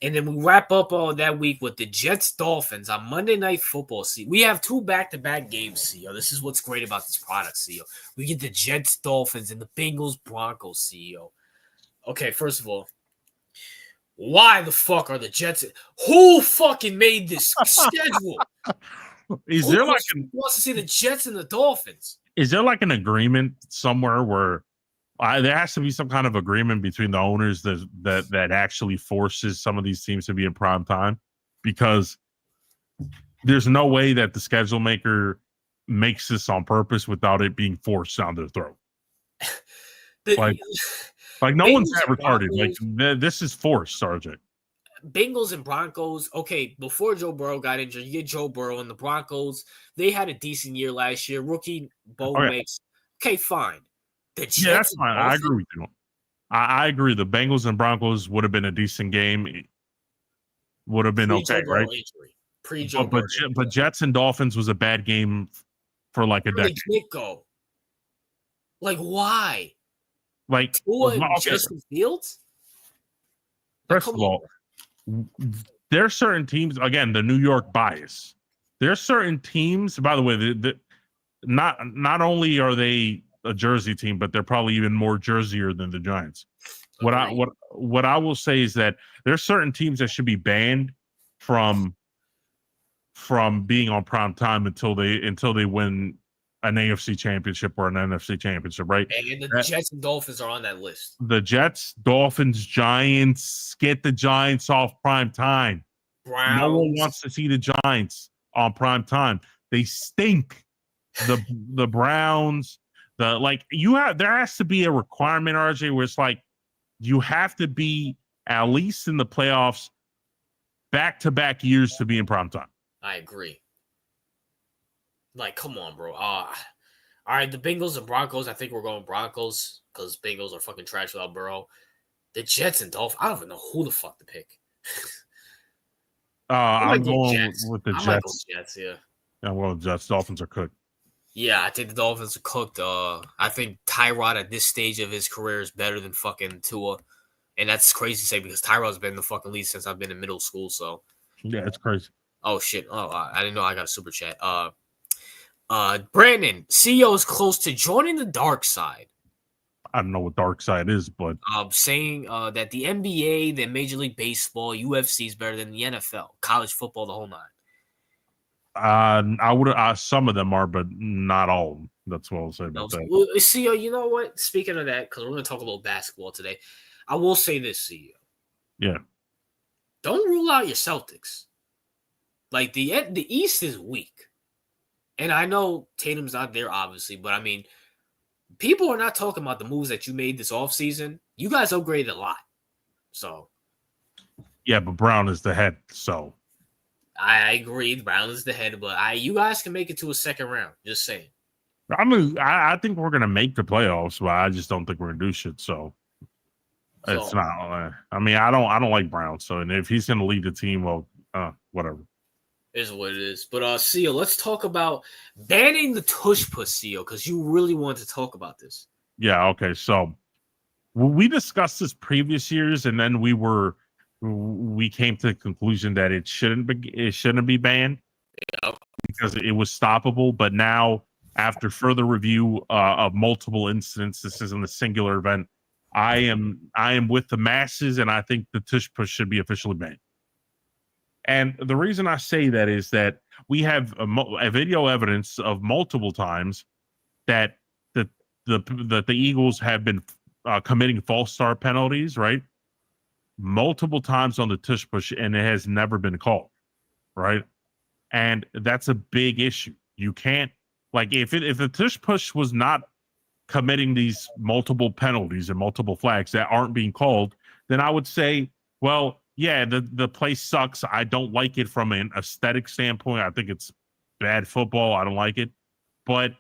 And then we wrap up that week with the Jets-Dolphins on Monday Night Football. See, we have 2 back-to-back games, CEO. This is what's great about this product, CEO. We get the Jets-Dolphins and the Bengals-Broncos, CEO. Okay, first of all, why the fuck are the Jets? Who fucking made this schedule? Who wants to see the Jets and the Dolphins? Is there like an agreement somewhere where there has to be some kind of agreement between the owners that actually forces some of these teams to be in prime time? Because there's no way that the schedule maker makes this on purpose without it being forced down their throat. Like no one's that retarded. Like this is forced, Sergeant. Bengals and Broncos, okay, before Joe Burrow got injured, you get Joe Burrow and the Broncos. They had a decent year last year. Rookie Bo Okay, Mix. Okay, fine. The yeah, that's Jets and fine. I Dolphins, agree with you. I agree. The Bengals and Broncos would have been a decent game. It would have been okay, pre-Joe right? Burrow injury. Pre-Joe Burrow injury. But Jets and Dolphins was a bad game for like a From the decade. get-go. Like, why? Like, Tua and okay, Justin Fields? Like, first of all, there are certain teams, again, the New York bias. There are certain teams, by the way, not only are they a Jersey team, but they're probably even more Jerseyer than the Giants. What I will say is that there are certain teams that should be banned from being on prime time until they win an AFC championship or an NFC championship, right? And the Jets and Dolphins are on that list. The Jets, Dolphins, Giants, get the Giants off prime time. Browns. No one wants to see the Giants on prime time. They stink. The Browns, there has to be a requirement, RJ, where it's like you have to be at least in the playoffs back-to-back years to be in prime time. I agree. Like, come on, bro. All right, the Bengals and Broncos, I think we're going Broncos because Bengals are fucking trash without Burrow. The Jets and Dolphins, I don't even know who the fuck to pick. I'm going with the Jets. I might go Jets, yeah. I'm going with the Jets. Dolphins are cooked. Yeah, I think the Dolphins are cooked. I think Tyrod at this stage of his career is better than fucking Tua. And that's crazy to say because Tyrod's been in the fucking league since I've been in middle school, so. Yeah, it's crazy. Oh, shit. Oh, I didn't know I got a super chat. Brandon, CEO is close to joining the dark side. I don't know what dark side is, but saying that the NBA, the Major League Baseball, UFC is better than the NFL, college football, the whole nine. I would. Some of them are, but not all. That's what I'll say about that. CEO, you know what? Speaking of that, because we're going to talk a little basketball today, I will say this, CEO. Yeah. Don't rule out your Celtics. Like the East is weak, and I know Tatum's not there, obviously, but I mean, people are not talking about the moves that you made this offseason. You guys upgraded a lot, so. Yeah, but Brown is the head, so. I agree. Brown is the head, but you guys can make it to a second round. Just saying. I mean, I think we're gonna make the playoffs, but I just don't think we're gonna do shit. So it's not. I mean, I don't like Brown. So, and if he's gonna lead the team, well, whatever. Is what it is. But CEO, let's talk about banning the tush push, CEO, because you really wanted to talk about this. Yeah. Okay. So we discussed this previous years, and then we came to the conclusion that it shouldn't be banned because it was stoppable. But now, after further review of multiple incidents, this isn't a singular event. I am with the masses, and I think the tush push should be officially banned. And the reason I say that is that we have a video evidence of multiple times that the Eagles have been committing false start penalties, right? Multiple times on the tush push, and it has never been called, right? And that's a big issue. You can't, like, if the tush push was not committing these multiple penalties and multiple flags that aren't being called, then I would say, well, yeah, the play sucks. I don't like it from an aesthetic standpoint. I think it's bad football. I don't like it. But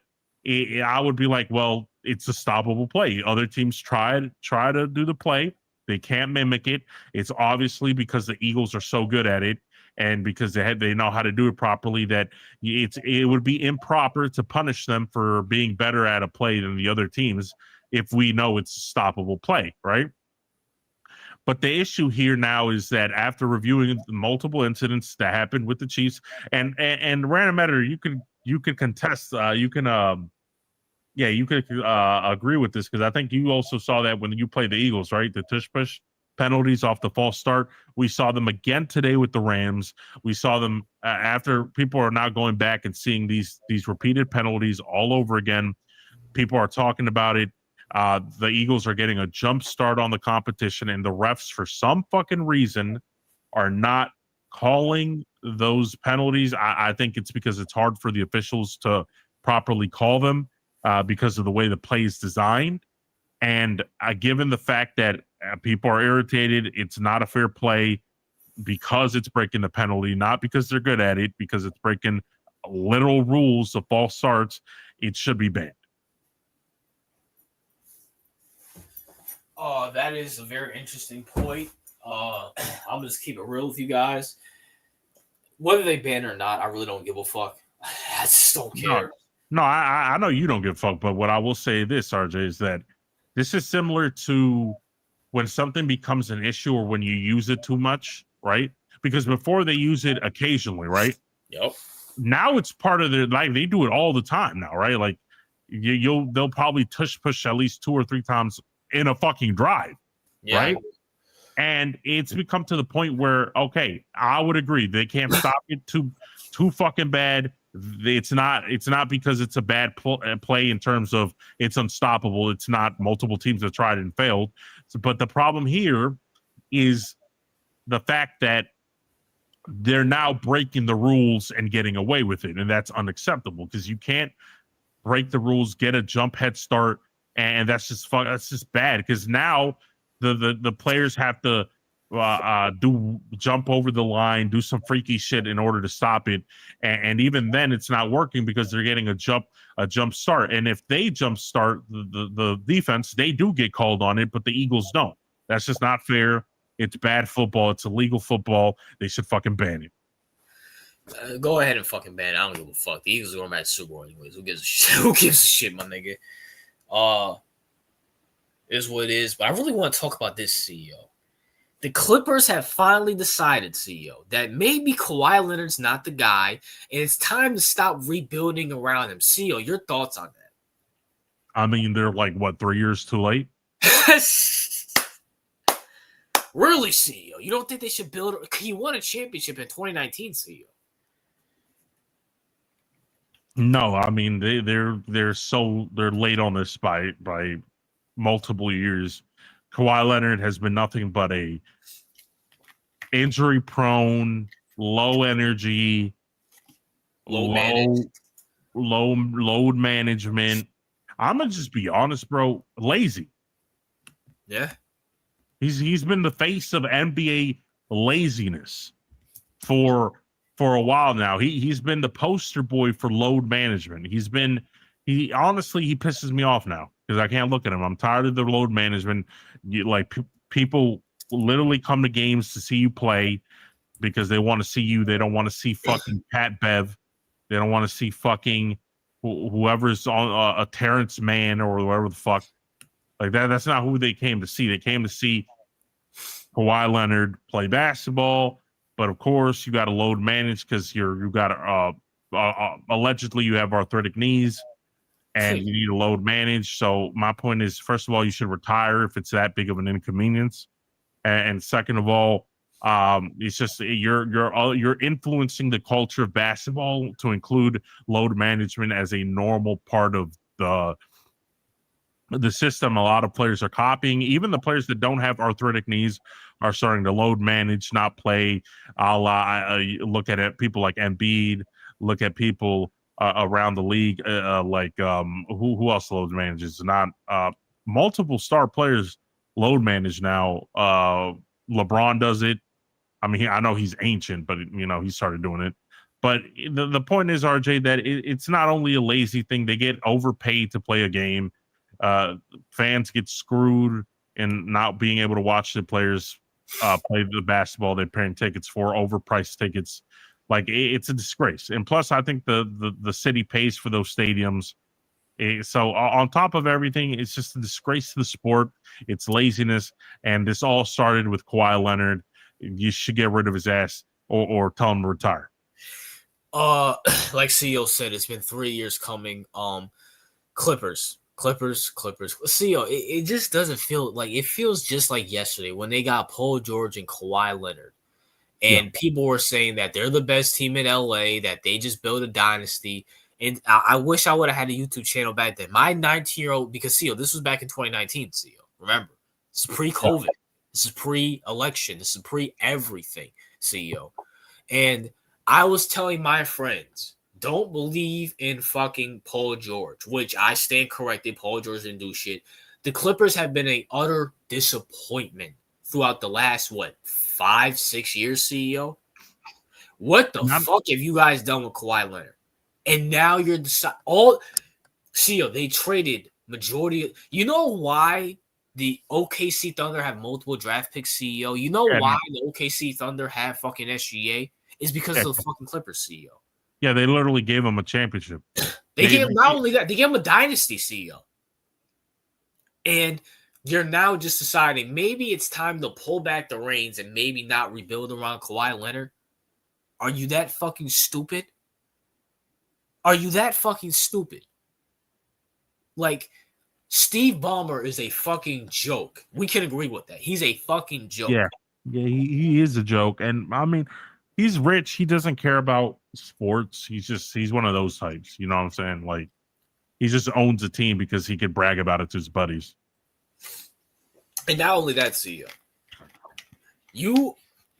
I would be like, well, it's a stoppable play. Other teams try to do the play. They can't mimic it. It's obviously because the Eagles are so good at it and because they know how to do it properly that it would be improper to punish them for being better at a play than the other teams if we know it's a stoppable play, right? But the issue here now is that after reviewing multiple incidents that happened with the Chiefs and random matter, you could contest, you could agree with this because I think you also saw that when you played the Eagles, right? The tush push penalties off the false start. We saw them again today with the Rams. We saw them after people are now going back and seeing these repeated penalties all over again. People are talking about it. The Eagles are getting a jump start on the competition, and the refs, for some fucking reason, are not calling those penalties. I think it's because it's hard for the officials to properly call them because of the way the play is designed. And given the fact that people are irritated, it's not a fair play. because it's breaking the penalty, not because they're good at it, because it's breaking literal rules of false starts, it should be banned. That is a very interesting point. I'm just keep it real with you guys. Whether they ban it or not, I really don't give a fuck. I just don't care. No, I know you don't give a fuck, but what I will say this, RJ, is that this is similar to when something becomes an issue or when you use it too much, right? Because before they use it occasionally, right? Yep. Now it's part of their life. They do it all the time now, right? Like they'll probably push at least 2 or 3 times in a fucking drive, right? And it's become to the point where, okay, I would agree they can't stop it too fucking bad. It's not because it's a bad play in terms of it's unstoppable. It's not multiple teams have tried and failed. But the problem here is the fact that they're now breaking the rules and getting away with it. And that's unacceptable because you can't break the rules, get a jump head start. And that's just bad because now the players have to jump over the line, do some freaky shit in order to stop it, and even then it's not working because they're getting a jump start. And if they jump start the defense, they do get called on it, but the Eagles don't. That's just not fair. It's bad football. It's illegal football. They should fucking ban it. Go ahead and fucking ban it. I don't give a fuck. The Eagles are going back to Super Bowl anyways. Who gives a shit? Who gives a shit, my nigga? Is what it is. But I really want to talk about this, CEO. The Clippers have finally decided, CEO, that maybe Kawhi Leonard's not the guy, and it's time to stop rebuilding around him. CEO, your thoughts on that? I mean, they're like, what, 3 years too late? Really, CEO? You don't think they should build? He won a championship in 2019, CEO. No, I mean they're late on this by multiple years. Kawhi Leonard has been nothing but a injury prone, low energy, load management. I'm gonna just be honest, bro. Lazy. Yeah. He's been the face of NBA laziness for a while now. He's been the poster boy for load management. He honestly pisses me off now because I can't look at him. I'm tired of the load management. People literally come to games to see you play because they want to see you. They don't want to see fucking Pat Bev. They don't want to see fucking whoever's on a Terrence Mann or whoever the fuck. Like that. That's not who they came to see. They came to see Kawhi Leonard play basketball. But of course, you got to load manage because you got allegedly you have arthritic knees, and you need to load manage. So my point is, first of all, you should retire if it's that big of an inconvenience, and second of all, it's just you're influencing the culture of basketball to include load management as a normal part of the system. A lot of players are copying. Even the players that don't have arthritic knees are starting to load manage, not play. Look at it, people like Embiid. Look at people around the league, who else load manages? Not multiple star players load manage now. LeBron does it. I mean, I know he's ancient, but he started doing it. But the point is, RJ, that it's not only a lazy thing. They get overpaid to play a game. Fans get screwed in not being able to watch the players play the basketball they're paying tickets for, overpriced tickets. Like it's a disgrace. And plus, I think the city pays for those stadiums. So on top of everything, it's just a disgrace to the sport. It's laziness, and this all started with Kawhi Leonard. You should get rid of his ass or tell him to retire. Like CEO said, it's been 3 years coming. Clippers. CEO, it just doesn't feel like it feels just like yesterday when they got Paul George and Kawhi Leonard. And people were saying that they're the best team in LA, that they just built a dynasty. And I wish I would have had a YouTube channel back then. My 19-year-old, because CEO, this was back in 2019, CEO. Remember, this is pre-COVID. This is pre-election. This is pre-everything, CEO. And I was telling my friends, don't believe in fucking Paul George, which I stand corrected. Paul George didn't do shit. The Clippers have been an utter disappointment throughout the last, 5-6 years, CEO? What the fuck have you guys done with Kawhi Leonard? And now you're CEO, they traded majority. You know why the OKC Thunder have multiple draft picks, CEO? You know why the OKC Thunder have fucking SGA? Is because of the fucking Clippers, CEO. Yeah, they literally gave him a championship. They gave not only that, they gave him a dynasty, CEO. And you're now just deciding maybe it's time to pull back the reins and maybe not rebuild around Kawhi Leonard. Are you that fucking stupid? Are you that fucking stupid? Like, Steve Ballmer is a fucking joke. We can agree with that. He's a fucking joke. Yeah, he is a joke. And, I mean, he's rich. He doesn't care about sports. He's one of those types. You know what I'm saying? Like, he just owns a team because he could brag about it to his buddies. And not only that, CEO.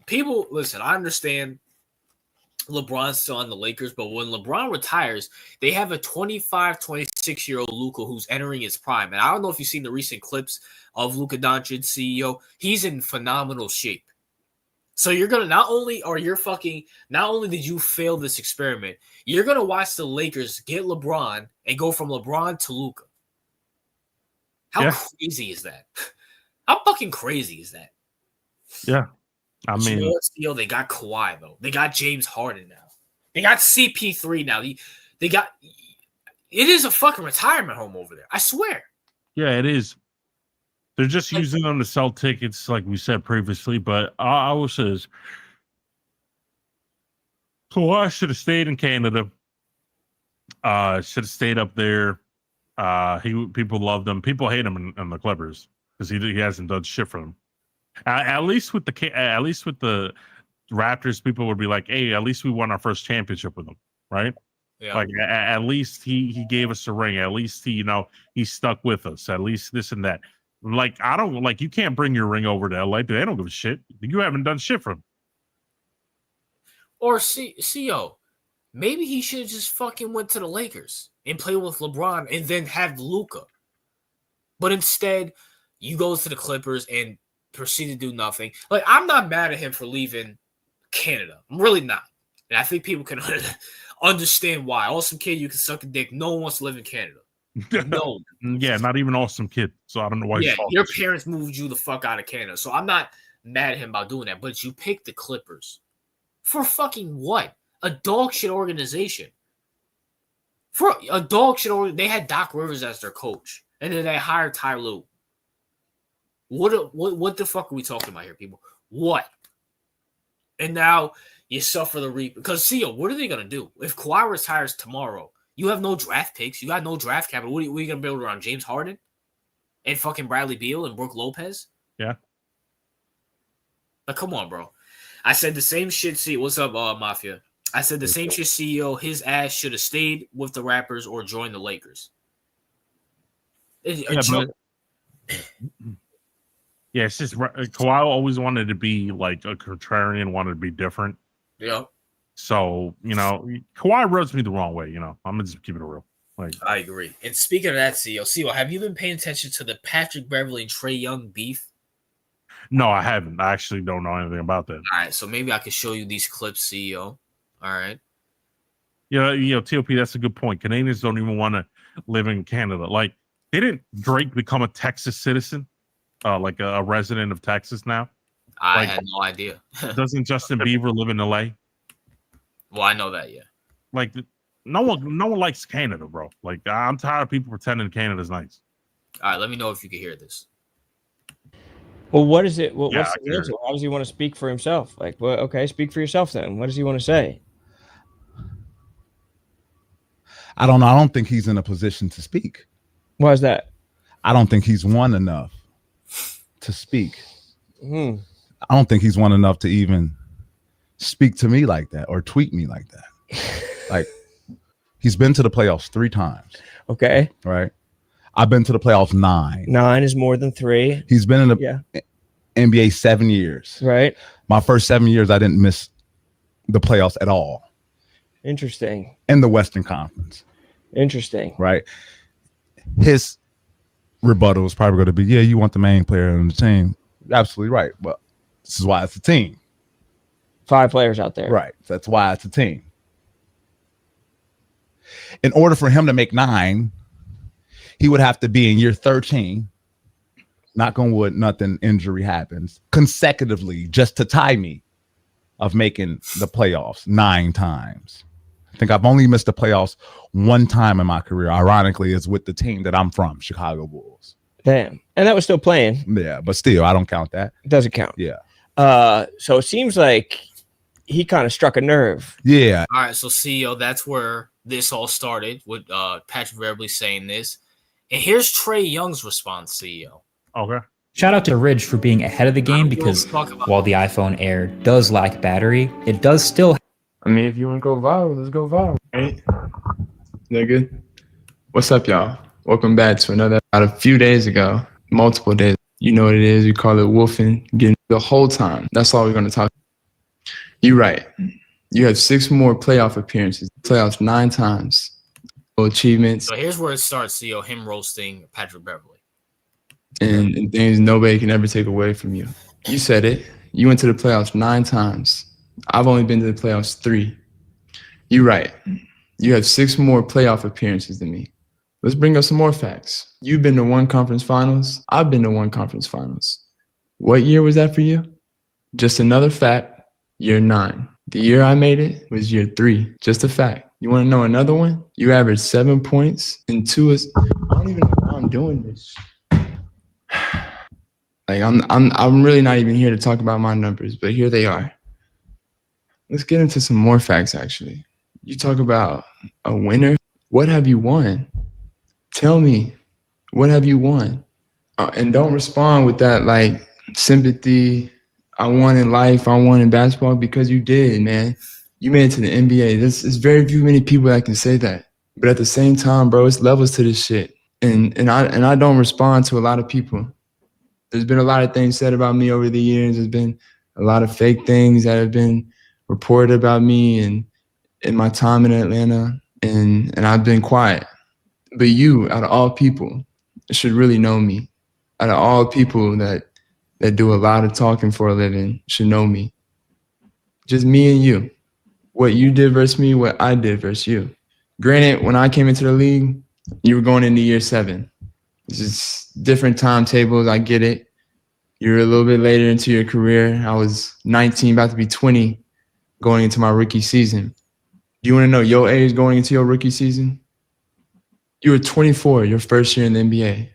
People, listen, I understand LeBron's still on the Lakers, but when LeBron retires, they have a 25, 26-year-old Luka who's entering his prime. And I don't know if you've seen the recent clips of Luka Doncic, CEO. He's in phenomenal shape. So you're going to not only did you fail this experiment, you're going to watch the Lakers get LeBron and go from LeBron to Luka. How crazy is that? How fucking crazy is that? Yeah. I mean, you know what, they got Kawhi, though. They got James Harden now. They got CP3 now. They got it is a fucking retirement home over there. I swear. Yeah, it is. They're just using them to sell tickets, like we said previously. But I will say this. Kawhi should have stayed in Canada. Should have stayed up there. People loved him. People hate him in the Clippers because he hasn't done shit for them. At least with the Raptors, people would be like, "Hey, at least we won our first championship with them, right?" Yeah. Like at least he gave us a ring. At least he stuck with us. At least this and that. Like you can't bring your ring over to LA. They don't give a shit. You haven't done shit for them. Or CO, maybe he should have just fucking went to the Lakers and play with LeBron and then have Luka. But instead, you go to the Clippers and proceed to do nothing. Like, I'm not mad at him for leaving Canada. I'm really not. And I think people can understand why. Awesome kid, you can suck a dick. No one wants to live in Canada. No. Yeah, not even awesome kid. So I don't know why. Yeah, your parents moved you the fuck out of Canada. So I'm not mad at him about doing that. But you picked the Clippers. For fucking what? A dog shit organization. For a dog shit they had Doc Rivers as their coach. And then they hired Ty Lue. What the fuck are we talking about here, people? What? And now you suffer the reap. Because, see, what are they going to do? If Kawhi retires tomorrow, you have no draft picks. You got no draft capital. What are you going to build around? James Harden? And fucking Bradley Beal and Brook Lopez? Yeah. Like, come on, bro. I said the same shit. See, what's up, Mafia? I said the same shit, CEO. His ass should have stayed with the Raptors or joined the Lakers. Yeah, it's just Kawhi always wanted to be like a contrarian, wanted to be different. Yeah. So, Kawhi rubs me the wrong way, I'm going to just keep it real. Like, I agree. And speaking of that, CEO, have you been paying attention to the Patrick Beverley and Trae Young beef? No, I haven't. I actually don't know anything about that. All right, so maybe I can show you these clips, CEO. All right. Yeah, TOP, that's a good point. Canadians don't even want to live in Canada. Like, didn't Drake become a Texas citizen? Like a resident of Texas now? I had no idea. Doesn't Justin Bieber live in LA? Well, I know that, yeah. Like, no one likes Canada, bro. Like, I'm tired of people pretending Canada's nice. All right, let me know if you can hear this. Well, what is it? What's the answer? How does he want to speak for himself? Like, well, okay, speak for yourself then. What does he want to say? I don't know. I don't think he's in a position to speak. Why is that? I don't think he's won enough to speak. I don't think he's won enough to even speak to me like that or tweet me like that. Like, he's been to the playoffs 3 times. Okay. Right. I've been to the playoffs 9. 9 is more than 3. He's been in the NBA 7 years. Right. My first 7 years, I didn't miss the playoffs at all. Interesting. In the Western Conference. Interesting. Right. His rebuttal is probably going to be, yeah, you want the main player on the team. You're absolutely right. But this is why it's a team. 5 players out there. Right. That's why it's a team. In order for him to make 9, he would have to be in year 13. Knock on wood, nothing injury happens consecutively just to tie me of making the playoffs 9 times. I think I've only missed the playoffs 1 time in my career. Ironically, it's with the team that I'm from, Chicago Bulls. Damn. And that was still playing. Yeah, but still, I don't count that. It doesn't count. Yeah. So it seems like he kind of struck a nerve. Yeah. All right, so CEO, that's where this all started with Patrick Beverley saying this. And here's Trae Young's response, CEO. Okay. Shout out to Ridge for being ahead of the game because while the iPhone Air does lack battery, it does still. I mean, if you want to go viral, let's go viral. Right? Nigga. What's up, y'all? Welcome back to another. About a few days ago, multiple days. You know what it is. We call it wolfing. Getting the whole time. That's all we're going to talk. You're right. You have 6 more playoff appearances. Playoffs 9 times. Achievements. So here's where it starts, CEO, him roasting Patrick Beverley. And things nobody can ever take away from you. You said it. You went to the playoffs 9 times. I've only been to the playoffs 3. You're right. You have 6 more playoff appearances than me. Let's bring up some more facts. You've been to 1 conference finals. I've been to 1 conference finals. What year was that for you? Just another fact. Year 9. The year I made it was year 3. Just a fact. You want to know another one? You averaged 7 points and 2 is. I don't even know why I'm doing this. Like I'm really not even here to talk about my numbers, but here they are. Let's get into some more facts, actually. You talk about a winner. What have you won? Tell me, what have you won? And don't respond with that, like, sympathy. I won in life. I won in basketball, because you did, man. You made it to the NBA. There's very many people that can say that. But at the same time, bro, it's levels to this shit. And I don't respond to a lot of people. There's been a lot of things said about me over the years. There's been a lot of fake things that have been reported about me and in my time in Atlanta, and I've been quiet. But you, out of all people, should really know me. Out of all people that do a lot of talking for a living should know me. Just me and you. What you did versus me, what I did versus you. Granted, when I came into the league, you were going into year 7. It's just different timetables. I get it. You're a little bit later into your career. I was 19, about to be 20, going into my rookie season. Do you want to know your age going into your rookie season? You were 24, your first year in the NBA.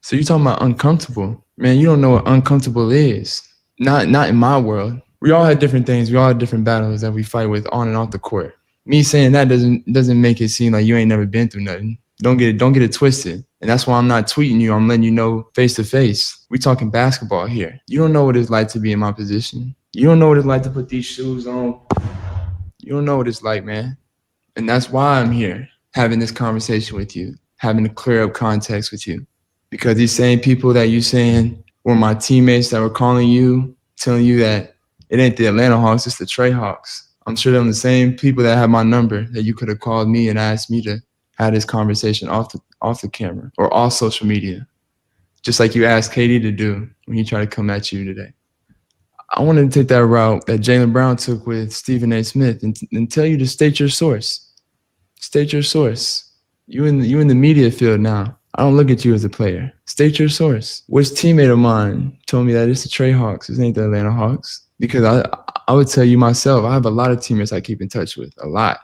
So you're talking about uncomfortable. Man, you don't know what uncomfortable is. Not in my world. We all had different things. We all had different battles that we fight with on and off the court. Me saying that doesn't make it seem like you ain't never been through nothing. Don't get it twisted. And that's why I'm not tweeting you. I'm letting you know face to face. We talking basketball here. You don't know what it's like to be in my position. You don't know what it's like to put these shoes on. You don't know what it's like, man. And that's why I'm here, having this conversation with you, having to clear up context with you. Because these same people that you saying were my teammates that were calling you, telling you that it ain't the Atlanta Hawks, it's the Trae Hawks. I'm sure they're the same people that have my number that you could have called me and asked me to have this conversation off the camera or off social media, just like you asked KD to do when he tried to come at you today. I wanted to take that route that Jaylen Brown took with Stephen A. Smith and tell you to state your source. State your source. You in the media field now. I don't look at you as a player. State your source. Which teammate of mine told me that it's the Trae Hawks, it ain't the Atlanta Hawks? Because I would tell you myself, I have a lot of teammates I keep in touch with, a lot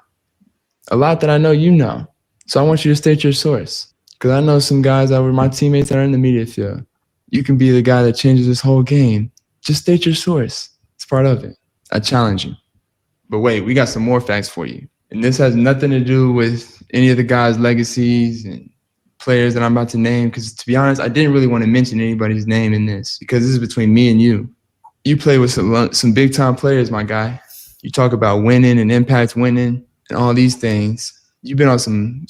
that I know you know. So I want you to state your source, because I know some guys that were my teammates that are in the media field. You can be the guy that changes this whole game. Just state your source. It's part of it. I challenge you. But wait, we got some more facts for you. And this has nothing to do with any of the guys' legacies and players that I'm about to name, because to be honest, I didn't really want to mention anybody's name in this, because this is between me and you. You play with some big-time players, my guy. You talk about winning and impact winning and all these things. You've been on some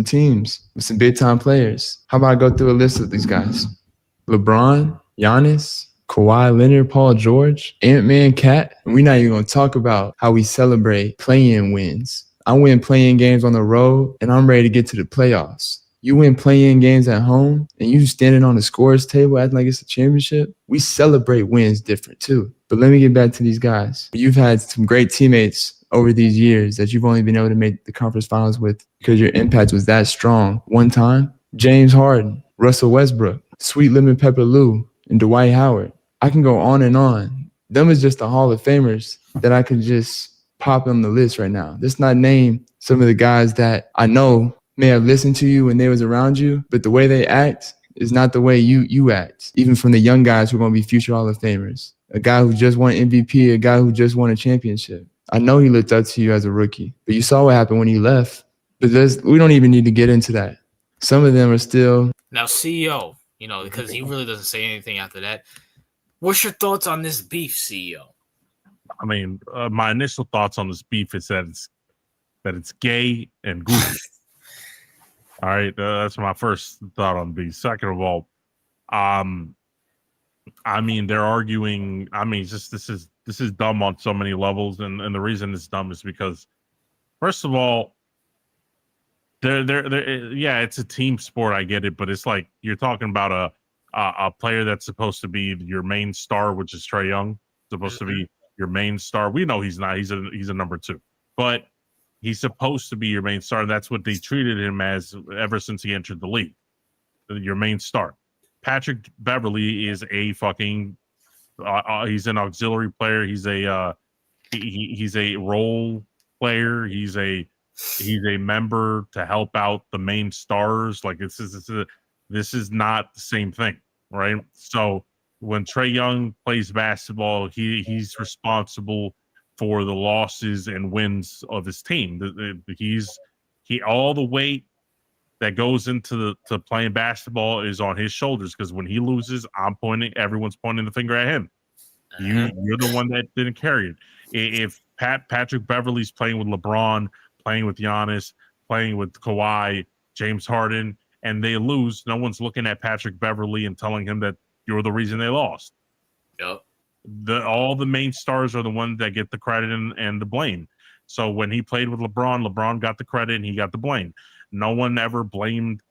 teams with some big-time players. How about I go through a list of these guys? LeBron, Giannis, Kawhi Leonard, Paul George, Ant-Man, Cat. And we're not even going to talk about how we celebrate play-in wins. I win play-in games on the road, and I'm ready to get to the playoffs. You win play-in games at home, and you standing on the scores table acting like it's a championship. We celebrate wins different too. But let me get back to these guys. You've had some great teammates over these years that you've only been able to make the conference finals with because your impact was that strong. One time, James Harden, Russell Westbrook, Sweet Lemon Pepper Lou, and Dwight Howard. I can go on and on. Them is just the Hall of Famers that I could just pop on the list right now. Let's not name some of the guys that I know may have listened to you when they was around you, but the way they act is not the way you act. Even from the young guys who are going to be future Hall of Famers. A guy who just won MVP, a guy who just won a championship. I know he looked up to you as a rookie, but you saw what happened when he left. But we don't even need to get into that. Some of them are still. Now, CEO, because he really doesn't say anything after that. What's your thoughts on this beef, CEO? I mean, my initial thoughts on this beef is that it's gay and goofy. All right, that's my first thought on beef. Second of all, I mean, they're arguing. I mean, just this is dumb on so many levels, and the reason it's dumb is because, first of all, yeah, it's a team sport. I get it, but it's like you're talking about a player that's supposed to be your main star, which is Trae Young, supposed to be your main star. We know he's not. He's a number 2, but he's supposed to be your main star. That's what they treated him as ever since he entered the league. Your main star. Patrick Beverley is a fucking. He's an auxiliary player. He's a he's a role player. He's a member to help out the main stars. Like this is not the same thing, right? So when Trae Young plays basketball, he's responsible for the losses and wins of his team. All the weight that goes into to playing basketball is on his shoulders, because when he loses, everyone's pointing the finger at him. You're the one that didn't carry it. If Patrick Beverley's playing with LeBron, playing with Giannis, playing with Kawhi, James Harden, and they lose, no one's looking at Patrick Beverley and telling him that you're the reason they lost. Yep. All the main stars are the ones that get the credit and the blame. So when he played with LeBron got the credit and he got the blame. No one ever blamed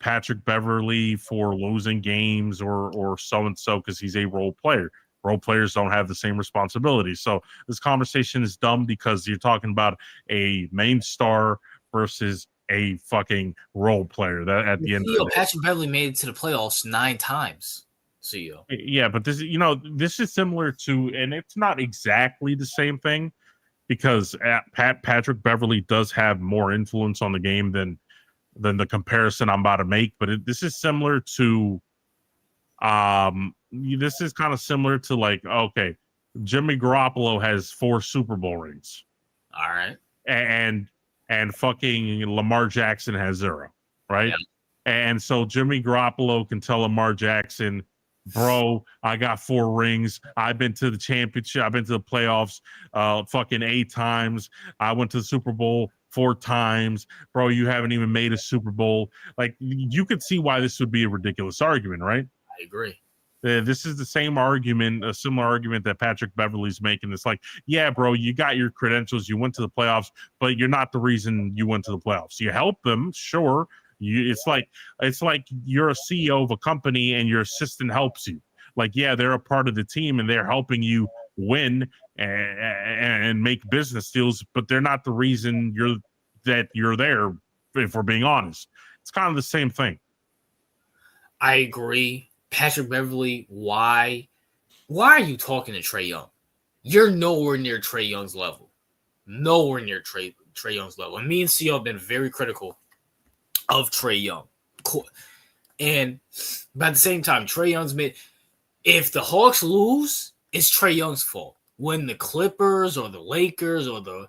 Patrick Beverley for losing games or so-and-so because he's a role player. Role players don't have the same responsibility. So this conversation is dumb because you're talking about a main star versus a fucking role player. That at the end of the day, Patrick Beverley made it to the playoffs 9 times. CEO. Yeah, but this is similar to, and it's not exactly the same thing, because Patrick Beverley does have more influence on the game than the comparison I'm about to make. But this is similar to, this is kind of similar to, like, okay, Jimmy Garoppolo has 4 Super Bowl rings. All right. And fucking Lamar Jackson has 0, right? Yeah. And so Jimmy Garoppolo can tell Lamar Jackson, bro, I got 4 rings. I've been to the championship. I've been to the playoffs fucking 8 times. I went to the Super Bowl 4 times. Bro, you haven't even made a Super Bowl. Like, you could see why this would be a ridiculous argument, right? I agree. This is the same argument, a similar argument that Patrick Beverley's making. It's like, yeah, bro, you got your credentials. You went to the playoffs, but you're not the reason you went to the playoffs. You helped them, sure. It's like you're a CEO of a company and your assistant helps you. Like, yeah, they're a part of the team and they're helping you win and make business deals, but they're not the reason you're there, if we're being honest. It's kind of the same thing. I agree. Patrick Beverley, why are you talking to Trae Young? You're nowhere near Trae Young's level. Nowhere near Trae Young's level. And me and CEO have been very critical of Trae Young. But at the same time, Trae Young's if the Hawks lose, it's Trae Young's fault. When the Clippers or the Lakers or the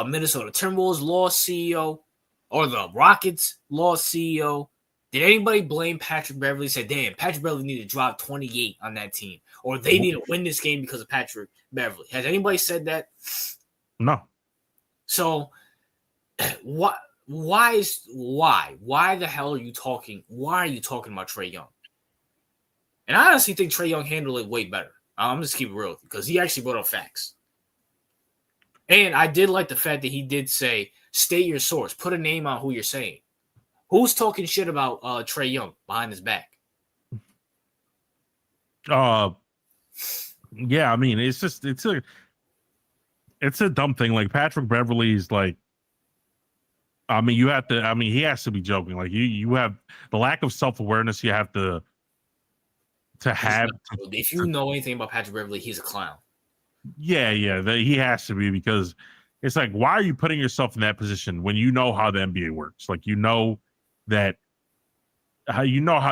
Minnesota Timberwolves lost CEO, or the Rockets lost CEO, did anybody blame Patrick Beverley and say, damn, Patrick Beverley needed to drop 28 on that team, or they need to win this game because of Patrick Beverley? Has anybody said that? No. So why the hell are you talking? Why are you talking about Trae Young? And I honestly think Trae Young handled it way better. I'm just keep it real, because he actually brought up facts. And I did like the fact that he did say, state your source, put a name on who you're saying. Who's talking shit about Trae Young behind his back? Yeah, I mean, it's a dumb thing. Like Patrick Beverley's like, I mean, he has to be joking. Like you have the lack of self-awareness you have to have. If you know anything about Patrick Beverley, he's a clown. Yeah, he has to be, because it's like, why are you putting yourself in that position when you know how the NBA works? Like, you know how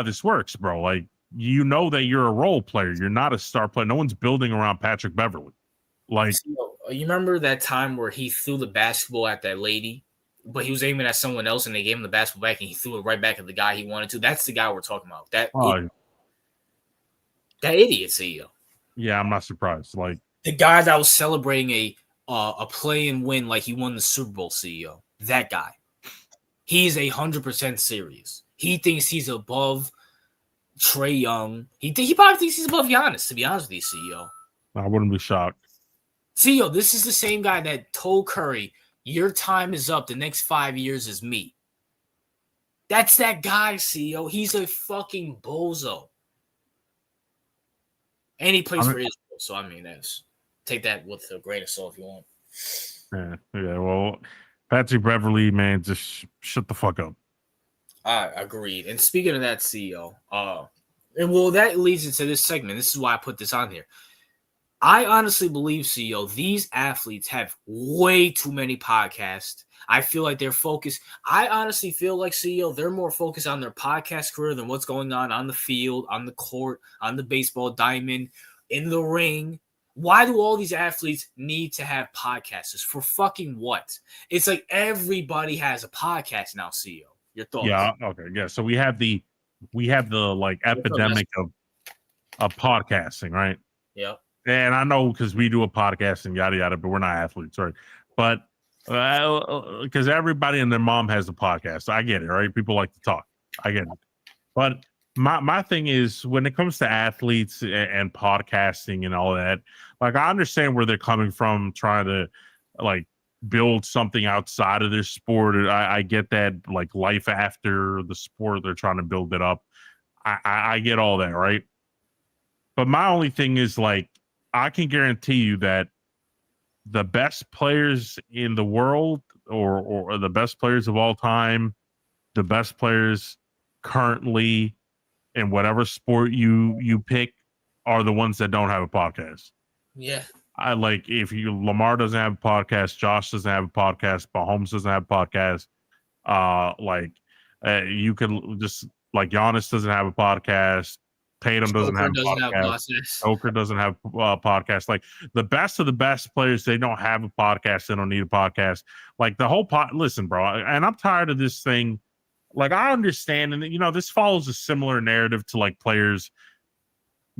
this works, bro. Like, you know that you're a role player. You're not a star player. No one's building around Patrick Beverley. Like, you remember that time where he threw the basketball at that lady, but he was aiming at someone else and they gave him the basketball back and he threw it right back at the guy he wanted to? That's the guy we're talking about. That idiot CEO. Yeah, I'm not surprised. Like, the guy that was celebrating a play and win like he won the Super Bowl, CEO. That guy. He's 100% serious. He thinks he's above Trae Young. He probably thinks he's above Giannis, to be honest with you, CEO. I wouldn't be shocked. CEO, this is the same guy that told Curry, your time is up. The next 5 years is me. That's that guy, CEO. He's a fucking bozo. And he plays for Israel. So, I mean, take that with a grain of salt if you want. Yeah. Well, Patrick Beverley, man, just shut the fuck up. Agreed. And speaking of that, CEO, that leads into this segment. This is why I put this on here. I honestly believe, CEO, these athletes have way too many podcasts. I feel like they're focused. I honestly feel like, CEO, they're more focused on their podcast career than what's going on the field, on the court, on the baseball diamond, in the ring. Why do all these athletes need to have podcasts? For fucking what? It's like everybody has a podcast now, CEO. Your thoughts? Yeah, okay. Yeah. So we have the like epidemic of podcasting, right? Yeah. And I know, because we do a podcast and yada yada, but we're not athletes, right? But because everybody and their mom has a podcast. I get it, right? People like to talk. I get it. But my thing is, when it comes to athletes and podcasting and all that, like, I understand where they're coming from, trying to like build something outside of their sport. I get that, like, life after the sport, they're trying to build it up. I get all that, right? But my only thing is, like, I can guarantee you that the best players in the world, or the best players of all time, the best players currently in whatever sport you pick, are the ones that don't have a podcast. Yeah. I like, if Lamar doesn't have a podcast, Josh doesn't have a podcast, Mahomes doesn't have a podcast. You can just, like, Giannis doesn't have a podcast. Tatum doesn't have a podcast. Joker doesn't have a podcast. Like, the best of the best players, they don't have a podcast. They don't need a podcast. Like, the whole listen, bro, and I'm tired of this thing. Like, I understand, and this follows a similar narrative to, like, players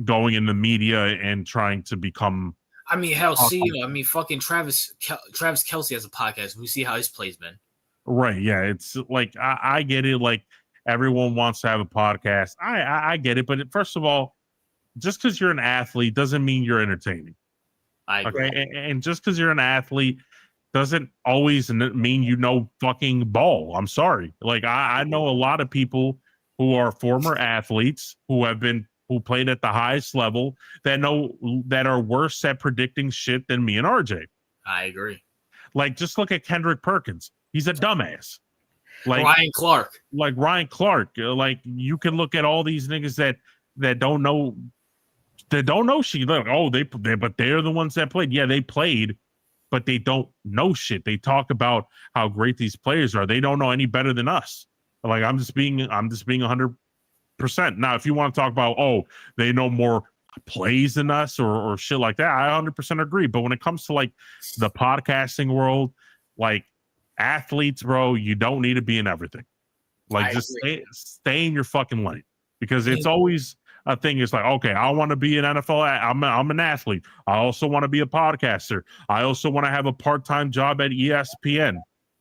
going in the media and trying to become. I mean, hell, fucking Travis Kelce has a podcast. We see how his play's been. Right, yeah. It's like, I get it. Like, everyone wants to have a podcast. I get it. But first of all, just because you're an athlete doesn't mean you're entertaining. I agree. Okay? And just because you're an athlete doesn't always mean you know fucking ball. I'm sorry. Like, I know a lot of people who are former athletes who played at the highest level that are worse at predicting shit than me and RJ. I agree. Like, just look at Kendrick Perkins. He's a dumbass. Like Ryan Clark. Like, you can look at all these niggas that don't know shit. Like, but they're the ones that played. Yeah, they played, but they don't know shit. They talk about how great these players are. They don't know any better than us. Like, I'm just being 100%. Now, if you want to talk about, they know more plays than us or shit like that, I 100% agree. But when it comes to, like, the podcasting world, like, athletes, bro, you don't need to be in everything. Like, just stay in your fucking lane, because it's always a thing. It's like, okay, I want to be an NFL. I'm an athlete. I also want to be a podcaster. I also want to have a part-time job at ESPN.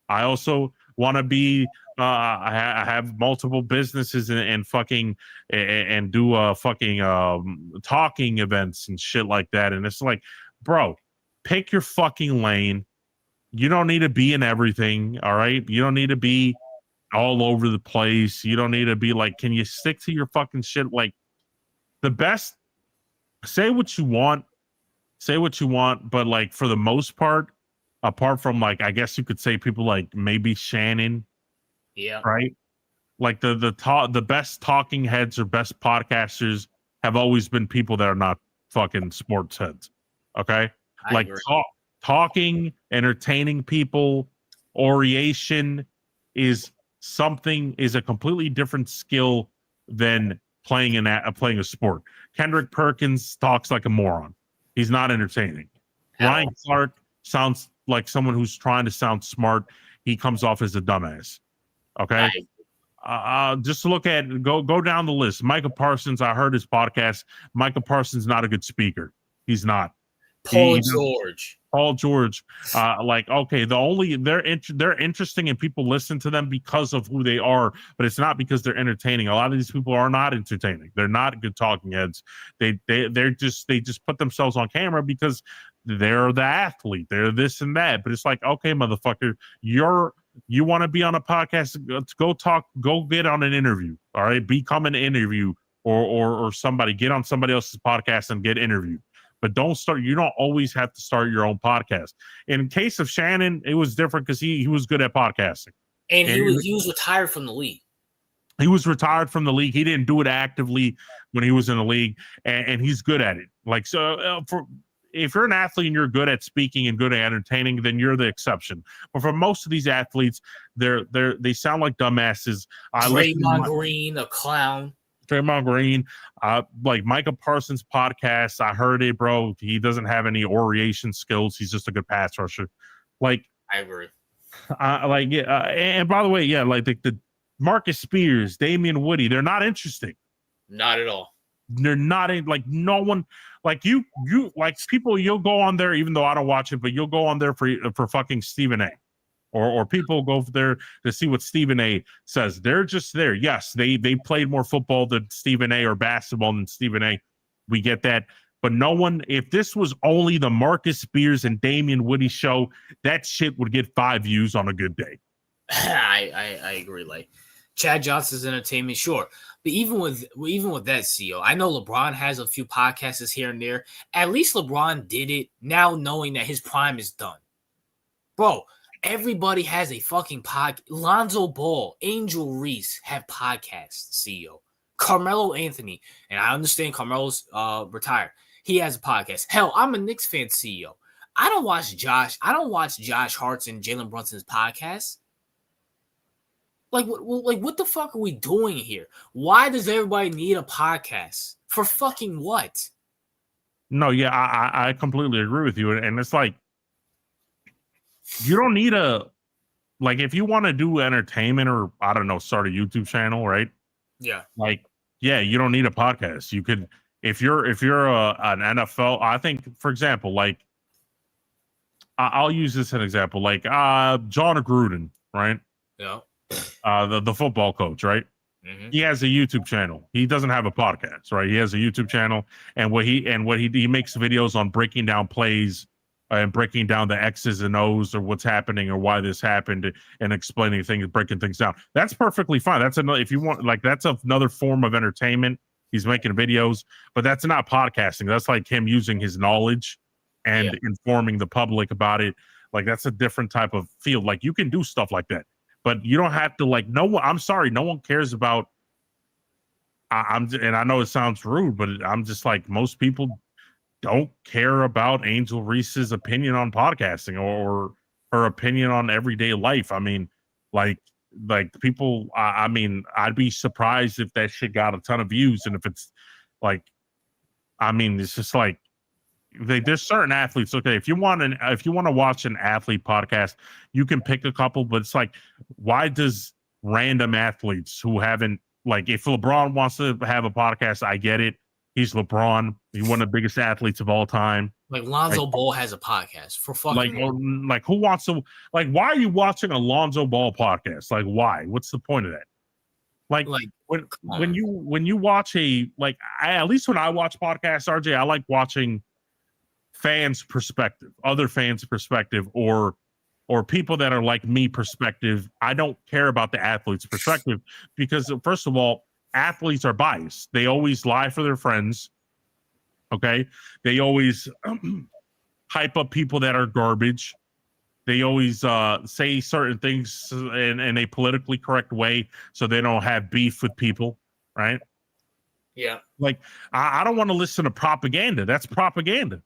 I also want to be. I have multiple businesses and fucking and do fucking talking events and shit like that. And it's like, bro, pick your fucking lane. You don't need to be in everything, all right? You don't need to be all over the place. You don't need to be like, can you stick to your fucking shit? Like, the best, say what you want, but like for the most part, apart from like, I guess you could say people like maybe Shannon, right? Like the best talking heads or best podcasters have always been people that are not fucking sports heads. Okay, like talking, entertaining people, oration is a completely different skill than playing a sport. Kendrick Perkins talks like a moron. He's not entertaining. Ryan Clark sounds like someone who's trying to sound smart. He comes off as a dumbass. Okay. Just look at go down the list. Micah Parsons, I heard his podcast. Micah Parsons not a good speaker. He's not. Paul George. Like, okay, they're interesting and people listen to them because of who they are, but it's not because they're entertaining. A lot of these people are not entertaining. They're not good talking heads. They just put themselves on camera because they're the athlete. They're this and that. But it's like, okay, motherfucker, you want to be on a podcast? Go get on an interview. All right, become an interview or somebody get on somebody else's podcast and get interviewed. But you don't always have to start your own podcast. In case of Shannon, it was different because he was good at podcasting. And he was retired from the league. He was retired from the league. He didn't do it actively when he was in the league, and he's good at it. Like, so if you're an athlete and you're good at speaking and good at entertaining, then you're the exception. But for most of these athletes, they sound like dumbasses. Draymond Green, a clown. Draymond Green, like Micah Parsons' podcast. I heard it, bro. He doesn't have any oration skills. He's just a good pass rusher. Like, I agree. And by the way, like the Marcus Spears, Damian Woody, they're not interesting. Not at all. They're not like no one. Like you like people. You'll go on there, even though I don't watch it, but you'll go on there for fucking Stephen A. Or people go there to see what Stephen A says. They're just there. Yes, they played more football than Stephen A or basketball than Stephen A. We get that. But no one, if this was only the Marcus Spears and Damian Woody show, that shit would get 5 views on a good day. I agree. Like Chad Johnson's entertainment, sure. But even with that, CEO, I know LeBron has a few podcasts here and there. At least LeBron did it now knowing that his prime is done. Bro, everybody has a fucking podcast. Lonzo Ball, Angel Reese have podcasts, CEO. Carmelo Anthony, and I understand Carmelo's retired. He has a podcast. Hell, I'm a Knicks fan, CEO. I don't watch Josh Hart's and Jalen Brunson's podcasts. Like what the fuck are we doing here? Why does everybody need a podcast? For fucking what? No, yeah, I completely agree with you. And it's like, you don't need if you want to do entertainment or, I don't know, start a YouTube channel, right? Yeah. Like, yeah, you don't need a podcast. You could, if you're an NFL, I think, for example, like, I'll use this as an example, like John Gruden, right? Yeah. The football coach, right? Mm-hmm. He has a YouTube channel. He doesn't have a podcast, right? He has a YouTube channel, and he makes videos on breaking down plays and breaking down the X's and O's or what's happening or why this happened and explaining things, breaking things down. That's perfectly fine. That's another, if you want, like, that's another form of entertainment. He's making videos, but that's not podcasting. That's like him using his knowledge and informing the public about it. Like, that's a different type of field. Like, you can do stuff like that, but you don't have to, like, I'm sorry, no one cares about, and I know it sounds rude, but I'm just like, most people don't care about Angel Reese's opinion on podcasting or her opinion on everyday life. I mean, like people, I mean, I'd be surprised if that shit got a ton of views. And if it's like, I mean, it's just like, there's certain athletes. Okay, if you want to watch an athlete podcast, you can pick a couple, but it's like, why does random athletes who haven't, like, if LeBron wants to have a podcast, I get it. He's LeBron. He's one of the biggest athletes of all time. Like, Lonzo Ball has a podcast for fucking. Like who wants to? Like, why are you watching a Lonzo Ball podcast? Like, why? What's the point of that? Like when you watch at least when I watch podcasts, RJ, I like watching fans' perspective, other fans' perspective, or or people that are like me perspective, I don't care about the athlete's perspective because, first of all, athletes are biased. They always lie for their friends. Okay. They always hype up people that are garbage. They always say certain things in a politically correct way so they don't have beef with people. Right. Yeah. Like, I don't want to listen to propaganda. That's propaganda.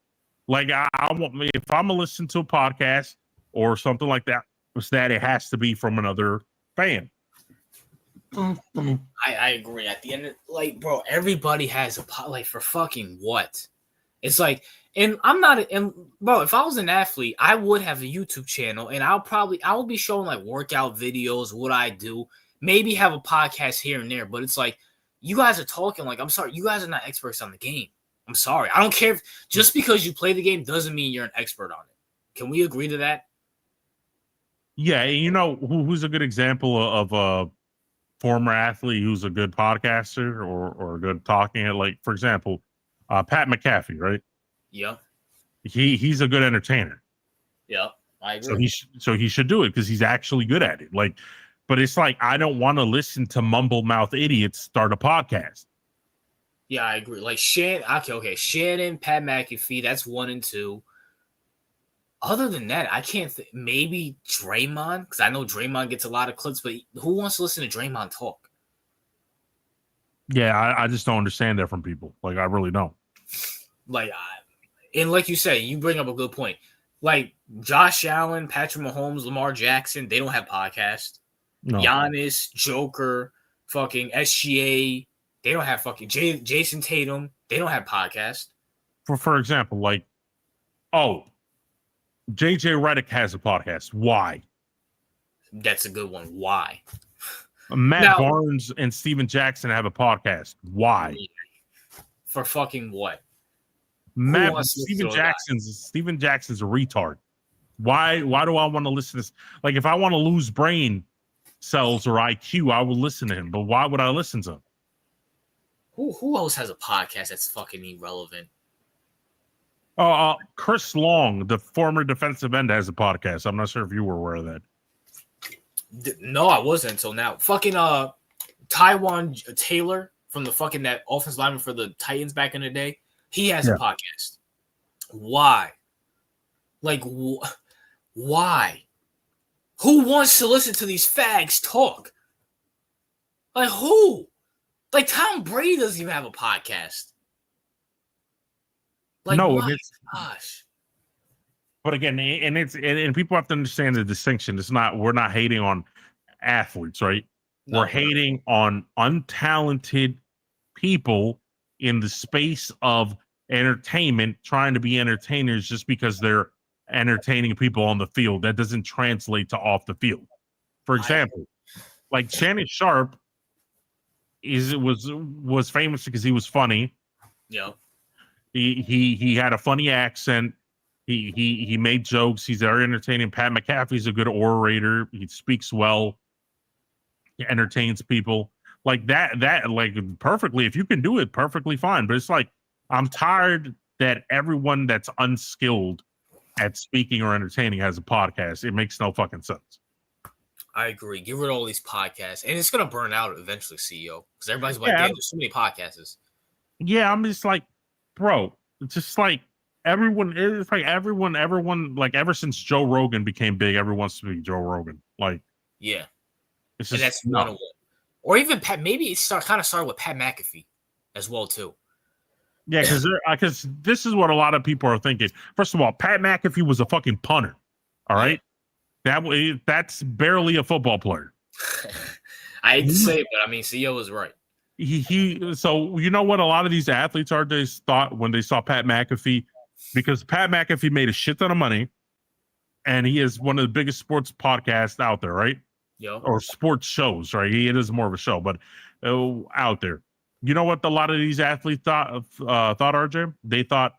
Like, I want me, if I'm going to listen to a podcast or something like that, it's that it has to be from another fan. I agree. At the end of, like, bro, everybody has a like, for fucking what? It's like, and I'm not, and bro, if I was an athlete, I would have a YouTube channel, and I will be showing like workout videos, what I do, maybe have a podcast here and there, but it's like, you guys are talking like, I'm sorry, you guys are not experts on the game. I'm sorry. I don't care if just because you play the game doesn't mean you're an expert on it. Can we agree to that? Yeah, you know who's a good example of a former athlete who's a good podcaster or a good talking? Like, for example, Pat McAfee, right? Yeah. He's a good entertainer. Yeah, I agree. So he should do it because he's actually good at it. Like, but it's like, I don't want to listen to mumble mouth idiots start a podcast. Yeah, I agree. Like Shannon, Shannon, Pat McAfee, that's 1 and 2. Other than that, I can't think. Maybe Draymond, because I know Draymond gets a lot of clips, but who wants to listen to Draymond talk? Yeah, I just don't understand that from people. Like, I really don't. Like, and like you said, you bring up a good point. Like Josh Allen, Patrick Mahomes, Lamar Jackson, they don't have podcasts. No. Giannis, Joker, fucking SGA, they don't have fucking Jason Tatum, they don't have podcasts. For example, like, JJ Redick has a podcast. Why? That's a good one. Why? Matt Barnes and Steven Jackson have a podcast. Why? For fucking what? Steven Jackson's a retard. Why do I want to listen to this? Like, if I want to lose brain cells or IQ, I will listen to him. But why would I listen to him? Who else has a podcast that's fucking irrelevant? Chris Long, the former defensive end, has a podcast. I'm not sure if you were aware of that. No, I wasn't until now. Fucking Tywan Taylor from the fucking that offensive lineman for the Titans back in the day. He has a podcast. Why? Like, why? Who wants to listen to these fags talk? Like, who? Like, Tom Brady doesn't even have a podcast. Like, no, my gosh. But again, and people have to understand the distinction. We're not hating on athletes, right? No, we're hating on untalented people in the space of entertainment, trying to be entertainers just because they're entertaining people on the field. That doesn't translate to off the field. For example, like Shannon Sharp was famous because he was funny. Yeah. He had a funny accent. He made jokes. He's very entertaining. Pat McAfee's a good orator. He speaks well. He entertains people. Like that like perfectly. If you can do it, perfectly fine. But it's like, I'm tired that everyone that's unskilled at speaking or entertaining has a podcast. It makes no fucking sense. I agree. Get rid of all these podcasts. And it's going to burn out eventually, CEO. Because everybody's like, damn, there's so many podcasts. Yeah, I'm just like, bro, it's just like everyone, it's like everyone, like ever since Joe Rogan became big, everyone wants to be Joe Rogan. Like, yeah. It's just, and that's one of what. Or even Pat, maybe it kind of started with Pat McAfee as well, too. Yeah, because this is what a lot of people are thinking. First of all, Pat McAfee was a fucking punter. All right? That's barely a football player. I hate to say it, but I mean, CEO was right. So you know what a lot of these athletes are, they thought when they saw Pat McAfee, because Pat McAfee made a shit ton of money, and he is one of the biggest sports podcasts out there, right? Yeah. Or sports shows, right? It is more of a show, but out there. You know what a lot of these athletes thought, RJ? They thought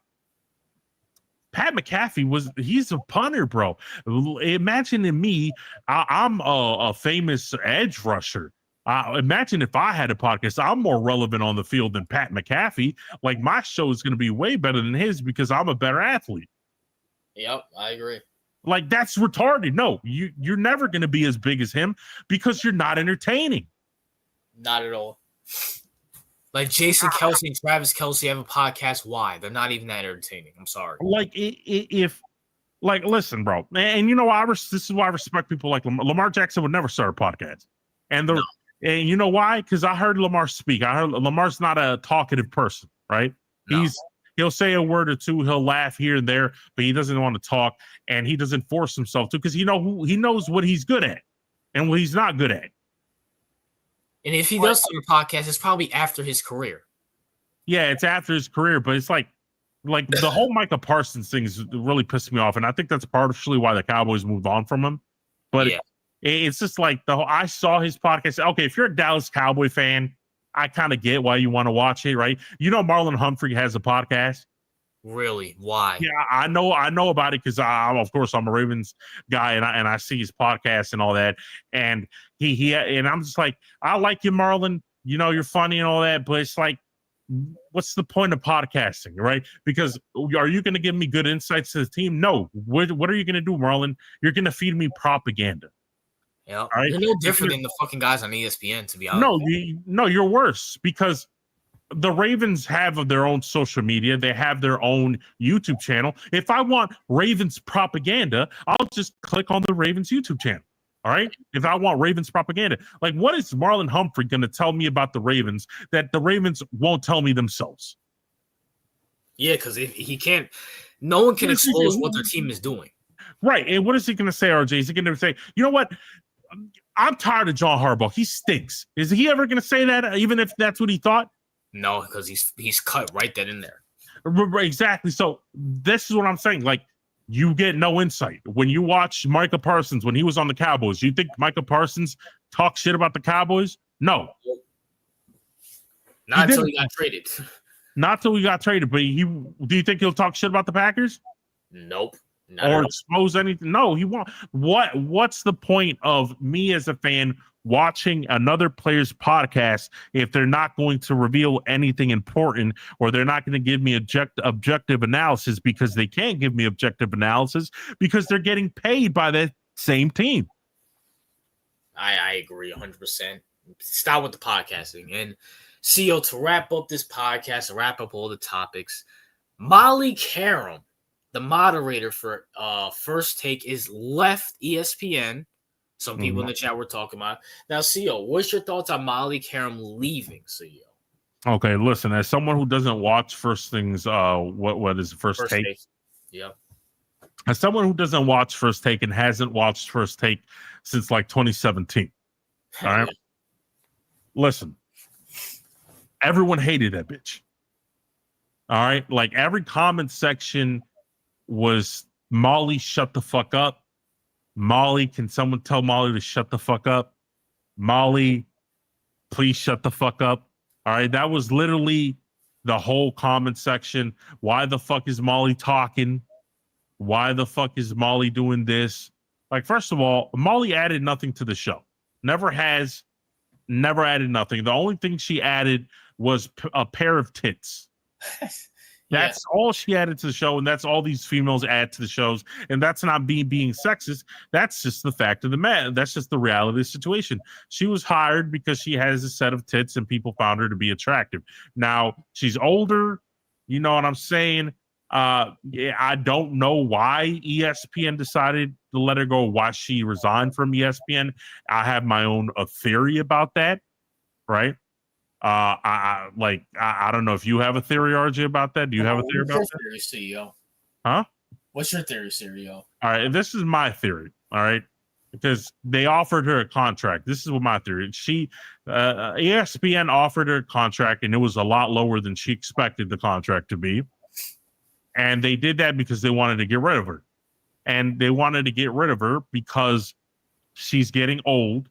Pat McAfee he's a punter, bro. Imagine me, I'm a famous edge rusher. Imagine if I had a podcast, I'm more relevant on the field than Pat McAfee. Like, my show is going to be way better than his because I'm a better athlete. Yep, I agree. Like, that's retarded. No, you're never going to be as big as him because you're not entertaining. Not at all. Like Jason Kelce and Travis Kelce have a podcast. Why? They're not even that entertaining. I'm sorry. Like, listen, bro. And this is why I respect people like Lamar Jackson would never start a podcast. And and you know why? Because I heard Lamar speak. I heard Lamar's not a talkative person, right? No. He'll say a word or two. He'll laugh here and there, but he doesn't want to talk, and he doesn't force himself to because he knows what he's good at and what he's not good at. And if he does start a podcast, it's probably after his career. Yeah, it's after his career, but it's like the whole Micah Parsons thing is really pissing me off, and I think that's partially why the Cowboys moved on from him. But it's just like I saw his podcast. Okay, if you're a Dallas Cowboy fan, I kind of get why you want to watch it, right? Marlon Humphrey has a podcast. Really? Why? Yeah, I know about it because of course I'm a Ravens guy and I see his podcast and all that. And he and I'm just like, I like you, Marlon. You're funny and all that, but it's like, what's the point of podcasting, right? Because are you going to give me good insights to the team? No. What are you going to do, Marlon? You're going to feed me propaganda. Yeah, right? You're no different than the fucking guys on ESPN, to be honest. No, you're worse because the Ravens have their own social media. They have their own YouTube channel. If I want Ravens propaganda, I'll just click on the Ravens YouTube channel. All right. If I want Ravens propaganda, like what is Marlon Humphrey going to tell me about the Ravens that the Ravens won't tell me themselves? Yeah, because he can't. No one can expose what their team is doing. Right. And what is he going to say, RJ? Is he going to say, you know what? I'm tired of John Harbaugh. He stinks. Is he ever going to say that, even if that's what he thought? No, because he's cut right then and there. Exactly. So this is what I'm saying. Like, you get no insight. When you watch Micah Parsons, when he was on the Cowboys, you think Micah Parsons talks shit about the Cowboys? No. Not until he got traded. Not until he got traded. But do you think he'll talk shit about the Packers? Nope. Or expose anything? No, he won't. What's the point of me as a fan watching another player's podcast if they're not going to reveal anything important or they're not going to give me objective analysis because they can't give me objective analysis because they're getting paid by that same team? I agree 100%. Stop with the podcasting. And CEO, to wrap up this podcast, to wrap up all the topics, Molly Karam, the moderator for First Take, is left ESPN. Some people in the chat were talking about. Now, CEO, what's your thoughts on Molly Karam leaving, CEO? Okay, listen, as someone who doesn't watch First Things, what is First Take? Yeah. As someone who doesn't watch First Take and hasn't watched First Take since like 2017. All right. Listen, everyone hated that bitch. All right. Like every comment section was Molly, shut the fuck up. Molly, can someone tell Molly to shut the fuck up? Molly, please shut the fuck up. All right. That was literally the whole comment section. Why the fuck is Molly talking? Why the fuck is Molly doing this? Like, first of all, Molly added nothing to the show. Never has, never added nothing. The only thing she added was a pair of tits. That's all she added to the show, and that's all these females add to the shows. And that's not being sexist. That's just the fact of the matter. That's just the reality of the situation. She was hired because she has a set of tits, and people found her to be attractive. Now, she's older. You know what I'm saying? I don't know why ESPN decided to let her go, why she resigned from ESPN. I have my own theory about that, right? I don't know if you have a theory, RJ, about that. Do you have a theory about that? Theory, CEO? Huh? What's your theory, CEO? All right, this is my theory. All right, because they offered her a contract. This is what my theory. ESPN offered her a contract, and it was a lot lower than she expected the contract to be. And they did that because they wanted to get rid of her. And they wanted to get rid of her because she's getting old.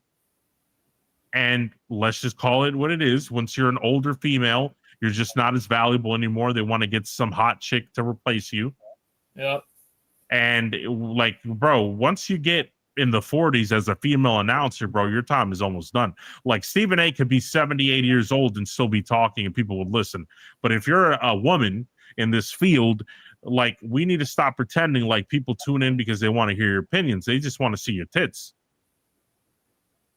And let's just call it what it is. Once you're an older female, you're just not as valuable anymore. They want to get some hot chick to replace you. Yep. And like, bro, once you get in the 40s as a female announcer, bro, your time is almost done. Like Stephen A could be 78 years old and still be talking and people would listen. But if you're a woman in this field, like, we need to stop pretending like people tune in because they want to hear your opinions. They just want to see your tits.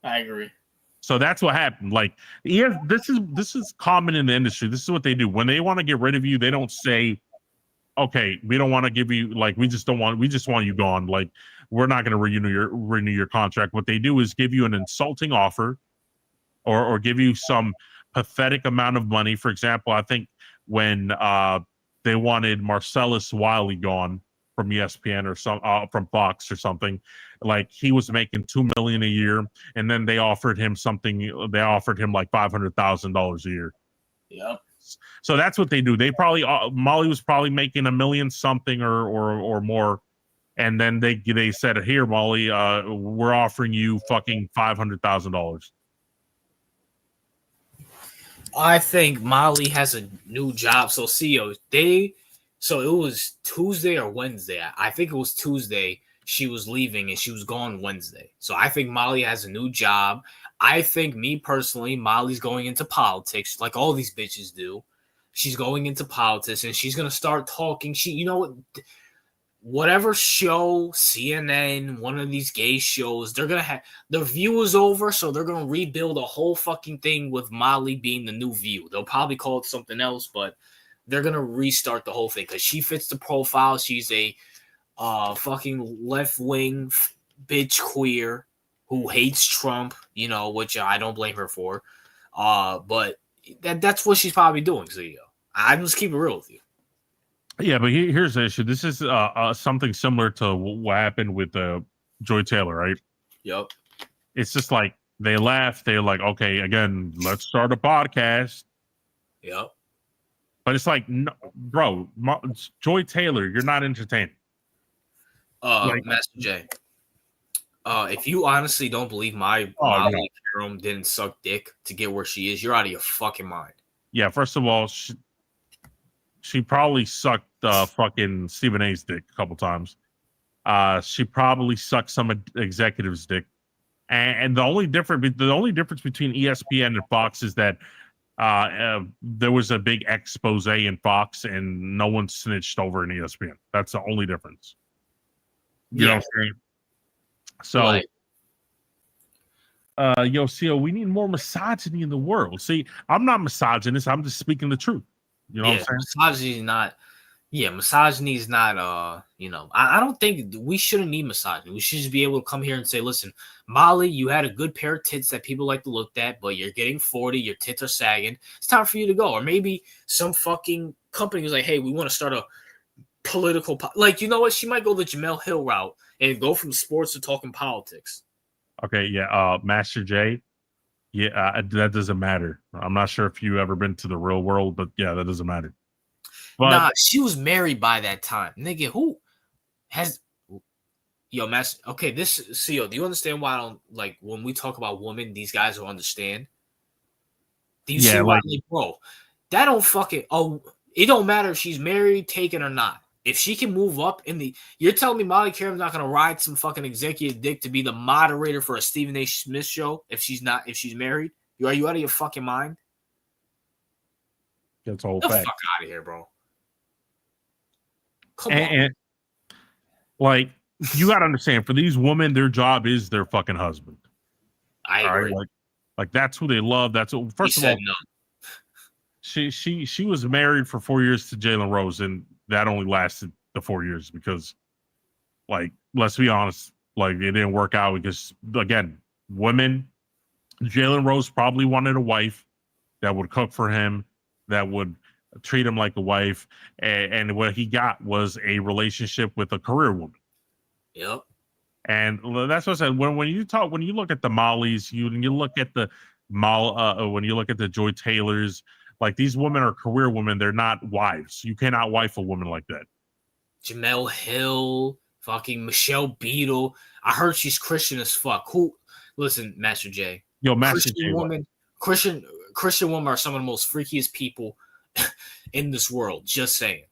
I agree. So that's what happened. Like, yeah, this is common in the industry. This is what they do. When they want to get rid of you, they don't say, okay, we don't want to give you, like, we just want you gone. Like, we're not going to renew your contract. What they do is give you an insulting offer or give you some pathetic amount of money. For example, I think when they wanted Marcellus Wiley gone from ESPN or from Fox or something, like, he was making $2 million a year, and then they offered him like $500,000 a year. Yep. So that's what they do. They probably Molly was probably making $1 million something or more, and then they said, here, Molly, we're offering you fucking $500,000. I think Molly has a new job. So, CEO, so it was Tuesday or Wednesday. I think it was Tuesday. She was leaving and she was gone Wednesday. So I think Molly has a new job. I think, me personally, Molly's going into politics like all these bitches do. She's going into politics and she's going to start talking. Whatever show, CNN, one of these gay shows, they're going to have the View is over. So they're going to rebuild a whole fucking thing with Molly being the new View. They'll probably call it something else, but they're going to restart the whole thing because she fits the profile. She's a fucking left-wing bitch queer who hates Trump, which I don't blame her for. But that's what she's probably doing, CEO. I just keep it real with you. Yeah, but here's the issue. This is something similar to what happened with Joy Taylor, right? Yep. It's just like they left. They're like, okay, again, let's start a podcast. Yep. But it's like, no, bro, Joy Taylor, you're not entertaining. Master J, if you honestly don't believe Molly Carum didn't suck dick to get where she is, you're out of your fucking mind. Yeah, first of all, she probably sucked fucking Stephen A's dick a couple times. She probably sucked some executives' dick. And the only difference between ESPN and Fox is that there was a big expose in Fox and no one snitched over in ESPN. That's the only difference. You know what I'm saying? So, CO, we need more misogyny in the world. See, I'm not misogynist. I'm just speaking the truth. You know what I'm saying? Misogyny is not, I don't think we shouldn't need misogyny. We should just be able to come here and say, listen, Molly, you had a good pair of tits that people like to look at, but you're getting 40, your tits are sagging. It's time for you to go. Or maybe some fucking company was like, hey, we want to start a political, you know what? She might go the Jamel Hill route and go from sports to talking politics. Okay, yeah, Master J, yeah, that doesn't matter. I'm not sure if you've ever been to the real world, but yeah, that doesn't matter. But, she was married by that time. Nigga, who has Master? Okay, this CEO. Do you understand why I don't like when we talk about women? These guys will understand. Do you see why, bro? That don't fucking. Oh, it don't matter if she's married, taken, or not. If she can move up you're telling me Molly Carum's not gonna ride some fucking executive dick to be the moderator for a Stephen A. Smith show if she's married? Are you out of your fucking mind? That's a whole Get the fact. fuck out of here, bro. Come on. And like, you gotta understand, for these women, their job is their fucking husband. I agree. Right? Like that's who they love. That's what. First of all, no. She was married for 4 years to Jalen Rose, and that only lasted the 4 years because, like, let's be honest, like, it didn't work out because, again, women, Jalen Rose probably wanted a wife that would cook for him, that would treat him like a wife, and what he got was a relationship with a career woman. Yep. And that's what I said. When you look at the Mollys, you look at the when you look at the Joy Taylors, like, these women are career women. They're not wives. You cannot wife a woman like that. Jamel Hill, fucking Michelle Beadle. I heard she's Christian as fuck. Listen, Master J. Yo, Master Christian J. Woman, Christian women are some of the most freakiest people in this world. Just saying.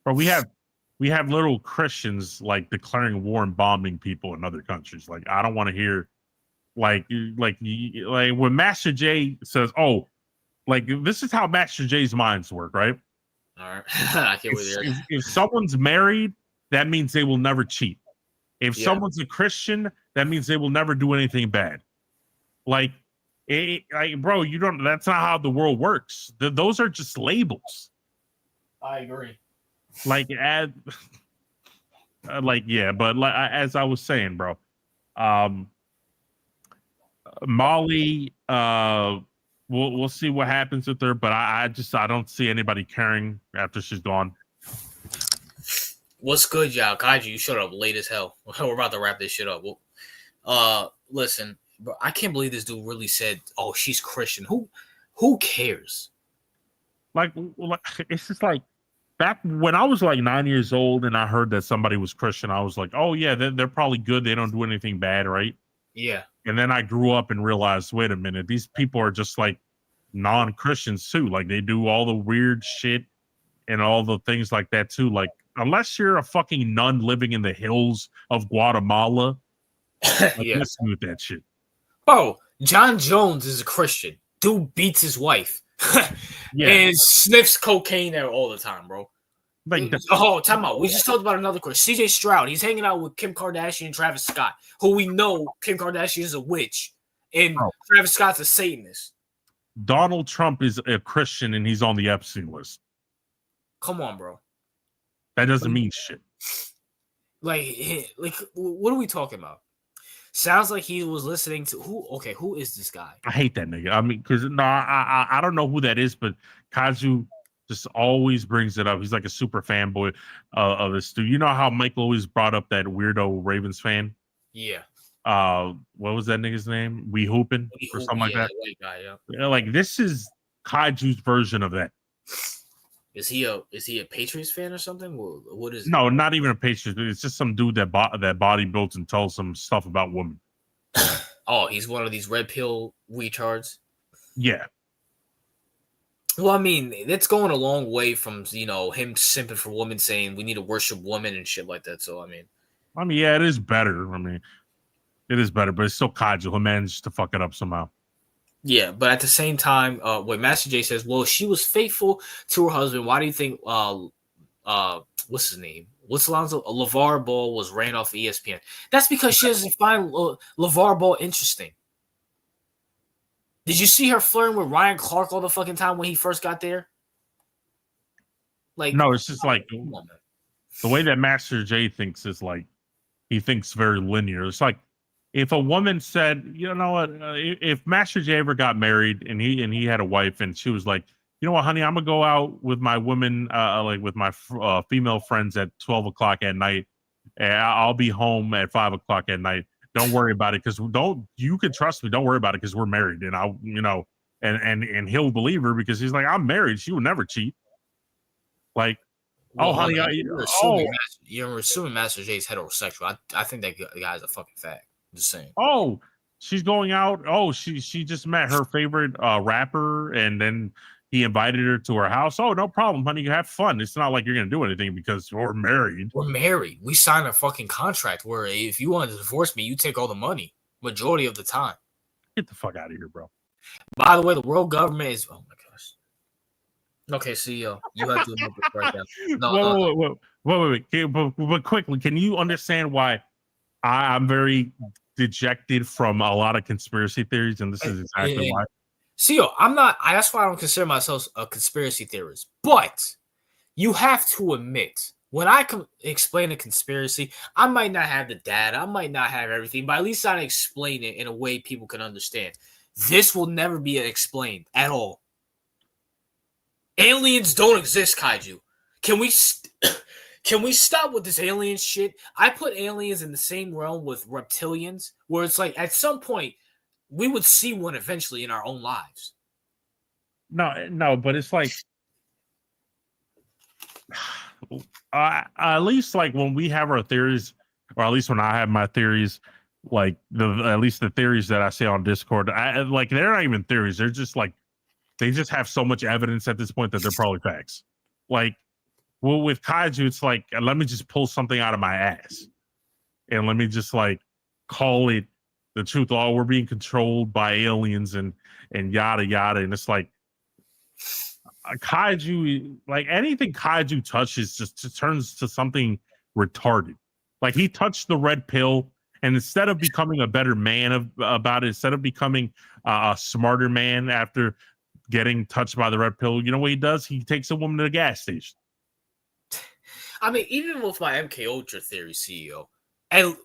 Bro, we have little Christians like declaring war and bombing people in other countries. Like, I don't want to hear like when Master J says, "Oh, like, this is how Master J's minds work," right? All right. I can't wait to hear it. If someone's married, that means they will never cheat. If Yeah. someone's a Christian, that means they will never do anything bad. Like, bro, you don't. That's not how the world works. Those are just labels. I agree. Like, as I was saying, bro, Molly, we'll see what happens with her, but I don't see anybody caring after she's gone. What's good, y'all? Kaiju, you showed up late as hell. We're about to wrap this shit up. Listen, bro, I can't believe this dude really said, "Oh, she's Christian." Who cares? Like it's just like back when I was like 9 years old and I heard that somebody was Christian, I was like, "Oh yeah, they're probably good. They don't do anything bad, right?" Yeah. And then I grew up and realized, wait a minute, these people are just like non-Christians too. Like they do all the weird shit and all the things like that too. Like unless you're a fucking nun living in the hills of Guatemala, Yeah. listen with that shit. Bro, John Jones is a Christian. Dude beats his wife. Yeah. And sniffs cocaine there all the time, bro. Like time out. We just talked about another Christian. CJ Stroud. He's hanging out with Kim Kardashian and Travis Scott, who we know Kim Kardashian is a witch and Travis Scott's a Satanist. Donald Trump is a Christian and he's on the Epstein list. Come on, bro. That doesn't mean shit. Like, what are we talking about? Sounds like he was listening to who? Okay, who is this guy? I hate that nigga. I mean, because I don't know who that is, but Kaiju just always brings it up. He's like a super fanboy of this dude. You know how Michael always brought up that weirdo Ravens fan? Yeah. What was that nigga's name? We Hoopin' or something like that. White guy, yeah. Yeah, like this is Kaiju's version of that. Is he a Patriots fan or something? What is? No, not even a Patriot. It's just some dude that body built and tells some stuff about women. Oh, he's one of these red pill retards. Yeah. Well, I mean, it's going a long way from him simping for women, saying we need to worship women and shit like that. So I mean, yeah, it is better. I mean, it is better, but it's still Kaiju who managed to fuck it up somehow. Yeah, but at the same time, when Master J says, "Well, she was faithful to her husband," why do you think? What's his name? What's Alonzo? LeVar Ball was ran off ESPN. That's because she doesn't find LeVar Ball interesting. Did you see her flirting with Ryan Clark all the fucking time when he first got there? Like, no, it's just like the way that Master J thinks is like he thinks very linear. It's like if a woman said, you know what, if Master J ever got married and he had a wife and she was like, you know what, honey, I'm gonna go out with my women, like with my female friends at 12 o'clock at night, and I'll be home at 5 o'clock at night. Don't worry about it, because you can trust me. Don't worry about it, because we're married, and and he'll believe her because he's like, I'm married. She would never cheat. Like, well, honey, you're assuming Master J's heterosexual. I think that guy's a fucking fag. Just saying. Oh, she's going out. Oh, she just met her favorite rapper, and then he invited her to her house. Oh, no problem, honey. You have fun. It's not like you're gonna do anything because we're married. We're married. We signed a fucking contract where if you wanted to divorce me, you take all the money majority of the time. Get the fuck out of here, bro. By the way, the world government is. Oh my gosh. Okay, CEO, you have to do it right now. Wait. But quickly, can you understand why I'm very dejected from a lot of conspiracy theories, and this is exactly why. CEO, I'm not. That's why I don't consider myself a conspiracy theorist. But you have to admit, when I explain a conspiracy, I might not have the data, I might not have everything, but at least I explain it in a way people can understand. This will never be explained at all. Aliens don't exist, Kaiju. Can we stop with this alien shit? I put aliens in the same realm with reptilians, where it's like at some point we would see one eventually in our own lives. No, but it's like at least like when we have our theories, or at least when I have my theories, like at least the theories that I say on Discord, like they're not even theories. They're just like they just have so much evidence at this point that they're probably facts. Like, well, with Kaiju, it's like let me just pull something out of my ass, and let me just like call it the truth. Oh, we're being controlled by aliens and yada yada, and it's like Kaiju, like anything Kaiju touches just turns to something retarded. Like he touched the red pill, and instead of becoming a better man about it, instead of becoming a smarter man after getting touched by the red pill, you know what he does? He takes a woman to the gas station. I mean, even with my MK Ultra theory, CEO, and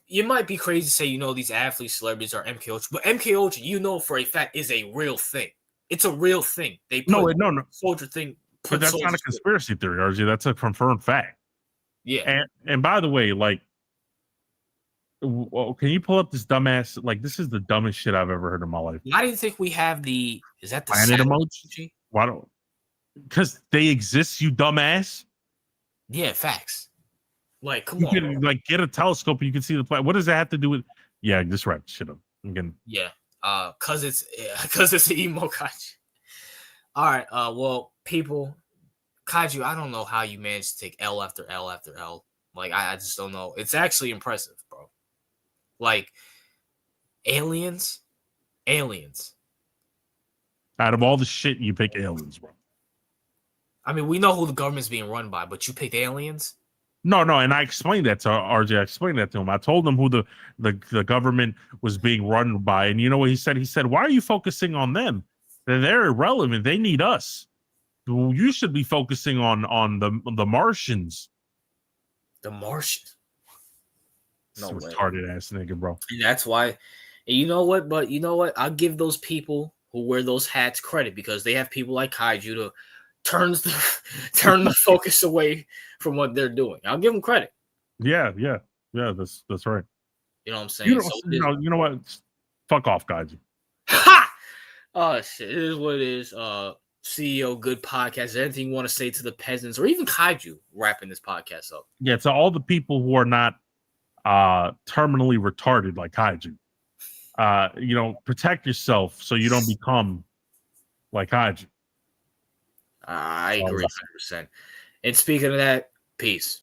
you might be crazy to say, these athletes, celebrities are MK Ultra, but MK Ultra, for a fact, is a real thing. It's a real thing. They put no. soldier thing. But that's not a conspiracy theory, RJ. That's a confirmed fact. Yeah. And by the way, like, can you pull up this dumbass? Like, this is the dumbest shit I've ever heard in my life. I didn't think we have is that the planet emoji? Why don't? Because they exist, you dumbass. Yeah, facts. Like, come you on. Can, like, get a telescope and you can see the planet. What does that have to do with? Yeah, just wrap shit up. Yeah. Cause it's an emo kaiju. All right. Well, people, kaiju. I don't know how you managed to take L after L after L. Like, I just don't know. It's actually impressive, bro. Like, aliens. Out of all the shit, you pick aliens, bro. I mean, we know who the government's being run by, but you picked aliens. No, and I explained that to RJ. I explained that to him. I told him who the government was being run by, and you know what he said? He said, "Why are you focusing on them? They're irrelevant. They need us. You should be focusing on the Martians." The Martians. No retarded ass nigga, bro. And that's why. And you know what? But you know what? I'll give those people who wear those hats credit because they have people like Kaiju to turn the focus away from what they're doing. I'll give them credit. Yeah. That's right. You know what I'm saying? You know what? Fuck off, Kaiju. Ha! Oh shit! It is what it is. CEO, good podcast. Is there anything you want to say to the peasants or even Kaiju wrapping this podcast up? Yeah, to all the people who are not terminally retarded like Kaiju. Protect yourself so you don't become like Kaiju. I agree 100%. And speaking of that, peace.